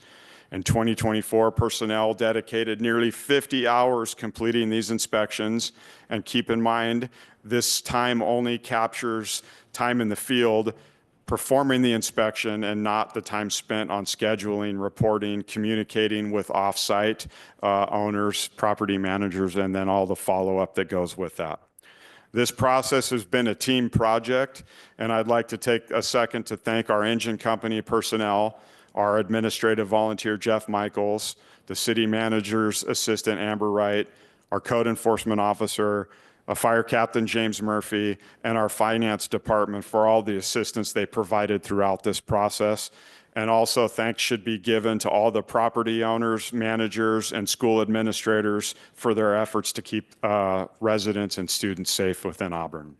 In 2024, personnel dedicated nearly 50 hours completing these inspections. And keep in mind, this time only captures time in the field performing the inspection and not the time spent on scheduling, reporting, communicating with off-site owners, property managers, and then all the follow-up that goes with that. This process has been a team project, and I'd like to take a second to thank our engine company personnel, our administrative volunteer, Jeff Michaels, the city manager's assistant, Amber Wright, our code enforcement officer, Fire Captain James Murphy, and our finance department for all the assistance they provided throughout this process. And also thanks should be given to all the property owners, managers, and school administrators for their efforts to keep residents and students safe within Auburn.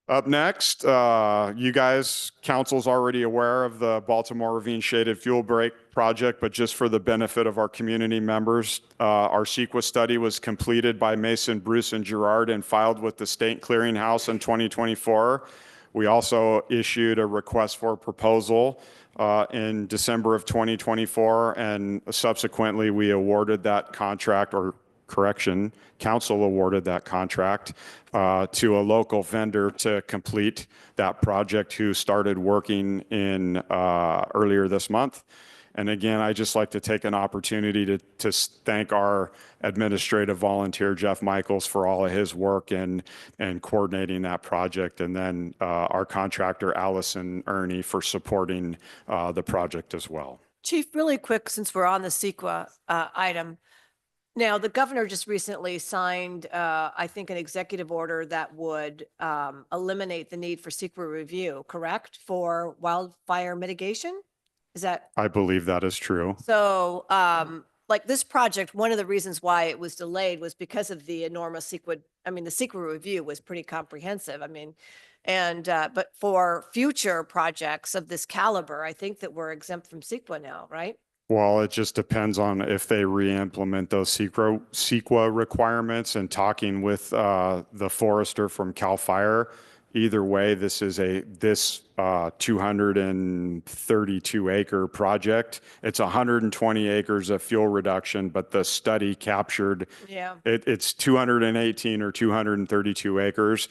Up next, you guys, council's already aware of the Baltimore Ravine Shaded Fuel Break project, but just for the benefit of our community members, our CEQA study was completed by Mason, Bruce, and Gerard and filed with the State Clearinghouse in 2024. We also issued a request for proposal in December of 2024, and subsequently we awarded that contract, or correction, council awarded that contract to a local vendor to complete that project who started working in earlier this month. And again, I just like to take an opportunity to thank our administrative volunteer, Jeff Michaels, for all of his work in coordinating that project. And then our contractor, Allison Ernie, for supporting the project as well. Chief, really quick, since we're on the CEQA item. Now, the governor just recently signed, I think, an executive order that would eliminate the need for CEQA review, correct, for wildfire mitigation? Is that? I believe that is true. So, like this project, one of the reasons why it was delayed was because of the enormous CEQA. I mean, the CEQA review was pretty comprehensive. I mean, and but for future projects of this caliber, I think that we're exempt from CEQA now, right? Well, it just depends on if they re-implement those CEQA requirements, and talking with the forester from CAL FIRE, Either way, this 232 acre project. It's 120 acres of fuel reduction, but the study captured Yeah. it's 218 or 232 acres.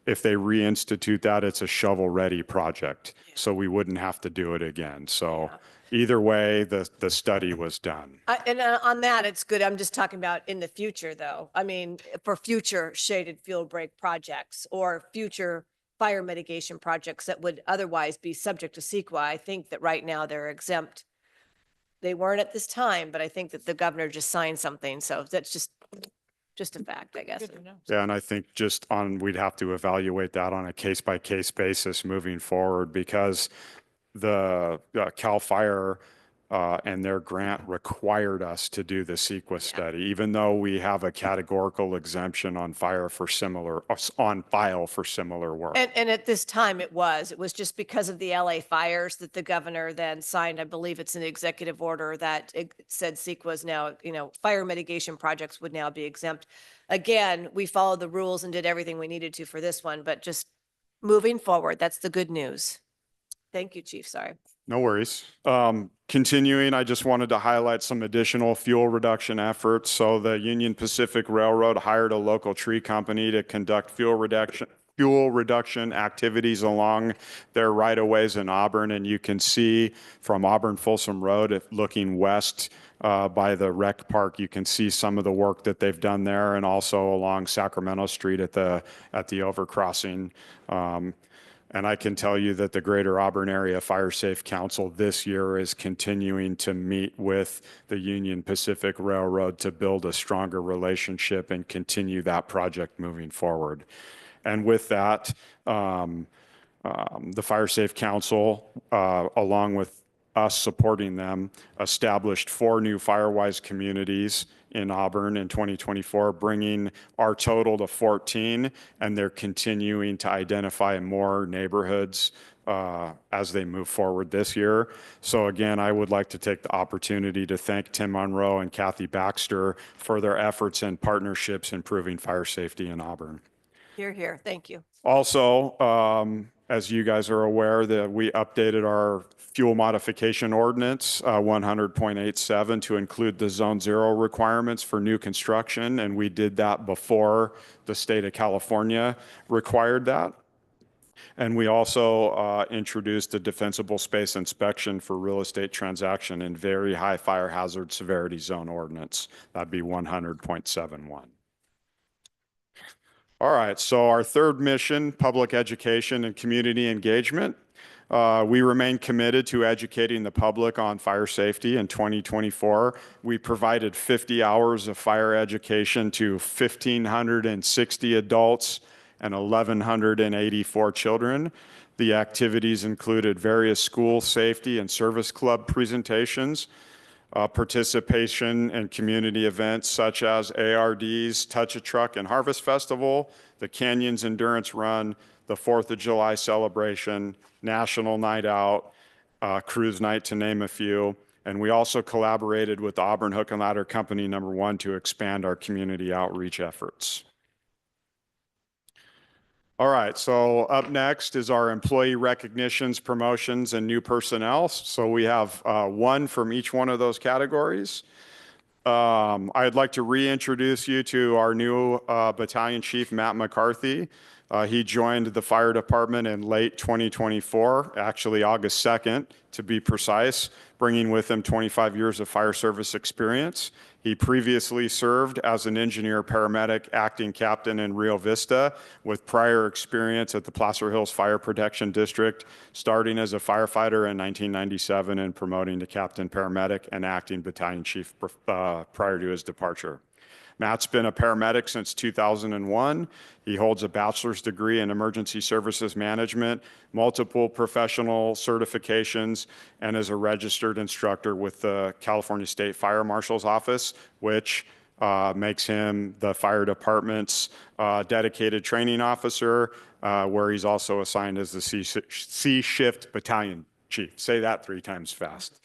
If they reinstitute that, it's a shovel-ready project. So we wouldn't have to do it again. So either way, the study was done. And on that, it's good. I'm just talking about in the future, though. I mean, for future shaded fuel break projects or future fire mitigation projects that would otherwise be subject to CEQA. I think that right now they're exempt. They weren't at this time, but I think that the governor just signed something. So that's just a fact, I guess. Yeah, and I think we'd have to evaluate that on a case-by-case basis moving forward because the CAL FIRE and their grant required us to do the CEQA study, even though we have a categorical exemption on file for similar work. And at this time it was just because of the LA fires that the governor then signed. I believe it's an executive order that it said CEQA was now, fire mitigation projects would now be exempt. Again, we followed the rules and did everything we needed to for this one, but just moving forward, that's the good news. Thank you, Chief. Sorry. No worries. Continuing, I just wanted to highlight some additional fuel reduction efforts. So the Union Pacific Railroad hired a local tree company to conduct fuel reduction activities along their right-of-ways in Auburn. And you can see from Auburn Folsom Road, looking west by the rec park, you can see some of the work that they've done there, and also along Sacramento Street at the overcrossing. And I can tell you that the Greater Auburn Area Fire Safe Council this year is continuing to meet with the Union Pacific Railroad to build a stronger relationship and continue that project moving forward. And with that, the Fire Safe Council, along with us supporting them, established 4 new Firewise communities in Auburn in 2024, bringing our total to 14, and they're continuing to identify more neighborhoods as they move forward this year. So again, I would like to take the opportunity to thank Tim Monroe and Kathy Baxter for their efforts and partnerships improving fire safety in Auburn. Here. Thank you. Also, as you guys are aware, that we updated our fuel modification ordinance 100.87 to include the Zone 0 requirements for new construction, and we did that before the state of California required that. And we also introduced a defensible space inspection for real estate transaction in very high fire hazard severity zone ordinance. That'd be 100.71. All right, so our third mission, public education and community engagement. We remain committed to educating the public on fire safety. In 2024, we provided 50 hours of fire education to 1,560 adults and 1,184 children. The activities included various school safety and service club presentations, participation in community events such as ARD's Touch a Truck and Harvest Festival, the Canyons Endurance Run, the 4th of July celebration, National Night Out, Cruise Night, to name a few. And we also collaborated with Auburn Hook and Ladder Company #1 to expand our community outreach efforts. All right, so up next is our employee recognitions, promotions, and new personnel. So we have 1 from each one of those categories. I'd like to reintroduce you to our new Battalion Chief, Matt McCarthy. He joined the fire department in late 2024, actually August 2nd, to be precise, bringing with him 25 years of fire service experience. He previously served as an engineer paramedic acting captain in Rio Vista, with prior experience at the Placer Hills Fire Protection District, starting as a firefighter in 1997 and promoting to captain paramedic and acting battalion chief prior to his departure. Matt's been a paramedic since 2001. He holds a bachelor's degree in emergency services management, multiple professional certifications, and is a registered instructor with the California State Fire Marshal's Office, which makes him the fire department's dedicated training officer, where he's also assigned as the C Shift Battalion Chief. Say that 3 times fast.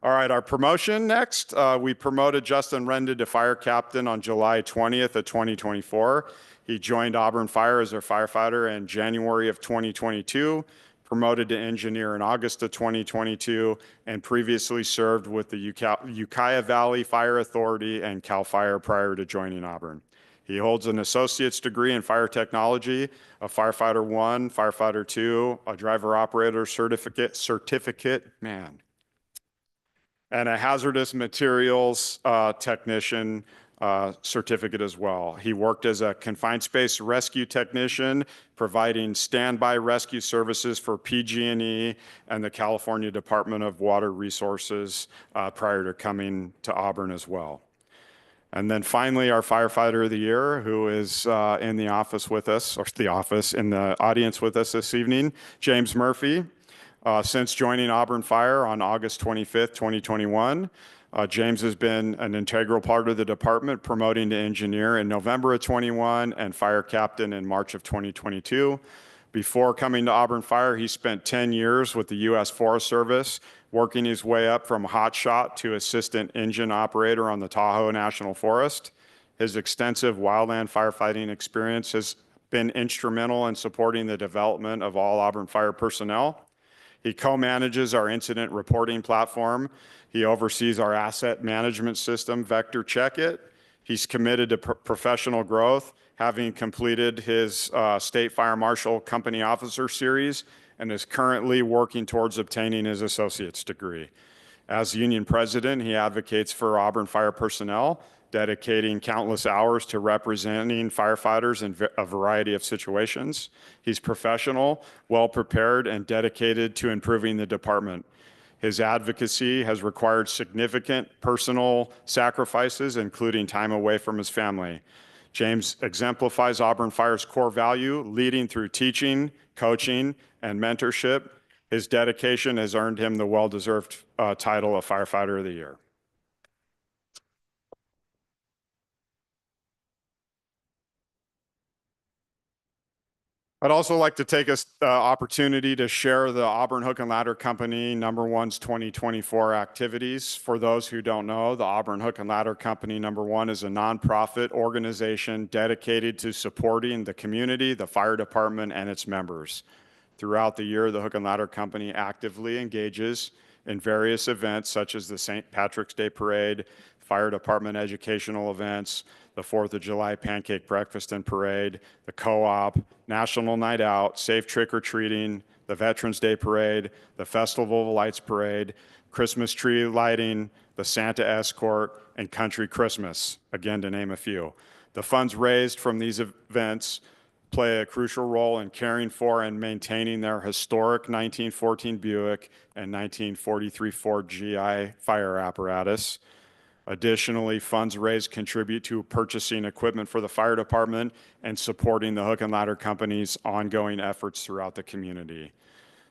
All right, our promotion next. We promoted Justin Renda to fire captain on July 20th of 2024. He joined Auburn Fire as a firefighter in January of 2022, promoted to engineer in August of 2022, and previously served with the Ukiah Valley Fire Authority and CAL FIRE prior to joining Auburn. He holds an associate's degree in fire technology, a firefighter 1, firefighter 2, a driver operator certificate, and a hazardous materials technician certificate as well. He worked as a confined space rescue technician, providing standby rescue services for PG&E and the California Department of Water Resources prior to coming to Auburn as well. And then finally, our firefighter of the year, who is in the office with us, or in the audience with us this evening, James Murphy. Since joining Auburn Fire on August 25th, 2021, James has been an integral part of the department, promoting to engineer in November of 21 and fire captain in March of 2022. Before coming to Auburn Fire, he spent 10 years with the U.S. Forest Service, working his way up from hotshot to assistant engine operator on the Tahoe National Forest. His extensive wildland firefighting experience has been instrumental in supporting the development of all Auburn Fire personnel. He co-manages our incident reporting platform. He oversees our asset management system, Vector Checkit. He's committed to professional growth, having completed his State Fire Marshal Company Officer Series, and is currently working towards obtaining his associate's degree. As union president, he advocates for Auburn Fire personnel, dedicating countless hours to representing firefighters in a variety of situations. He's professional, well-prepared, and dedicated to improving the department. His advocacy has required significant personal sacrifices, including time away from his family. James exemplifies Auburn Fire's core value, leading through teaching, coaching, and mentorship. His dedication has earned him the well-deserved title of Firefighter of the Year. I'd also like to take this opportunity to share the Auburn Hook and Ladder Company #1's 2024 activities. For those who don't know, the Auburn Hook and Ladder Company #1 is a nonprofit organization dedicated to supporting the community, the fire department, and its members. Throughout the year, the Hook and Ladder Company actively engages in various events such as the St. Patrick's Day Parade, fire department educational events, the 4th of July Pancake Breakfast and Parade, the Co-op, National Night Out, Safe Trick-or-Treating, the Veterans Day Parade, the Festival of Lights Parade, Christmas tree lighting, the Santa Escort, and Country Christmas, again to name a few. The funds raised from these events play a crucial role in caring for and maintaining their historic 1914 Buick and 1943 Ford GI fire apparatus. Additionally, funds raised contribute to purchasing equipment for the fire department and supporting the Hook and Ladder Company's ongoing efforts throughout the community.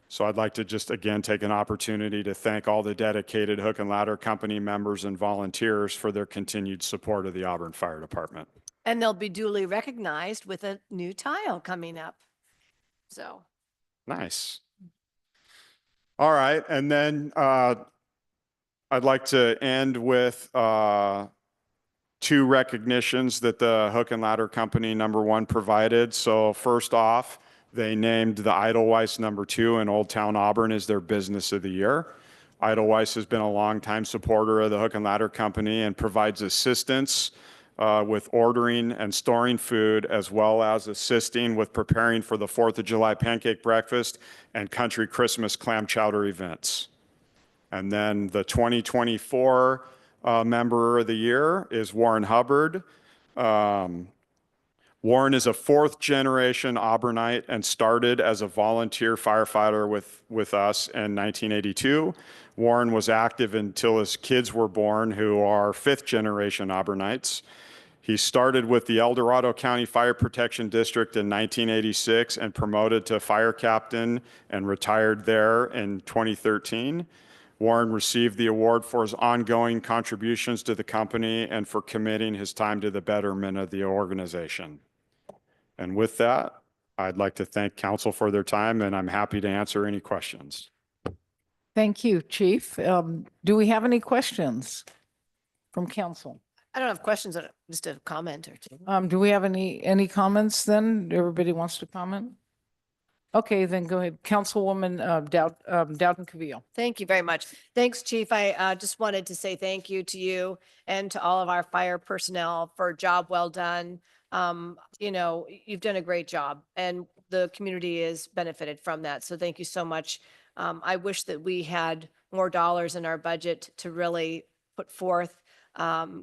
So I'd like to just again take an opportunity to thank all the dedicated Hook and Ladder Company members and volunteers for their continued support of the Auburn Fire Department. And they'll be duly recognized with a new tile coming up. So. Nice. All right, and then I'd like to end with 2 recognitions that the Hook and Ladder Company #1 provided. So first off, they named the Edelweiss #2 in Old Town Auburn as their Business of the Year. Edelweiss has been a longtime supporter of the Hook and Ladder Company and provides assistance with ordering and storing food, as well as assisting with preparing for the 4th of July Pancake Breakfast and Country Christmas Clam Chowder events. And then the 2024 Member of the Year is Warren Hubbard. Warren is a 4th generation Auburnite and started as a volunteer firefighter with us in 1982. Warren was active until his kids were born, who are 5th generation Auburnites. He started with the El Dorado County Fire Protection District in 1986 and promoted to fire captain and retired there in 2013. Warren received the award for his ongoing contributions to the company and for committing his time to the betterment of the organization. And with that, I'd like to thank council for their time, and I'm happy to answer any questions. Thank you, Chief. Do we have any questions from council? I don't have questions, just a comment or two. Do we have any comments then? Everybody wants to comment? Okay, then go ahead. Councilwoman Dowden Cavillo. Thank you very much. Thanks, Chief. I just wanted to say thank you to you and to all of our fire personnel for a job well done. You know, you've done a great job and the community is benefited from that. So thank you so much. I wish that we had more dollars in our budget to really put forth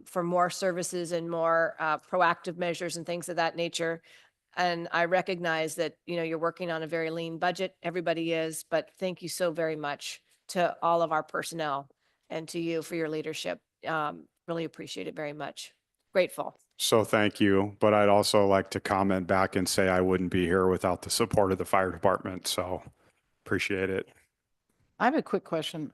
for more services and more proactive measures and things of that nature. And I recognize that, you know, you're working on a very lean budget. Everybody is, but thank you so very much to all of our personnel and to you for your leadership. Really appreciate it very much. Grateful. So thank you, but I'd also like to comment back and say I wouldn't be here without the support of the fire department. So appreciate it. I have a quick question.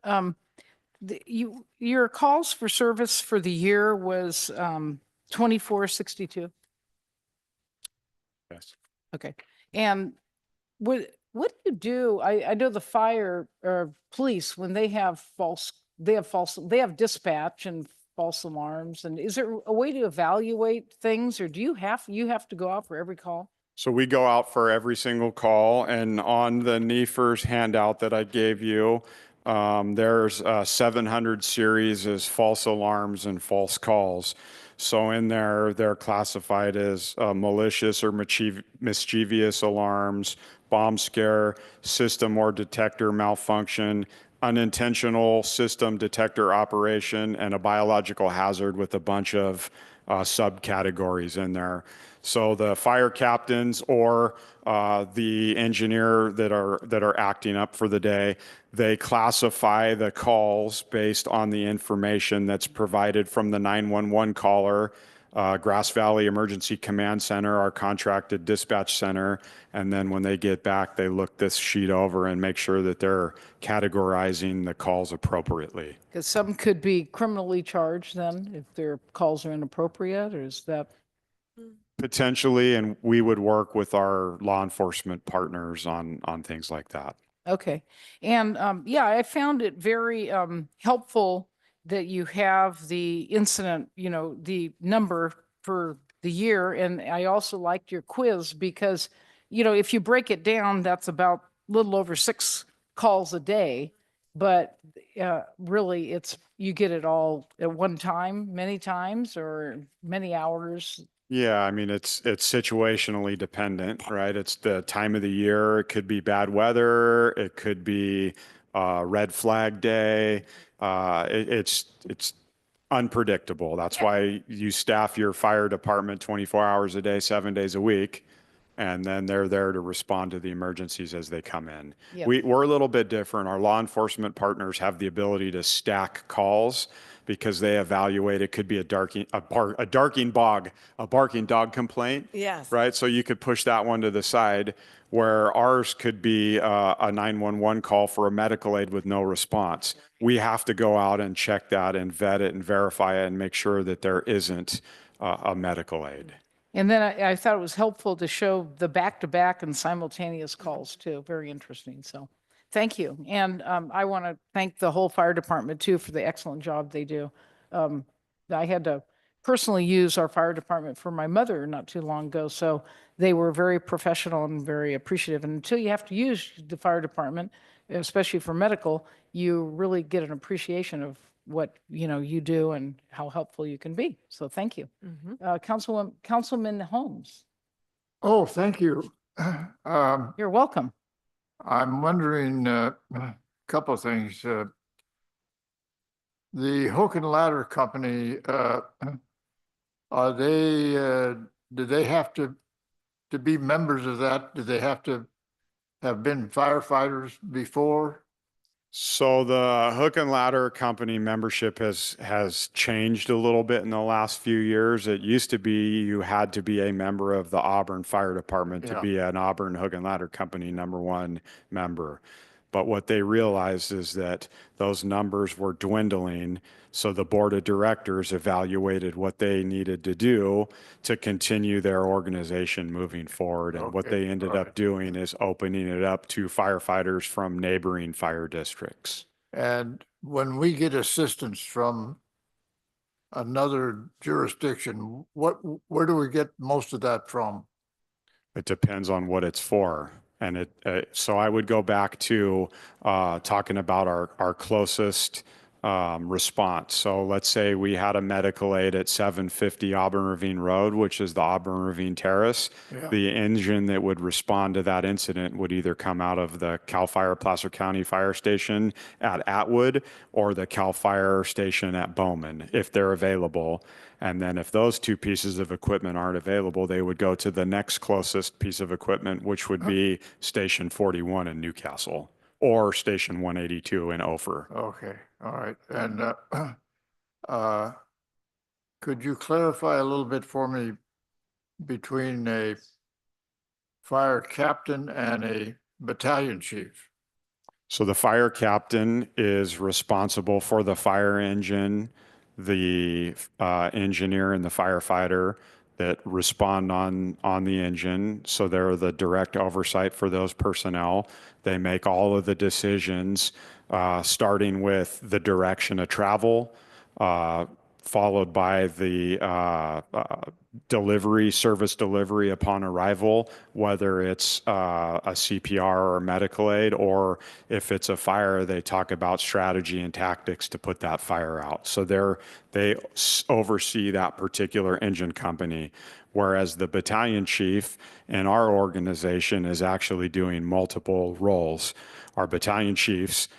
Your calls for service for the year was 2462. Yes. Okay. And what do you do? I know the fire or police, when they have dispatch and false alarms. And is there a way to evaluate things, or do you have to go out for every call? So we go out for every single call, and on the NEFRS handout that I gave you, there's 700 series as false alarms and false calls. So in there, they're classified as malicious or mischievous alarms, bomb scare, system or detector malfunction, unintentional system detector operation, and a biological hazard with a bunch of subcategories in there. So the fire captains or the engineer that are acting up for the day, they classify the calls based on the information that's provided from the 911 caller, Grass Valley Emergency Command Center, our contracted dispatch center. And then when they get back, they look this sheet over and make sure that they're categorizing the calls appropriately. Because some could be criminally charged then if their calls are inappropriate, or is that? Potentially, and we would work with our law enforcement partners on things like that. Okay. And yeah, I found it very helpful that you have the incident, you know, the number for the year. And I also liked your quiz because, you know, if you break it down, that's about a little over 6 calls a day. But really, you get it all at one time, many times, or many hours. Yeah, I mean, it's situationally dependent, right? It's the time of the year. It could be bad weather. It could be red flag day. It's unpredictable. That's why you staff your fire department 24 hours a day, 7 days a week, and then they're there to respond to the emergencies as they come in. Yep. We're a little bit different. Our law enforcement partners have the ability to stack calls because they evaluate. It could be a barking dog complaint. Yes. Right. So you could push that one to the side, where ours could be a 911 call for a medical aid with no response. We have to go out and check that and vet it and verify it and make sure that there isn't a medical aid. And then I thought it was helpful to show the back-to-back and simultaneous calls too. Very interesting. So thank you. And I want to thank the whole fire department too for the excellent job they do. I had to personally use our fire department for my mother not too long ago. So they were very professional and very appreciative. And until you have to use the fire department, especially for medical, you really get an appreciation of what, you know, you do and how helpful you can be. So thank you. Councilman Holmes. Oh, thank you. You're welcome. I'm wondering a couple of things. The Hook and Ladder Company, are they, do they have to be members of that? Do they have to have been firefighters before? So the Hook and Ladder Company membership has changed a little bit in the last few years. It used to be you had to be a member of the Auburn Fire Department to be an Auburn Hook and Ladder Company #1 member. But what they realized is that those numbers were dwindling. So the board of directors evaluated what they needed to do to continue their organization moving forward. And what they ended up doing is opening it up to firefighters from neighboring fire districts. And when we get assistance from another jurisdiction, where do we get most of that from? It depends on what it's for. And so I would go back to talking about our closest response. So let's say we had a medical aid at 750 Auburn Ravine Road, which is the Auburn Ravine Terrace. Yeah. The engine that would respond to that incident would either come out of the CAL FIRE Placer County Fire Station at Atwood or the CAL FIRE Station at Bowman, if they're available. And then if those two pieces of equipment aren't available, they would go to the next closest piece of equipment, which would be Station 41 in Newcastle or Station 182 in Ophir. Okay, all right. And could you clarify a little bit for me between a fire captain and a battalion chief? So the fire captain is responsible for the fire engine, the engineer and the firefighter that respond on the engine. So they're the direct oversight for those personnel. They make all of the decisions, starting with the direction of travel, followed by the service delivery upon arrival, whether it's a CPR or a medical aid, or if it's a fire, they talk about strategy and tactics to put that fire out. So they oversee that particular engine company, whereas the battalion chief in our organization is actually doing multiple roles. Our battalion chiefs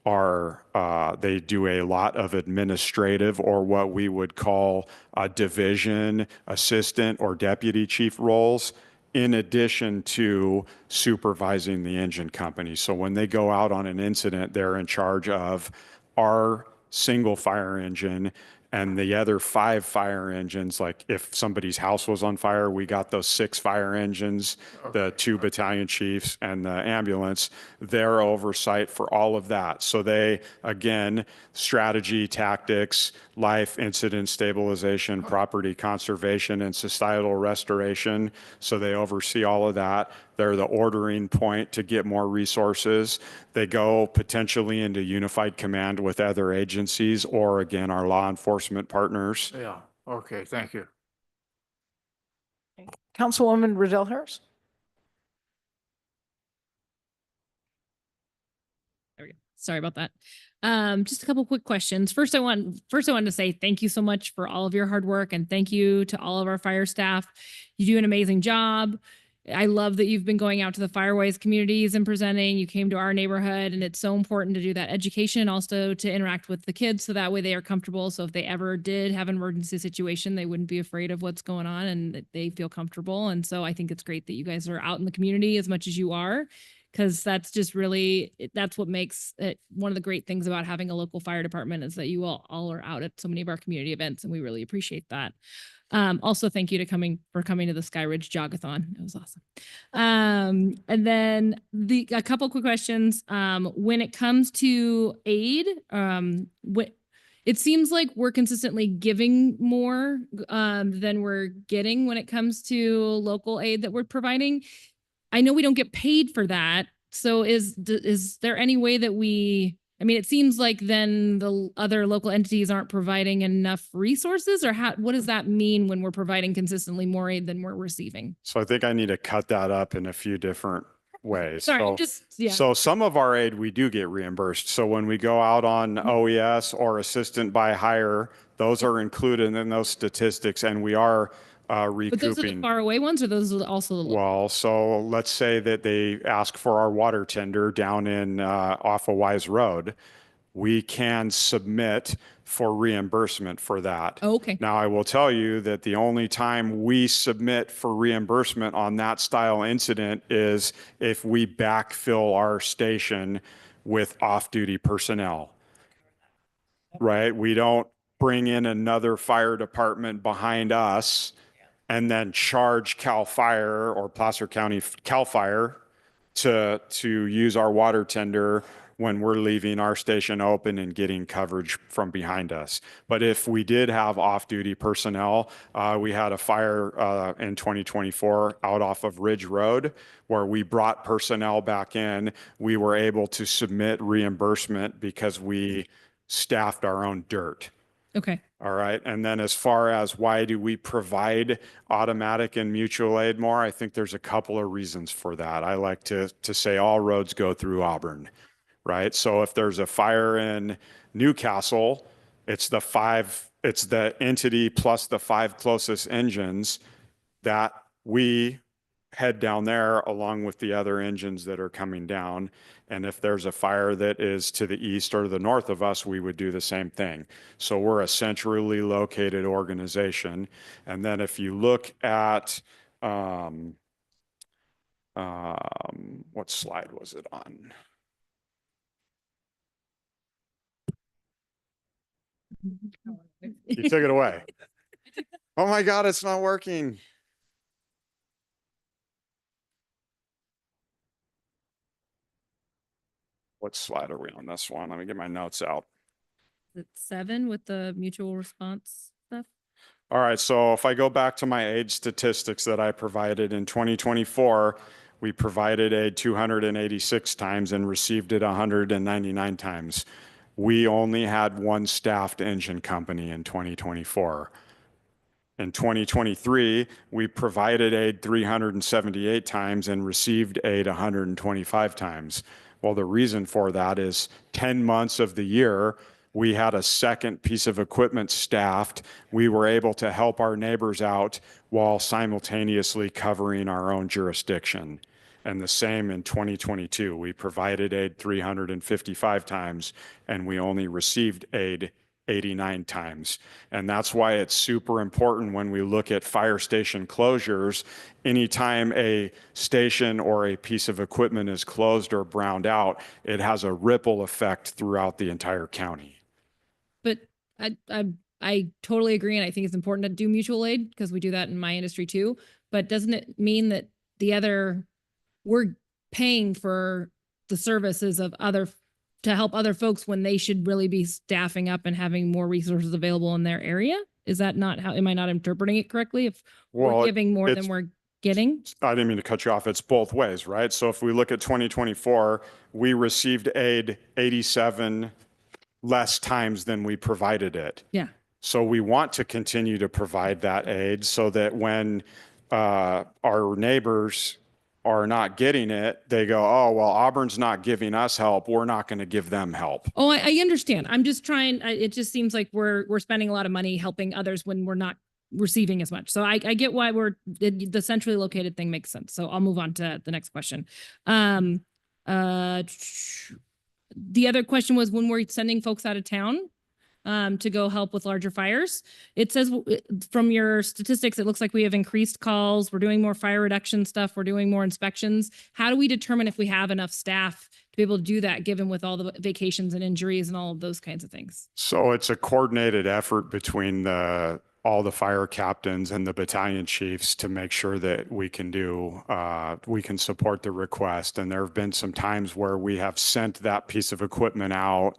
they do a lot of administrative, or what we would call a division assistant or deputy chief roles, in addition to supervising the engine company. So when they go out on an incident, they're in charge of our single fire engine and the other 5 fire engines. Like if somebody's house was on fire, we got those 6 fire engines, the 2 battalion chiefs and the ambulance, their oversight for all of that. So they, again, strategy, tactics, life, incident stabilization, property conservation, and societal restoration. So they oversee all of that. They're the ordering point to get more resources. They go potentially into unified command with other agencies, or again, our law enforcement partners. Yeah, okay, thank you. Councilwoman Riddell Harris. There we go. Sorry about that. Just a couple quick questions. First, I wanted to say thank you so much for all of your hard work, and thank you to all of our fire staff. You do an amazing job. I love that you've been going out to the Firewise communities and presenting. You came to our neighborhood, and it's so important to do that education and also to interact with the kids so that way they are comfortable. So if they ever did have an emergency situation, they wouldn't be afraid of what's going on and that they feel comfortable. And so I think it's great that you guys are out in the community as much as you are, because that's just really, that's what makes it one of the great things about having a local fire department, is that you all are out at so many of our community events, and we really appreciate that. Also, thank you for coming to the Sky Ridge Jogathon. It was awesome. And then a couple quick questions. When it comes to aid, it seems like we're consistently giving more than we're getting when it comes to local aid that we're providing. I know we don't get paid for that. So is there any way that it seems like then the other local entities aren't providing enough resources, or what does that mean when we're providing consistently more aid than we're receiving? So I think I need to cut that up in a few different ways. Sorry, So some of our aid we do get reimbursed. So when we go out on OES or assistant by hire, those are included in those statistics, and we are recouping. But those are the far away ones, or those are also the local? Well, so let's say that they ask for our water tender down in off of Wise Road. We can submit for reimbursement for that. Oh, okay. Now, I will tell you that the only time we submit for reimbursement on that style incident is if we backfill our station with off-duty personnel, right? We don't bring in another fire department behind us and then charge CAL FIRE or Placer County CAL FIRE to use our water tender when we're leaving our station open and getting coverage from behind us. But if we did have off-duty personnel, we had a fire in 2024 out off of Ridge Road where we brought personnel back in. We were able to submit reimbursement because we staffed our own dirt. Okay. All right. And then as far as why do we provide automatic and mutual aid more, I think there's a couple of reasons for that. I like to say all roads go through Auburn, right? So if there's a fire in Newcastle, it's the entity plus the 5 closest engines that we head down there along with the other engines that are coming down. And if there's a fire that is to the east or to the north of us, we would do the same thing. So we're a centrally located organization. And then if you look at, what slide was it on? You took it away. Oh my God, it's not working. What slide are we on this one? Let me get my notes out. It's 7 with the mutual response stuff. All right, so if I go back to my aid statistics that I provided in 2024, we provided aid 286 times and received it 199 times. We only had one staffed engine company in 2024. In 2023, we provided aid 378 times and received aid 125 times. Well, the reason for that is 10 months of the year, we had a second piece of equipment staffed. We were able to help our neighbors out while simultaneously covering our own jurisdiction. And the same in 2022. We provided aid 355 times and we only received aid 89 times. And that's why it's super important when we look at fire station closures. Anytime a station or a piece of equipment is closed or browned out, it has a ripple effect throughout the entire county. But I totally agree. And I think it's important to do mutual aid because we do that in my industry too. But doesn't it mean that we're paying for the services of to help other folks when they should really be staffing up and having more resources available in their area? Is that not am I not interpreting it correctly? If we're giving more than we're getting? I didn't mean to cut you off. It's both ways, right? So if we look at 2024, we received aid 87 less times than we provided it. Yeah. So we want to continue to provide that aid so that when our neighbors are not getting it, they go, oh, well, Auburn's not giving us help. We're not going to give them help. Oh, I understand. I'm just trying. It just seems like we're spending a lot of money helping others when we're not receiving as much. So I get why the centrally located thing makes sense. So I'll move on to the next question. The other question was when we're sending folks out of town to go help with larger fires. It says from your statistics, it looks like we have increased calls. We're doing more fire reduction stuff. We're doing more inspections. How do we determine if we have enough staff to be able to do that, given with all the vacations and injuries and all of those kinds of things? So it's a coordinated effort between all the fire captains and the battalion chiefs to make sure that we can support the request. And there have been some times where we have sent that piece of equipment out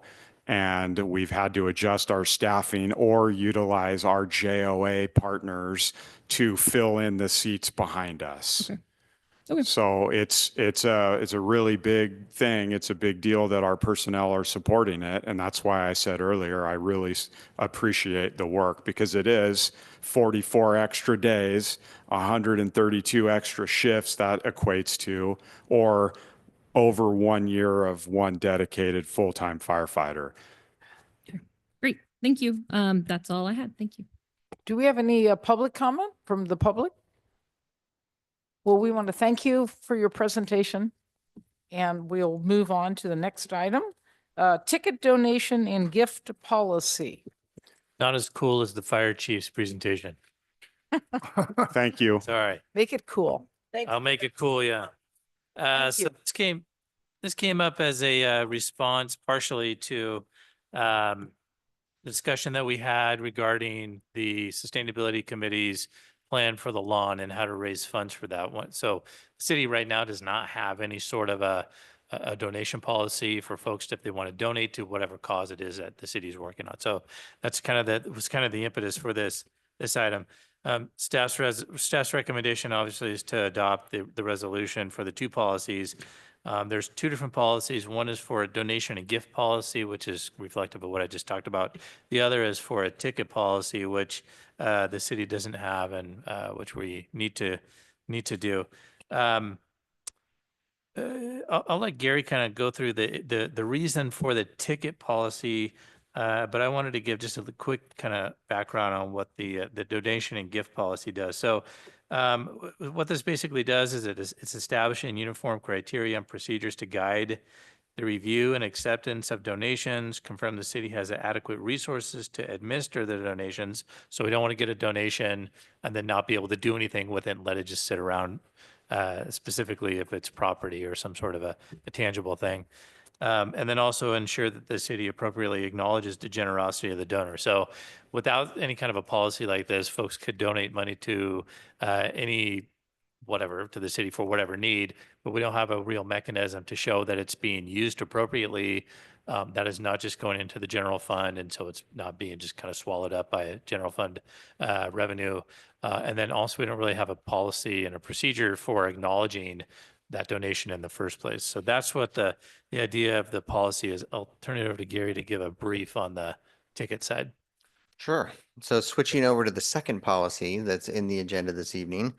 and we've had to adjust our staffing or utilize our JOA partners to fill in the seats behind us. Okay. So it's a really big thing. It's a big deal that our personnel are supporting it. And that's why I said earlier, I really appreciate the work because it is 44 extra days, 132 extra shifts that equates to, or over 1 year of one dedicated full-time firefighter. Great. Thank you. That's all I had. Thank you. Do we have any public comment from the public? Well, we want to thank you for your presentation and we'll move on to the next item. Ticket donation and gift policy. Not as cool as the fire chief's presentation. Thank you. Sorry. Make it cool. I'll make it cool. Yeah. So this came up as a response partially to the discussion that we had regarding the sustainability committee's plan for the lawn and how to raise funds for that one. So the city right now does not have any sort of a donation policy for folks if they want to donate to whatever cause it is that the city is working on. So that's kind of the impetus for this item. Staff's recommendation obviously is to adopt the resolution for the two policies. There's two different policies. One is for a donation and gift policy, which is reflective of what I just talked about. The other is for a ticket policy, which the city doesn't have and which we need to do. I'll let Gary kind of go through the reason for the ticket policy, but I wanted to give just a quick kind of background on what the donation and gift policy does. So what this basically does is it's establishing uniform criteria and procedures to guide the review and acceptance of donations, confirm the city has adequate resources to administer the donations. So we don't want to get a donation and then not be able to do anything with it and let it just sit around, specifically if it's property or some sort of a tangible thing. And then also ensure that the city appropriately acknowledges the generosity of the donor. So without any kind of a policy like this, folks could donate money to any whatever to the city for whatever need, but we don't have a real mechanism to show that it's being used appropriately. That is not just going into the general fund, and so it's not being just kind of swallowed up by a general fund revenue. And then also, we don't really have a policy and a procedure for acknowledging that donation in the first place. So that's what the idea of the policy is. I'll turn it over to Gary to give a brief on the ticket side. Sure. So switching over to the second policy that's in the agenda this evening.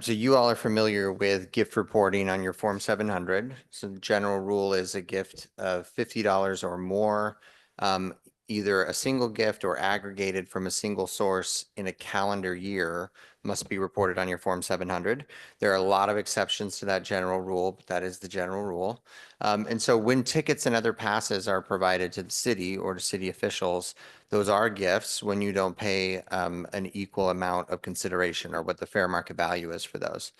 So you all are familiar with gift reporting on your Form 700. So the general rule is a gift of $50 or more, either a single gift or aggregated from a single source in a calendar year must be reported on your Form 700. There are a lot of exceptions to that general rule, but that is the general rule. And so when tickets and other passes are provided to the city or to city officials, those are gifts when you don't pay an equal amount of consideration or what the fair market value is for those.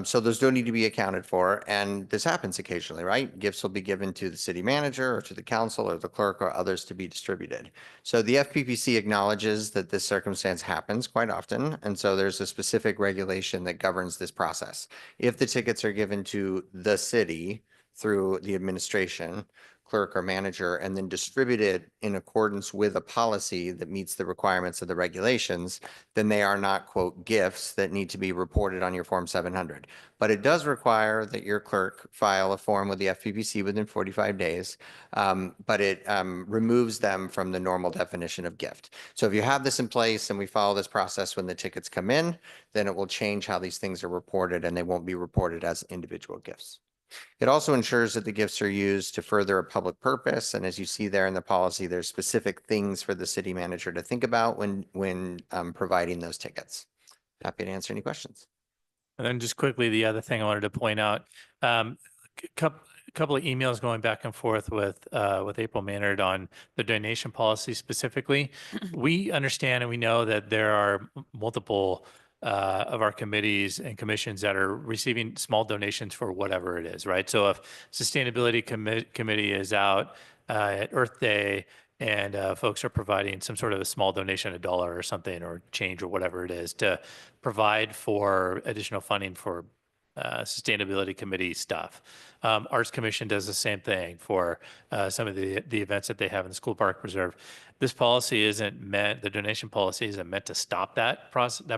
So those don't need to be accounted for. And this happens occasionally, right? Gifts will be given to the city manager or to the council or the clerk or others to be distributed. So the FPPC acknowledges that this circumstance happens quite often. And so there's a specific regulation that governs this process. If the tickets are given to the city through the administration, clerk or manager, and then distributed in accordance with a policy that meets the requirements of the regulations, then they are not, quote, gifts that need to be reported on your Form 700. But it does require that your clerk file a form with the FPPC within 45 days, but it removes them from the normal definition of gift. So if you have this in place and we follow this process when the tickets come in, then it will change how these things are reported and they won't be reported as individual gifts. It also ensures that the gifts are used to further a public purpose. And as you see there in the policy, there's specific things for the city manager to think about when providing those tickets. Happy to answer any questions. And then just quickly, the other thing I wanted to point out, couple of emails going back and forth with April Maynard on the donation policy specifically. We understand and we know that there are multiple of our committees and commissions that are receiving small donations for whatever it is, right? So if Sustainability Committee is out at Earth Day and folks are providing some sort of a small donation, $1 or something, or change or whatever it is, to provide for additional funding for Sustainability Committee stuff. Arts Commission does the same thing for some of the events that they have in the School Park Preserve. This policy isn't meant, the donation policy isn't meant to stop that process, the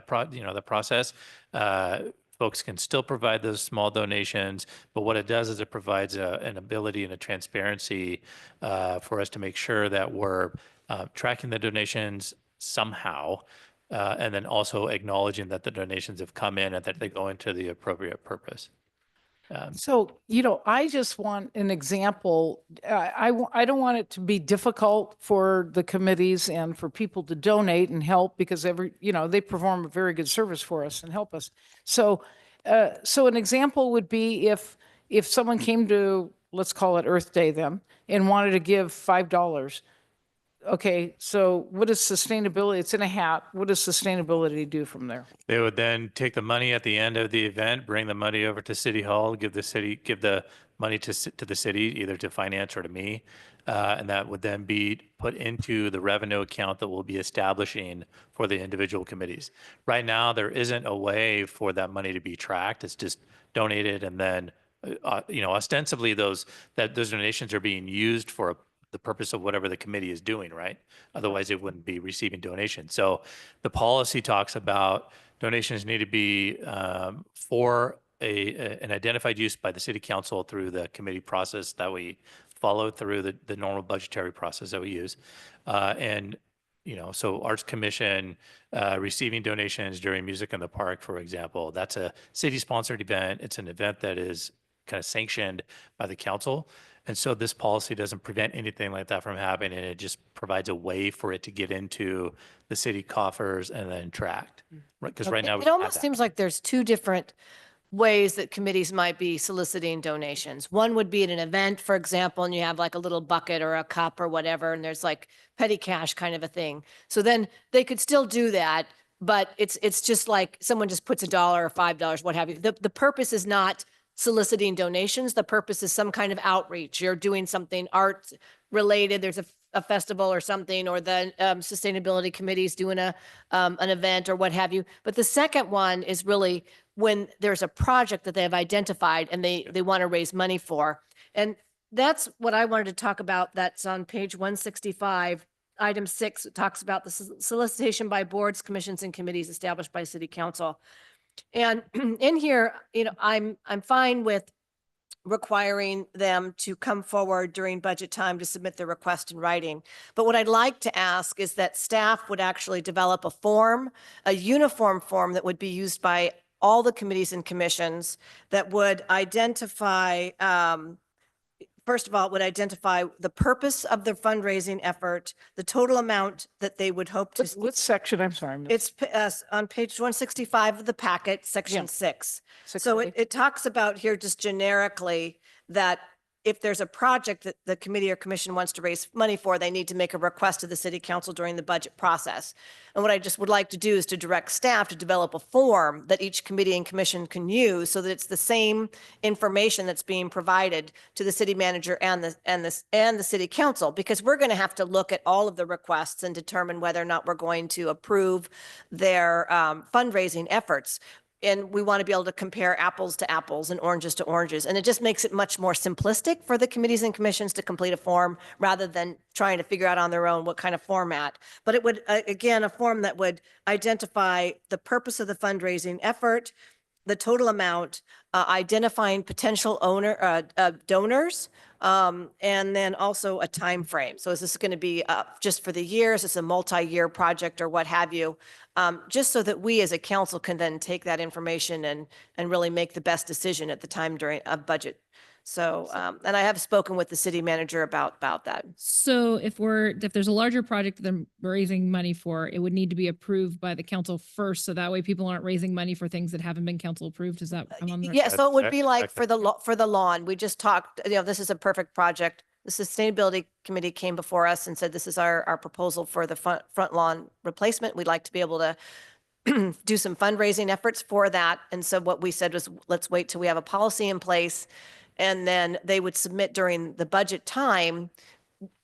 process. Folks can still provide those small donations, but what it does is it provides an ability and a transparency for us to make sure that we're tracking the donations somehow, and then also acknowledging that the donations have come in and that they go into the appropriate purpose. So, I just want an example. I don't want it to be difficult for the committees and for people to donate and help because they perform a very good service for us and help us. So, so an example would be if someone came to, let's call it Earth Day then, and wanted to give $5. Okay, so what is sustainability? It's in a hat. What does sustainability do from there? They would then take the money at the end of the event, bring the money over to City Hall, give the money to the city, either to finance or to me. And that would then be put into the revenue account that we'll be establishing for the individual committees. Right now, there isn't a way for that money to be tracked. It's just donated, and then, ostensibly those donations are being used for the purpose of whatever the committee is doing, right? Otherwise, it wouldn't be receiving donations. So the policy talks about donations need to be for an identified use by the city council through the committee process that we follow through the normal budgetary process that we use. And, so Arts Commission receiving donations during Music in the Park, for example, that's a city-sponsored event. It's an event that is kind of sanctioned by the council. And so this policy doesn't prevent anything like that from happening. It just provides a way for it to get into the city coffers and then tracked. Because right now we It don't have almost that. seems like there's two different ways that committees might be soliciting donations. One would be at an event, for example, and you have like a little bucket or a cup or whatever, and there's like petty cash kind of a thing. So then they could still do that, but it's just like someone just puts $1 or $5, what have you. The purpose is not soliciting donations. The purpose is some kind of outreach. You're doing something arts related. There's a festival or something, or the sustainability committee's doing an event or what have you. But the second one is really when there's a project that they have identified and they want to raise money for. And that's what I wanted to talk about. That's on page 165. Item 6, it talks about the solicitation by boards, commissions, and committees established by city council. And in here, I'm fine with requiring them to come forward during budget time to submit their request in writing. But what I'd like to ask is that staff would actually develop a form, a uniform form that would be used by all the committees and commissions that would identify, first of all, it would identify the purpose of the fundraising effort, the total amount that they would hope to. What section? I'm sorry. I missed- It's on page 165 of the packet, section 6. So 6A. it talks about here just generically that if there's a project that the committee or commission wants to raise money for, they need to make a request to the city council during the budget process. And what I just would like to do is to direct staff to develop a form that each committee and commission can use so that it's the same information that's being provided to the city manager and the city council, because we're going to have to look at all of the requests and determine whether or not we're going to approve their fundraising efforts. And we want to be able to compare apples to apples and oranges to oranges. And it just makes it much more simplistic for the committees and commissions to complete a form rather than trying to figure out on their own what kind of format. But it would, again, a form that would identify the purpose of the fundraising effort, the total amount, identifying potential donors, and then also a time frame. So is this going to be just for the year? Is this a multi-year project or what have you? Just so that we as a council can then take that information and really make the best decision at the time during a budget. So, and I have spoken with the city manager about that. So if there's a larger project that they're raising money for, it would need to be approved by the council first. So that way people aren't raising money for things that haven't been council approved. Is that? I'm on the right- Yeah, so it would That's be like exactly. for the lawn, we just talked, this is a perfect project. The sustainability committee came before us and said, this is our proposal for the front lawn replacement. We'd like to be able to do some fundraising efforts for that. And so what we said was, let's wait till we have a policy in place. And then they would submit during the budget time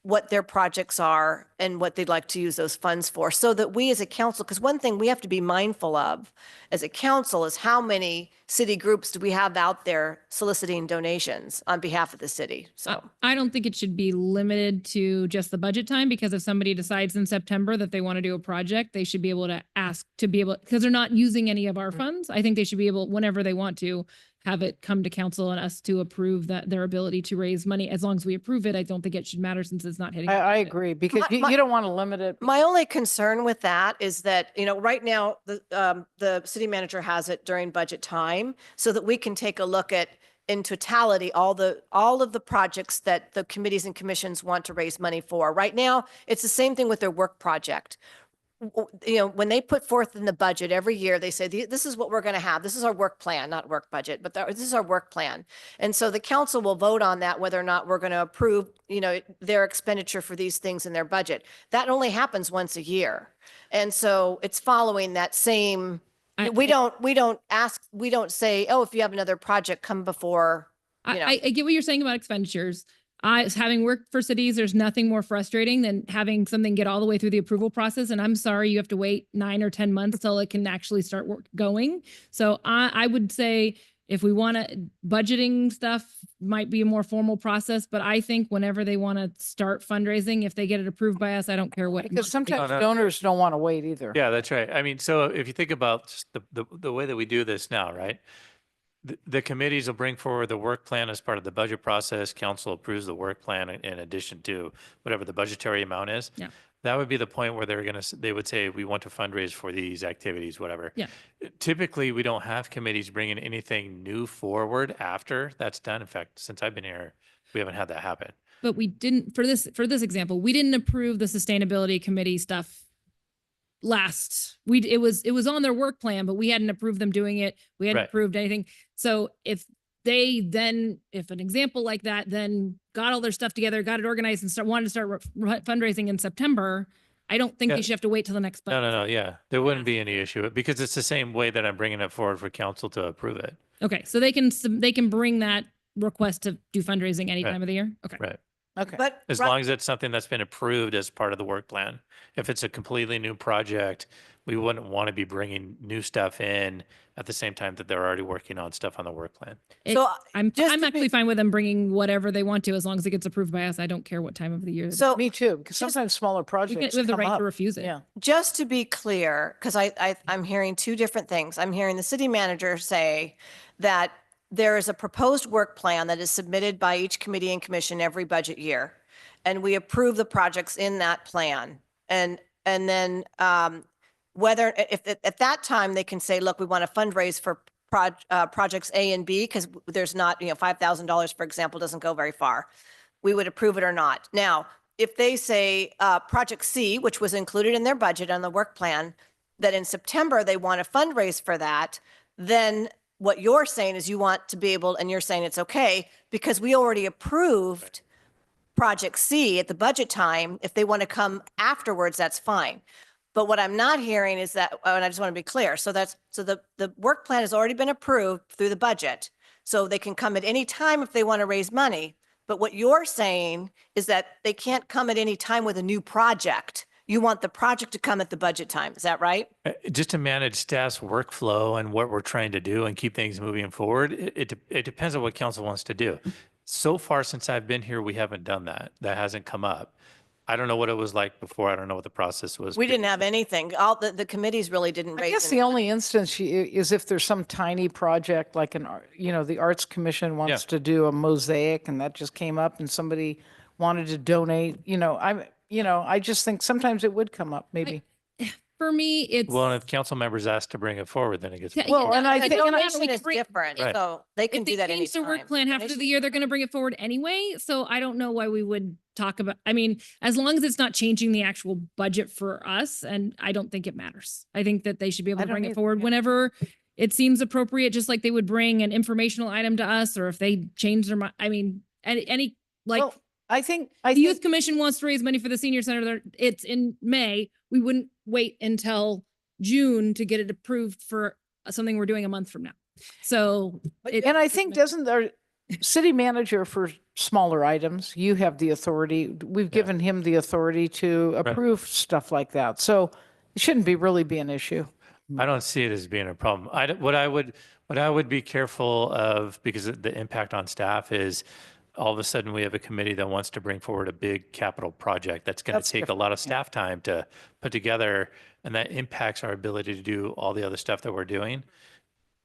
what their projects are and what they'd like to use those funds for, so that we as a council, because one thing we have to be mindful of as a council is how many city groups do we have out there soliciting donations on behalf of the city? So I don't think it should be limited to just the budget time, because if somebody decides in September that they want to do a project, they should be able to ask to be able, because they're not using any of our funds. I think they should be able, whenever they want to, have it come to council and us to approve that their ability to raise money. As long as we approve it, I don't think it should matter since it's not hitting. I agree, because you don't want to limit it. my only concern with that is that, right now, the city manager has it during budget time so that we can take a look at in totality, all of the projects that the committees and commissions want to raise money for. Right now, it's the same thing with their work project. When they put forth in the budget every year, they say, this is what we're going to have. This is our work plan, not work budget, but this is our work plan. And so the council will vote on that, whether or not we're going to approve, their expenditure for these things in their budget. That only happens once a year. And so it's following that same, we don't say, oh, if you have another project, come before, I get what you're saying about expenditures. Having worked for cities, there's nothing more frustrating than having something get all the way through the approval process. And I'm sorry, you have to wait 9 or 10 months till it can actually start going. So I would say if we want to, budgeting stuff might be a more formal process, but I think whenever they want to start fundraising, if they get it approved by us, I don't care what. Because sometimes no. donors don't want to wait either. Yeah, that's right. I mean, so if you think about just the way that we do this now, right? The committees will bring forward the work plan as part of the budget process. Council approves the work plan in addition to whatever the budgetary amount is. Yeah. That would be the point where they would say, we want to fundraise for these activities, whatever. Yeah. Typically, we don't have committees bringing anything new forward after that's done. In fact, since I've been here, we haven't had that happen. But we didn't, for this example, we didn't approve the sustainability committee stuff it was on their work plan, but we hadn't approved them doing it. We hadn't Right. approved anything. So if an example like that, then got all their stuff together, got it organized and wanted to start fundraising in September, I don't think Yeah. they should have to wait till the next budget. No, yeah, there wouldn't be any issue because it's the same way that I'm bringing it forward for council to approve it. Okay, so they can bring that request to do fundraising any Right. time of the year? Okay. Right. Okay. But As long as it's something that's been approved as part of the work plan. If it's a completely new project, we wouldn't want to be bringing new stuff in at the same time that they're already working on stuff on the work plan. So I'm just to actually fine with them bringing whatever they want to, as long as it gets approved by us. I don't care what time of the year. So Me too, because sometimes smaller we projects have the come right up. to refuse it. Yeah. just to be clear, because I'm hearing two different things. I'm hearing the city manager say that there is a proposed work plan that is submitted by each committee and commission every budget year. And we approve the projects in that plan. And then whether, if at that time they can say, look, we want to fundraise for projects A and B, because there's not, $5,000, for example, doesn't go very far. We would approve it or not. Now, if they say project C, which was included in their budget on the work plan, that in September they want to fundraise for that, then what you're saying is you want to be able, and you're saying it's okay, because we already approved project C at the budget time. If they want to come afterwards, that's fine. But what I'm not hearing is that, and I just want to be clear, so the work plan has already been approved through the budget. So they can come at any time if they want to raise money. But what you're saying is that they can't come at any time with a new project. You want the project to come at the budget time. Is that right? Just to manage staff's workflow and what we're trying to do and keep things moving forward, it depends on what council wants to do. So far, since I've been here, we haven't done that. That hasn't come up. I don't know what it was like before. I don't know what the process was. We didn't have anything. All the committees really didn't I raise. guess any- the only instance is if there's some tiny project like the Arts Commission wants to do a mosaic and that just came up and somebody wanted to donate, I just think sometimes it would come up maybe. For me, it's. Well, and if council members ask to bring it forward, then it gets. Yeah, Well, and I The think, donation is different, Right. so they can If do they that change the anytime. work plan half of the year, they're going to bring it forward anyway. So I don't know why we would talk about, as long as it's not changing the actual budget for us, and I don't think it matters. I think that they should be able I to don't bring it either, forward yeah. whenever it seems appropriate, just like they would bring an informational item to us, or if they change their mind, any, like, well, I think, the youth commission wants to raise money for the senior center. It's in May. We wouldn't wait until June to get it approved for something we're doing a month from now. So. and I think doesn't our city manager for smaller items, you have the authority, we've given him the authority to approve stuff like that. So it shouldn't really be an issue. I don't see it as being a problem. What I would be careful of, because of the impact on staff, is all of a sudden we have a committee that wants to bring forward a big capital project that's going to take a lot of staff time to put together, and that impacts our ability to do all the other stuff that we're doing.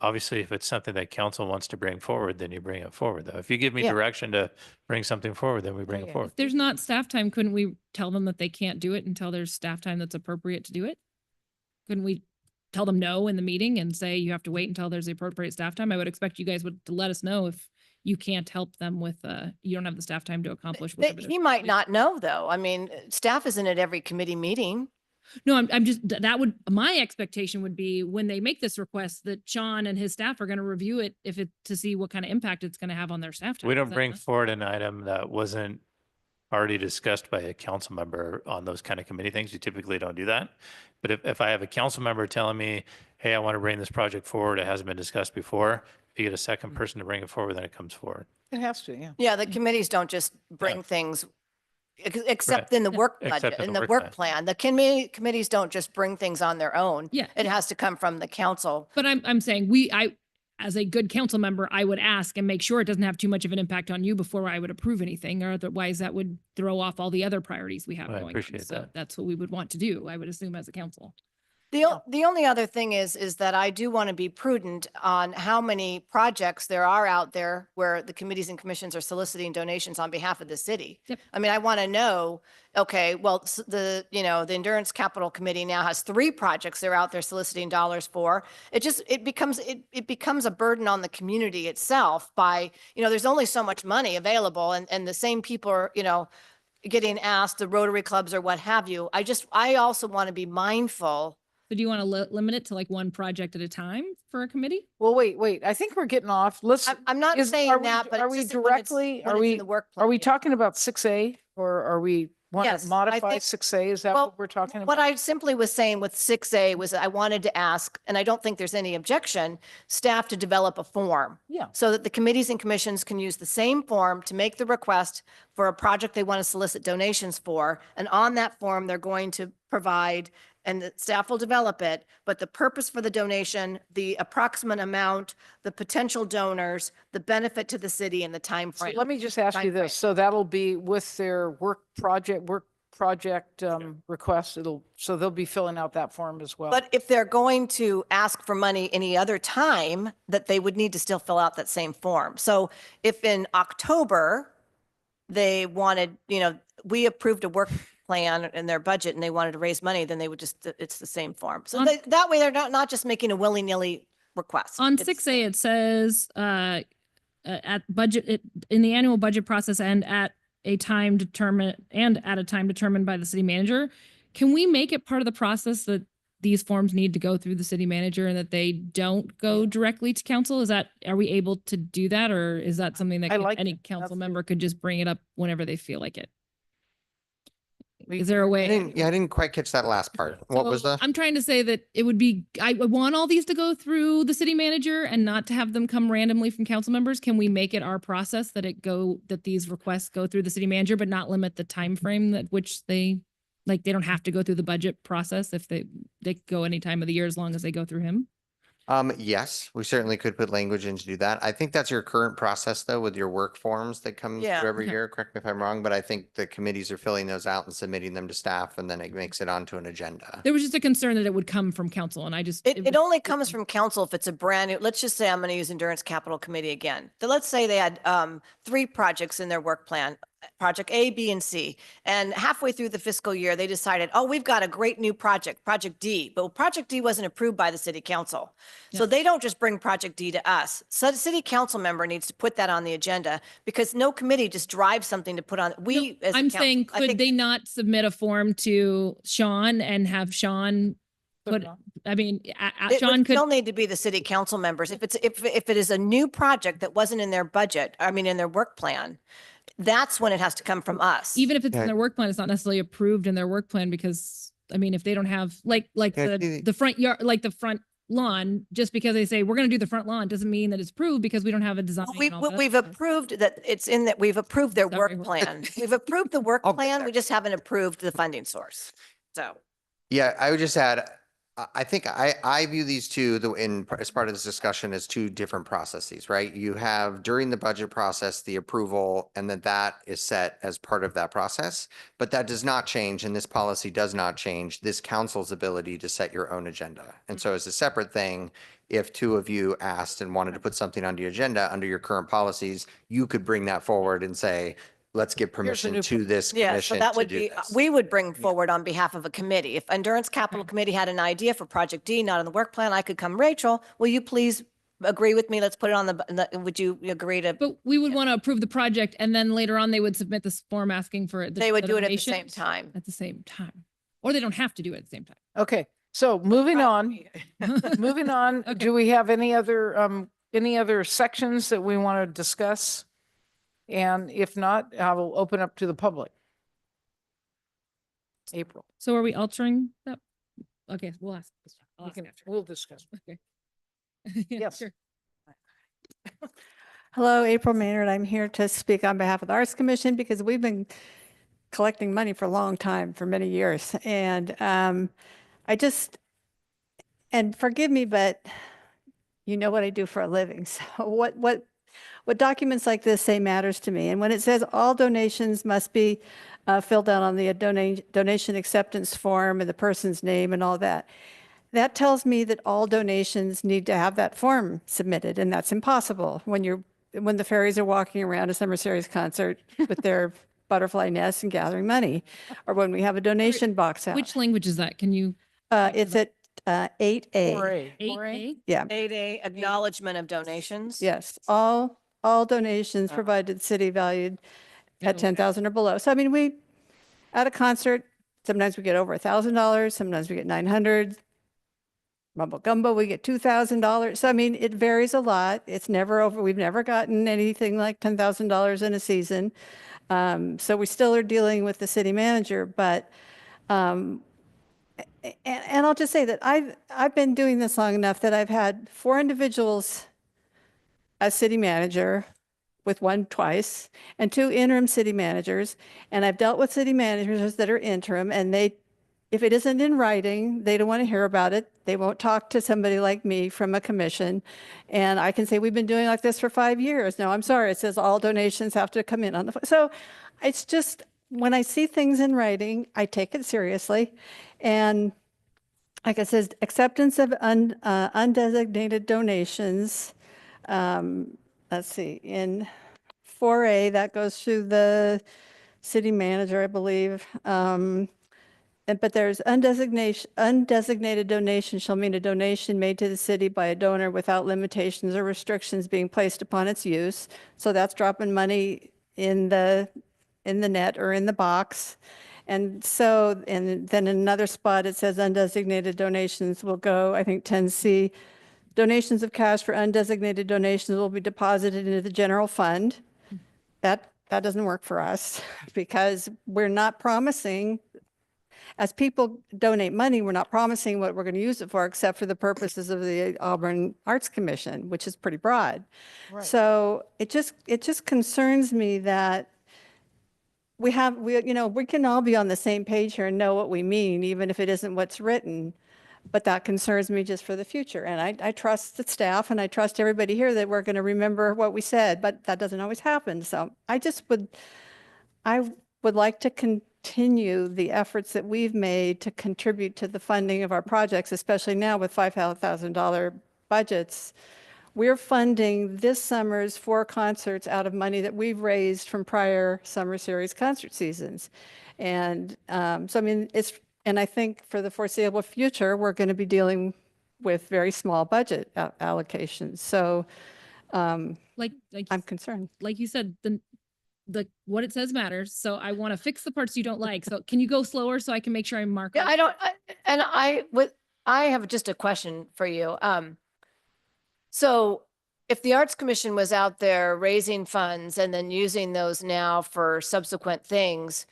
Obviously, if it's something that council wants to bring forward, then you bring it forward, though. If you give me Yeah. direction to bring something forward, then we bring it forward. If there's not staff time, couldn't we tell them that they can't do it until there's staff time that's appropriate to do it? Couldn't we tell them no in the meeting and say you have to wait until there's the appropriate staff time? I would expect you guys would to let us know if you can't help them with, you don't have the staff time to accomplish. whatever they're He might not know, though. Staff isn't at every committee meeting. No, I'm just, my expectation would be when they make this request that Sean and his staff are going to review it to see what kind of impact it's going to have on their staff time. We Is don't that bring not- forward an item that wasn't already discussed by a council member on those kind of committee things. You typically don't do that. But if I have a council member telling me, hey, I want to bring this project forward, it hasn't been discussed before, if you get a second person to bring it forward, then it comes forward. It has to, yeah. Yeah, the committees don't just bring things, except in the work Except budget, in in the the work work plan. The committees don't just bring things on their own. Yeah. It has to come from the council. But I'm saying as a good council member, I would ask and make sure it doesn't have too much of an impact on you before I would approve anything, or otherwise that would throw off all the other priorities we have I going. appreciate So that. that's what we would want to do, I would assume, as a council. The only other thing is that I do want to be prudent on how many projects there are out there where the committees and commissions are soliciting donations on behalf of the city. Yep. I mean, I want to know, okay, well, the Endurance Capital Committee now has 3 projects they're out there soliciting dollars for. It becomes a burden on the community itself by, there's only so much money available and the same people are, getting asked, the Rotary clubs or what have you. I also want to be mindful. So do you want to limit it to like one project at a time for a committee? Well, wait, I think we're getting off. Let's. I'm not saying that, but Are it's we just when it's- directly, when are it's in we, the work are we plan. talking about 6A or are we want Yes, to I modify think- 6A? Is that well, what we're talking What about? I simply was saying with 6A was I wanted to ask, and I don't think there's any objection, staff to develop a form. Yeah. So that the committees and commissions can use the same form to make the request for a project they want to solicit donations for. And on that form, they're going to provide, and the staff will develop it, but the purpose for the donation, the approximate amount, the potential donors, the benefit to the city and the time So frame. let me just ask you this. So that'll be with their work project request. So they'll be filling out that form as well. But if they're going to ask for money any other time, that they would need to still fill out that same form. So if in October, they wanted, we approved a work plan in their budget and they wanted to raise money, then they would just, it's the same form. So that way they're not just making a willy-nilly request. On It's- 6A, it says, at budget, in the annual budget process and at a time determined by the city manager. Can we make it part of the process that these forms need to go through the city manager and that they don't go directly to council? Are we able to do that? Or is that something that I like any it. council That's- member could just bring it up whenever they feel like it? Is there a way? I didn't quite catch that last part. What was So the? I'm trying to say that it would be, I would want all these to go through the city manager and not to have them come randomly from council members. Can we make it our process that these requests go through the city manager, but not limit the time frame that which they don't have to go through the budget process if they could go any time of the year as long as they go through him? Yes, we certainly could put language in to do that. I think that's your current process though, with your work forms that come through Yeah. every Okay. year. Correct me if I'm wrong, but I think the committees are filling those out and submitting them to staff and then it makes it onto an agenda. There was just a concern that it would come from council and I just. It only comes from council if it's a brand new, let's just say I'm going to use Endurance Capital Committee again. So let's say they had 3 projects in their work plan, project A, B, and C. And halfway through the fiscal year, they decided, oh, we've got a great new project, Project D. But Project D wasn't approved by the city council. So they don't just bring Project D to us. So the city council member needs to put that on the agenda because no committee just drives something to put on. We, as a I'm coun- saying, I could think- they not submit a form to Sean and have Sean put, I mean, It Sean would could. still need to be the city council members. If it is a new project that wasn't in their budget, in their work plan, that's when it has to come from us. Even if it's in Yeah. their work plan, it's not necessarily approved in their work plan because, if they don't have, Yeah, I see. the front yard, like the front lawn, just because they say, we're gonna do the front lawn, doesn't mean that it's approved because we don't have a design. and all that We've other stuff. approved that we've approved their Sorry, work what- plan. We've approved the work I'll get plan. there. We just haven't approved the funding source. So. Yeah, I would just add, I think I view these two as part of this discussion as 2 different processes, right? You have during the budget process, the approval, and then that is set as part of that process. But that does not change, and this policy does not change this council's ability to set your own agenda. And so as a separate thing, if 2 of you asked and wanted to put something on the agenda under your current policies, you could bring that forward and say, let's give permission new to this Yeah, so commission that to would do be, this. we would bring forward on behalf of a committee. If Endurance Capital Committee had an idea for Project D, not on the work plan, I could come, Rachel, will you please agree with me? Let's put it on would you agree to? But we would want to approve the project and then later on they would submit this form asking for. They would do it at the same donations time. At the same time. Or they don't have to do it at the same time. Okay, so moving on, moving on, Okay. do we have any other sections that we want to discuss? And if not, I will open up to the public. April, So are we altering that? Okay, we'll ask. I'll we ask can, after. we'll discuss. Okay. Yes. Sure. Hello, April Maynard. I'm here to speak on behalf of the Arts Commission because we've been collecting money for a long time, for many years. And and forgive me, but you know what I do for a living. So what documents like this say matters to me. And when it says all donations must be filled out on the donation acceptance form and the person's name and all that, that tells me that all donations need to have that form submitted, and that's impossible when the fairies are walking around a summer series concert with their butterfly nests and gathering money, or when we have a donation box out. Which language is that? Can you? It's at 8A. 4A. 8A? Yeah, 8A, acknowledgement of donations. yes, all donations provided to the city valued at 10,000 or below. So I mean, we, at a concert, sometimes we get over $1,000, sometimes we get 900. Mumbo Gumbo, we get $2,000. So I mean, it varies a lot. It's never over. We've never gotten anything like $10,000 in a season. So we still are dealing with the city manager, but, and I'll just say that I've been doing this long enough that I've had 4 individuals as city manager, with one twice, and 2 interim city managers. And I've dealt with city managers that are interim, and if it isn't in writing, they don't want to hear about it. They won't talk to somebody like me from a commission. And I can say, we've been doing like this for 5 years. No, I'm sorry. It says all donations have to come in on the, so it's just, when I see things in writing, I take it seriously. And like it says, acceptance of undesignated donations. Let's see, in 4A, that goes through the city manager, I believe. But there's undesignated donation shall mean a donation made to the city by a donor without limitations or restrictions being placed upon its use. So that's dropping money in the net or in the box. And so, and then in another spot, it says undesignated donations will go, I think 10C, donations of cash for undesignated donations will be deposited into the general fund. That doesn't work for us because we're not promising, as people donate money, we're not promising what we're going to use it for, except for the purposes of the Auburn Arts Commission, which is pretty broad. Right. So it just concerns me that we can all be on the same page here and know what we mean, even if it isn't what's written. But that concerns me just for the future. And I trust the staff and I trust everybody here that we're going to remember what we said, but that doesn't always happen. So I would like to continue the efforts that we've made to contribute to the funding of our projects, especially now with $5,000 budgets. We're funding this summer's 4 concerts out of money that we've raised from prior summer series concert seasons. And so, I mean, and I think for the foreseeable future, we're going to be dealing with very small budget allocations. So Like I'm concerned. like you said, the what it says matters. So I want to fix the parts you don't like. So can you go slower so I can make sure I mark? Yeah, off? I have just a question for you. So if the Arts Commission was out there raising funds and then using those now for subsequent things,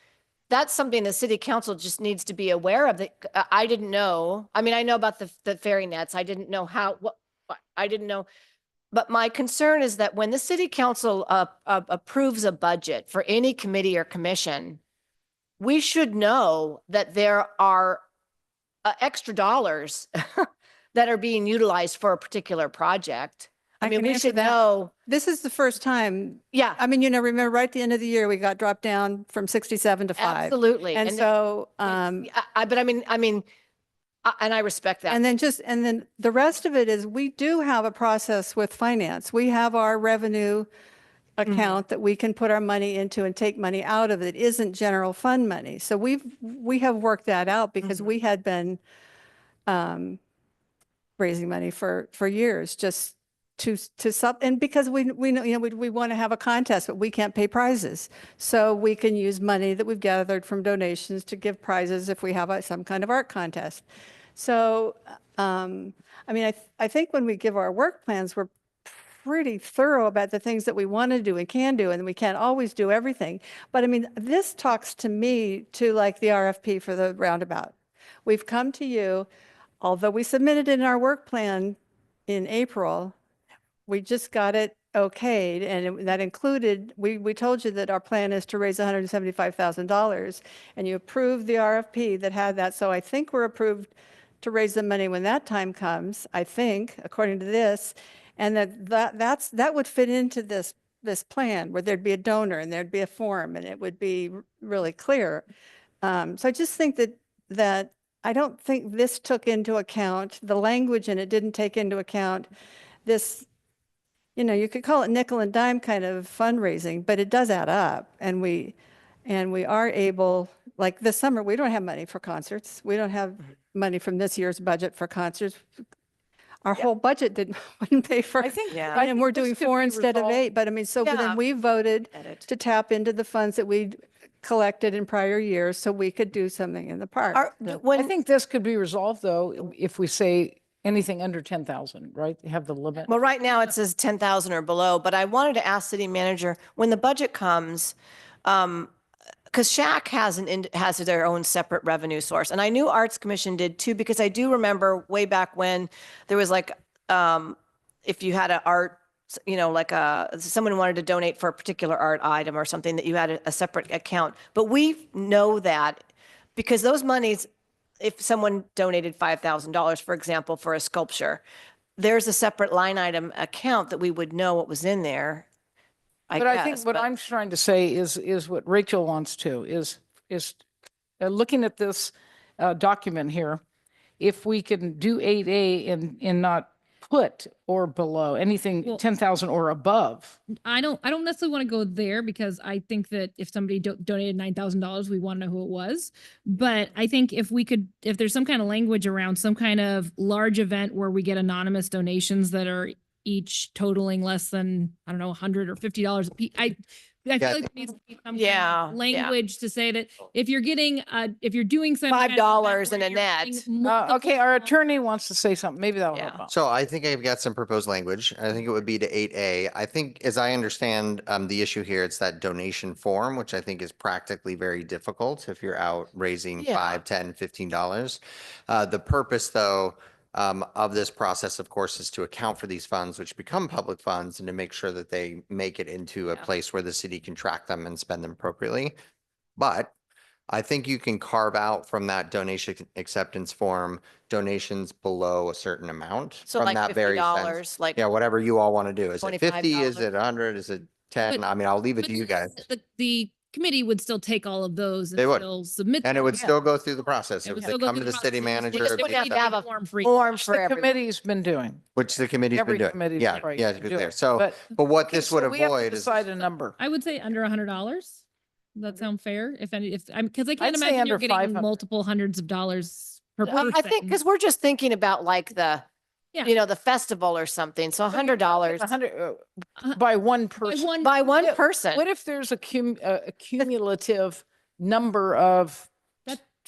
that's something the city council just needs to be aware of. That I didn't know. I mean, I know about the fairy nets. I didn't know I didn't know. But my concern is that when the city council approves a budget for any committee or commission, we should know that there are extra dollars that are being utilized for a particular project. I mean, can we answer should that. know. This is the first time. Yeah. I mean, remember right at the end of the year, we got dropped down from 67 to 5. Absolutely. And so, and I respect that. and then the rest of it is we do have a process with finance. We have our revenue account that we can put our money into and take money out of. It isn't general fund money. So we have worked that out because we had been raising money for years just and because we know, we want to have a contest, but we can't pay prizes. So we can use money that we've gathered from donations to give prizes if we have some kind of art contest. So, I mean, I think when we give our work plans, we're pretty thorough about the things that we want to do and can do, and we can't always do everything. But I mean, this talks to me to like the RFP for the roundabout. We've come to you, although we submitted in our work plan in April, we just got it okayed, and that included, we told you that our plan is to raise $175,000, and you approved the RFP that had that. So I think we're approved to raise the money when that time comes, I think, according to this, and that would fit into this plan where there'd be a donor and there'd be a form and it would be really clear. So I just think that I don't think this took into account, the language in it didn't take into account this, you know, you could call it nickel and dime kind of fundraising, but it does add up. And we are able, like this summer, we don't have money for concerts. We don't have money from this year's budget for concerts. Our whole budget wouldn't pay for. I think, Yeah. I And we're think this doing could 4 be instead of resolved. 8, but I mean, so but Yeah. then we voted Edit. to tap into the funds that we'd collected in prior years so we could do something in the park. I think this could be resolved though, if we say anything under 10,000, right? They have the limit. Well, right now it says 10,000 or below, but I wanted to ask city manager, when the budget comes, because Shack has their own separate revenue source. And I knew Arts Commission did too, because I do remember way back when there was like, if you had an art, you know, like someone wanted to donate for a particular art item or something, that you had a separate account. But we know that because those monies, if someone donated $5,000, for example, for a sculpture, there's a separate line item account that we would know what was in there. But I think what I'm trying to say is what Rachel wants to, is looking at this document here, if we can do 8A and not put or below, anything Well- 10,000 or above. I don't necessarily want to go there because I think that if somebody donated $9,000, we want to know who it was. But I think if there's some kind of language around some kind of large event where we get anonymous donations that are each totaling less than, I don't know, $100 or $50 a piece. I feel like there needs to be some kind of Yeah, yeah. language to say that if you're getting, if you're doing some kind of $5 event in a where you're net. getting multiple- Okay, our attorney wants to say something. Maybe that'll help out. So I think I've got some proposed language. I think it would be to 8A. I think, as I understand the issue here, it's that donation form, which I think is practically very difficult if you're out raising Yeah. $5, $10, $15. The purpose, though, of this process, of course, is to account for these funds, which become public funds, and to make sure that they make it into a place where the city can track them and spend them appropriately. But I think you can carve out from that donation acceptance form donations below a certain amount. So from like that very sense. $50, like. Yeah, whatever you all want to do. Is it 50? Is $25? it 100? Is it 10? I mean, I'll leave it to you guys. The committee would still take all of those and They would. still submit. And it them. would Yeah. still go through the process. It If would they still go come through to the the city process. manager, just if wouldn't they- have to have a form for each. Form for The everyone. committee's been doing. which the committee's been Every doing. committee's Yeah, right yeah, to to do there. it. So, But- but what Okay, this so would we have to avoid is. decide a number. I would say under $100. Does that sound fair? If any, because I can't I'd say imagine under you're getting 500. multiple hundreds of dollars per person. I think, because we're just thinking about like Yeah. the festival or something. So $100 By one person. by one person. What if there's a cumulative number of,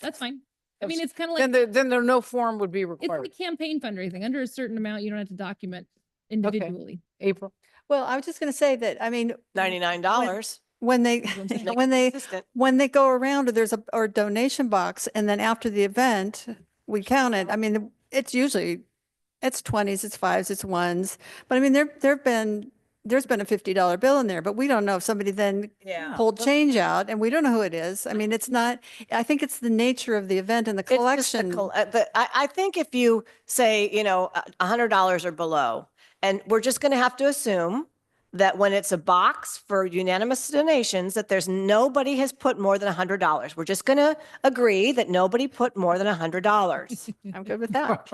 That's fine. I mean, it's kind of then like, there no form would be it's required. like campaign fundraising. Under a certain amount, you don't have to document individually. April? Well, I was just going to say that, I mean, $99. when they, what I'm saying. when they go around, or there's a donation box, and then after the event, we count it. I mean, it's usually, it's 20s, it's 5s, it's 1s. But I mean, there's been a $50 bill in there, but we don't know if somebody then Yeah. pulled change out, and we don't know who it is. I mean, it's not, I think it's the nature of the event and the It's just collection. I think if you say, $100 or below, and we're just going to have to assume that when it's a box for unanimous donations, that there's nobody has put more than $100. We're just going to agree that nobody put more than $100. I'm good with that.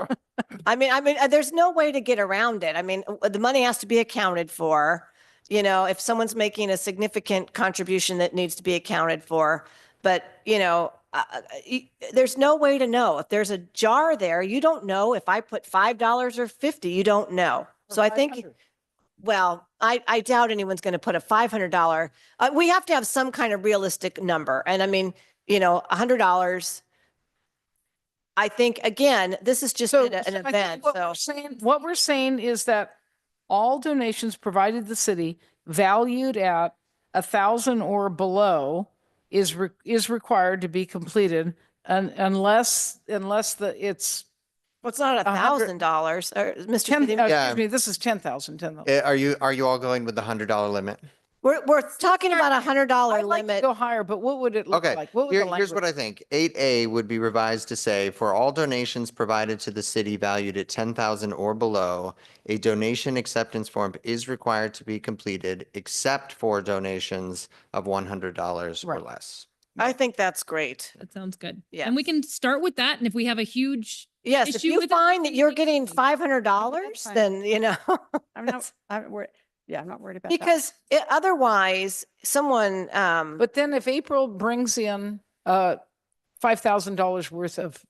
I mean, there's no way to get around it. I mean, the money has to be accounted for. If someone's making a significant contribution that needs to be accounted for, but there's no way to know. If there's a jar there, you don't know if I put $5 or $50. You don't know. So I think, well, I doubt anyone's going to put a $500. We have to have some kind of realistic number. And I mean, $100. I think, again, this is just an I think event. What we're saying is that all donations provided the city valued at 1,000 or below is required to be completed unless it's. Well, it's not $1,000, Mr. 10, City- excuse me, this is 10,000. Are you all going with the $100 limit? We're talking about $100 I'd like to limit. go higher, but what would it look Okay, like? What would the here's what language- I think. 8A would be revised to say, for all donations provided to the city valued at 10,000 or below, a donation acceptance form is required to be completed except for donations of $100 or Right. less. I think that's great. That sounds good. Yes. And we can start with that. And if we have a huge Yes, if issue you with it, find that then you're we can- getting $500, fine. then, you know. I'm not, I'm worried. Yeah, I'm not worried about that. Because otherwise, someone, But then if April brings in $5,000 worth of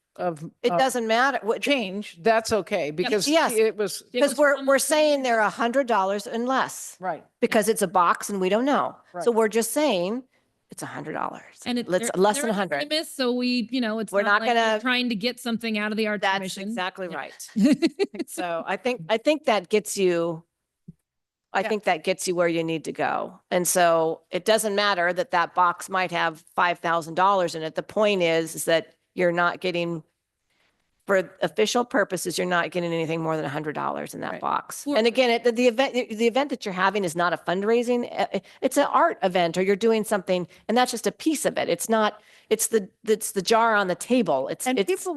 it doesn't matter. what- change, that's okay because Yes. it was It Because was we're, from we're the saying they're $100 and less right. because it's a box and we don't know. So Right. we're just saying it's $100. And it, Let's they're- less they're than de 100. minimis, so we, it's We're not like we're gonna- trying to get something out of the Arts That's Commission. exactly Yeah. right. So I think that gets you, I Yeah. think that gets you where you need to go. And so it doesn't matter that that box might have $5,000 in it. The point is that you're not getting, for official purposes, you're not getting anything more than $100 in that Right. box. Well- And again, the event that you're having is not a fundraising, it's an art event, or you're doing something, and that's just a piece of it. It's not, it's the jar on the table. And It's people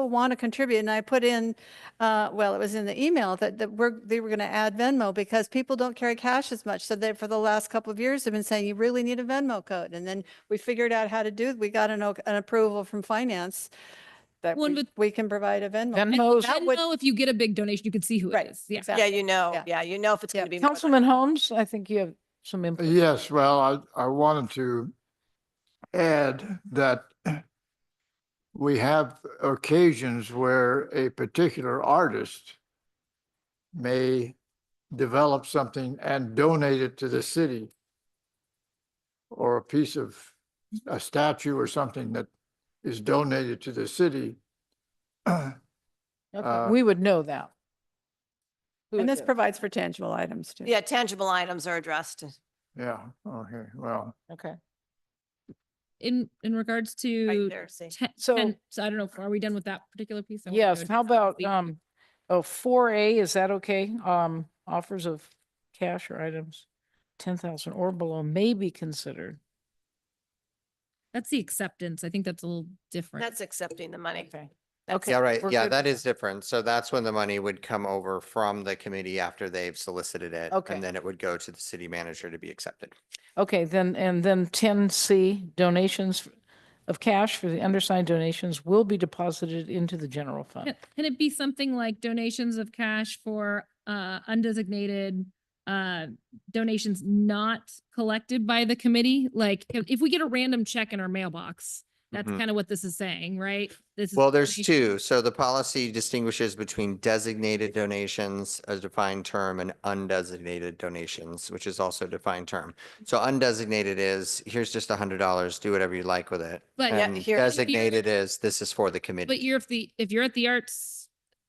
want to contribute. And I put in, well, it was in the email that they were going to add Venmo because people don't carry cash as much. So that for the last couple of years, they've been saying you really need a Venmo code. And then we figured out how to do it. We got an approval from finance that Well, but- we can provide a Venmo. Venmo's, Know if you get a big donation, you can see who Right, it is. Yeah. exactly. yeah, you know, Yeah. yeah, you know if it's going to be. more than- Councilman Holmes, I think you have some input. Yes, well, I wanted to add that we have occasions where a particular artist may develop something and donate it to the city, or a piece of a statue or something that is donated to the city. Okay, we would know that. Who And it this is. provides for tangible items too. Yeah, tangible items are addressed. Yeah, okay, well, Okay. In regards Right to there, see. So- so I don't know, are we done with that particular piece? I wanna Yes, go how into about, the- 4A, is that okay? Offers of cash or items 10,000 or below may be considered. That's the acceptance. I think that's a little different. That's accepting the money. Okay. That's Yeah, right. we're Yeah, good that with is different. So that's when the money would come over from the committee after they've solicited it. Okay. And then it would go to the city manager to be accepted. Okay, then, and then 10C, donations of cash for the undersigned donations will be deposited into the general fund. Can it be something like donations of cash for undesignated donations not collected by the committee? Like if we get a random check in our mailbox, that's Mhm. kind of what this is saying, right? This is Well, there's donation- two. So the policy distinguishes between designated donations, a defined term, and undesignated donations, which is also a defined term. So undesignated is, here's just $100, do whatever you like with it. But yeah, And here- designated is, this is for the But committee. if you're at the Arts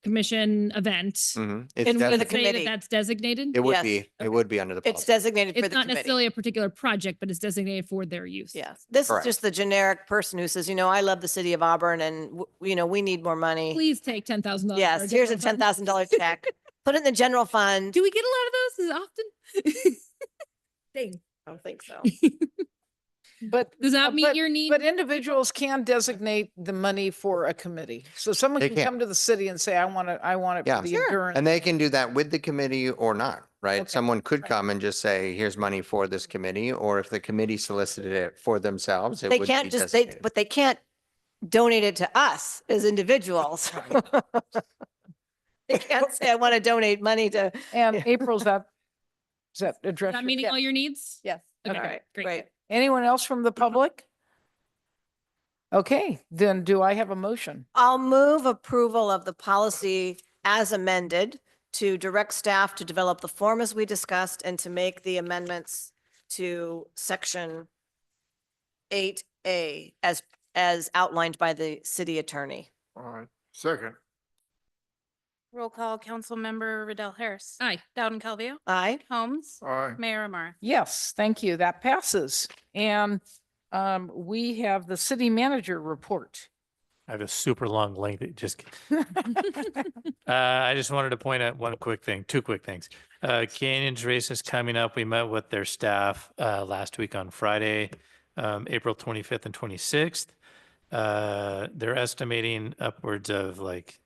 Commission event, Mhm. And It's for the does it designated. say that committee. that's designated? It would Yes. be, it would be under the It's policy. designated for It's the not committee. necessarily a particular project, but it's designated for their use. Yes, this is Correct. just the generic person who says, I love the city of Auburn and, we need more money. Please take $10,000. Yes, here's a $10,000 check. Put it in the general fund. Do we get a lot of those as often? Dang. I don't think so. But Does that meet but- your need? But individuals can designate the money for a committee. So someone They can can. come to the city and say, I want it Yeah. for the Sure. endurance. And they can do that with the committee or not, right? Okay. Someone could come and just say, here's money for this committee, or if the committee solicited it for themselves, it They would be can't just, designated. but they can't donate it to us as individuals. They can't say, I want to donate money to. And Yeah. April's that, does that Is address? that your- meeting yeah. all your needs? Yes. Okay, All right, great. great. Anyone else from the public? Okay, then do I have a motion? I'll move approval of the policy as amended to direct staff to develop the form as we discussed and to make the amendments to section 8A as outlined by the city attorney. all right, second, Roll call, Councilmember Riddell Harris. Aye. Dowden Calvillo. Aye. Holmes. all right. Mayor Amara. Yes, thank you. That passes. And we have the city manager report. I have a super long link that just. I just wanted to point out one quick thing, two quick things. Canyons Race is coming up. We met with their staff last week on Friday, April 25th and 26th. They're estimating upwards of like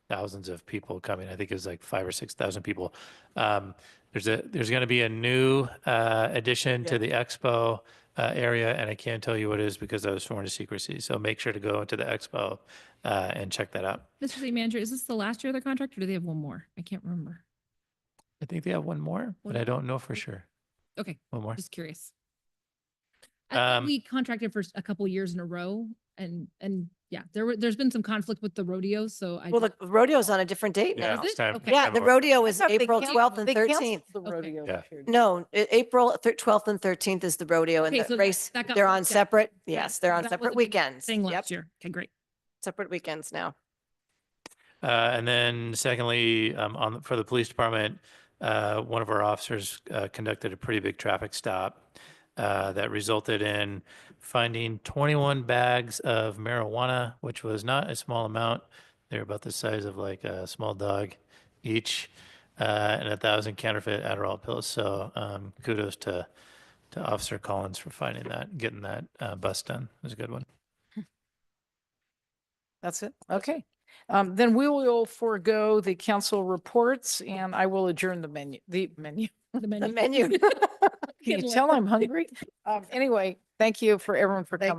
thousands of people coming. I think it was like 5,000 or 6,000 people. There's going to be a new addition to the expo. area, and I can't tell you what it is because I was sworn to secrecy. So make sure to go into the expo and check that out. Mr. City Manager, is this the last year of the contract or do they have one more? I can't remember. I think they have one more, but I don't know for sure. Okay, One more. just curious. I thought Um, we contracted for a couple years in a row and yeah, there's been some conflict with the rodeos, so I. Well, the rodeo's on a different date Yeah, now. it's time. Okay. Yeah, time the over. rodeo is thought they April canceled- 12th and they canceled 13th. The rodeo Yeah. this year. No, April 12th and 13th is the rodeo and Okay, the so race, that got they're moved on down. separate, Got yes, it. they're on That was separate a big weekends. Thing Yep, last year. Okay, great. separate weekends now. And then secondly, for the police department, one of our officers conducted a pretty big traffic stop that resulted in finding 21 bags of marijuana, which was not a small amount. They're about the size of like a small dog each, and 1,000 counterfeit Adderall pills. So kudos to Officer Collins for finding that, getting that bust done. It was a good one. That's it? Okay. Then we will forego the council reports and I will adjourn the menu. The The menu. menu. Can you Getting tell late. I'm hungry? Anyway, thank you for everyone for Thank coming.